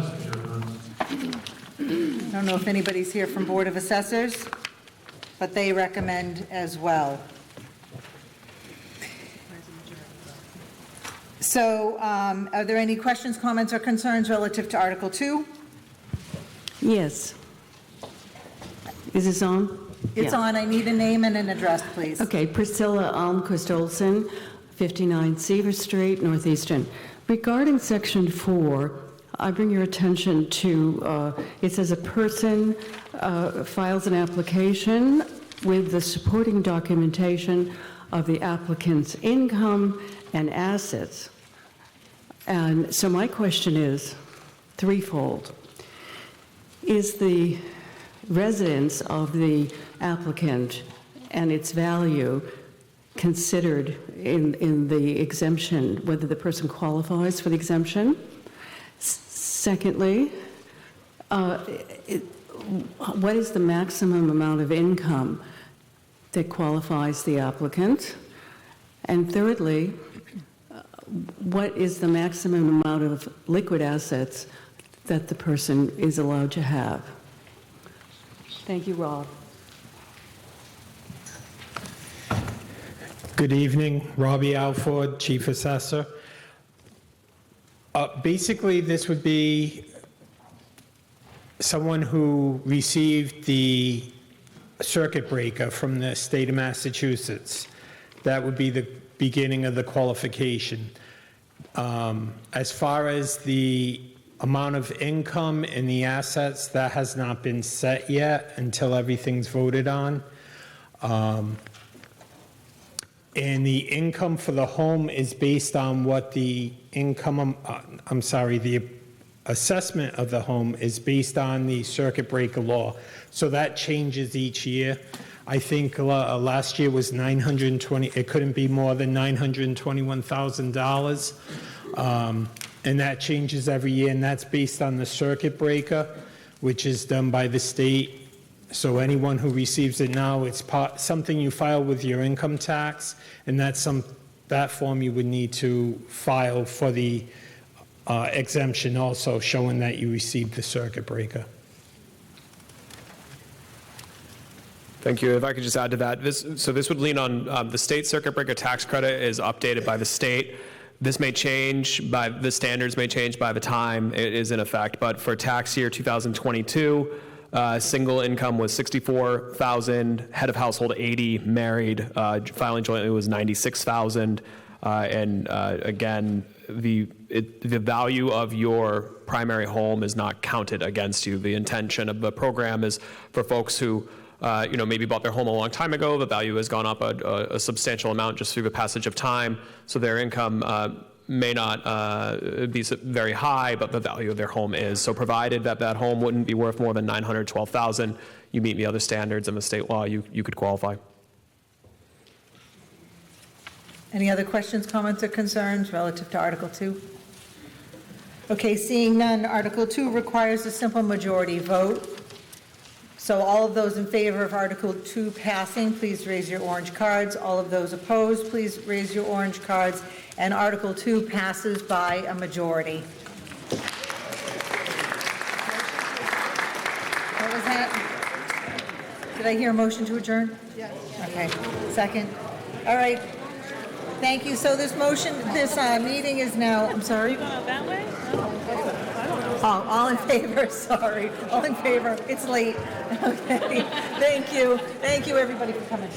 don't know if anybody's here from Board of Assessors, but they recommend as well. So are there any questions, comments, or concerns relative to Article 2? Yes. Is this on? It's on. I need a name and an address, please. Okay, Priscilla Almquist Olson, 59 Seaver Street, Northeastern. Regarding Section 4, I bring your attention to, it says a person files an application with the supporting documentation of the applicant's income and assets. And so my question is threefold. Is the residence of the applicant and its value considered in the exemption, whether the person qualifies for the exemption? Secondly, what is the maximum amount of income that qualifies the applicant? And thirdly, what is the maximum amount of liquid assets that the person is allowed to have? Thank you, Rob. Good evening, Robbie Alford, Chief Assessor. Basically, this would be someone who received the circuit breaker from the state of Massachusetts. That would be the beginning of the qualification. As far as the amount of income and the assets, that has not been set yet until everything's voted on. And the income for the home is based on what the income, the assessment of the home is based on the circuit breaker law. So that changes each year. I think last year was $920, it couldn't be more than $921,000. And that changes every year, and that's based on the circuit breaker, which is done by the state. So anyone who receives it now, it's something you file with your income tax, and that form you would need to file for the exemption also, showing that you received the circuit breaker. Thank you. If I could just add to that, this would lean on the state circuit breaker tax credit is updated by the state. This may change by the standards may change by the time it is in effect, but for tax year 2022, single income was $64,000, head of household 80, married, filing jointly was $96,000, and again, the value of your primary home is not counted against you. The intention of the program is for folks who maybe bought their home a long time ago. The value has gone up a substantial amount just through the passage of time. So their income may not be very high, but the value of their home is. So provided that that home wouldn't be worth more than $912,000, you meet the other standards in the state law, you could qualify. Any other questions, comments, or concerns relative to Article 2? Okay, seeing none, Article 2 requires a simple majority vote. So all of those in favor of Article 2 passing, please raise your orange cards. All of those opposed, please raise your orange cards. And Article 2 passes by a majority. What was that? Did I hear a motion to adjourn? Yes. Okay, second. All right. Thank you. So this meeting is now, I'm sorry? You going out that way? Oh, all in favor, sorry. All in favor. It's late. Okay. Thank you. Thank you, everybody, for coming.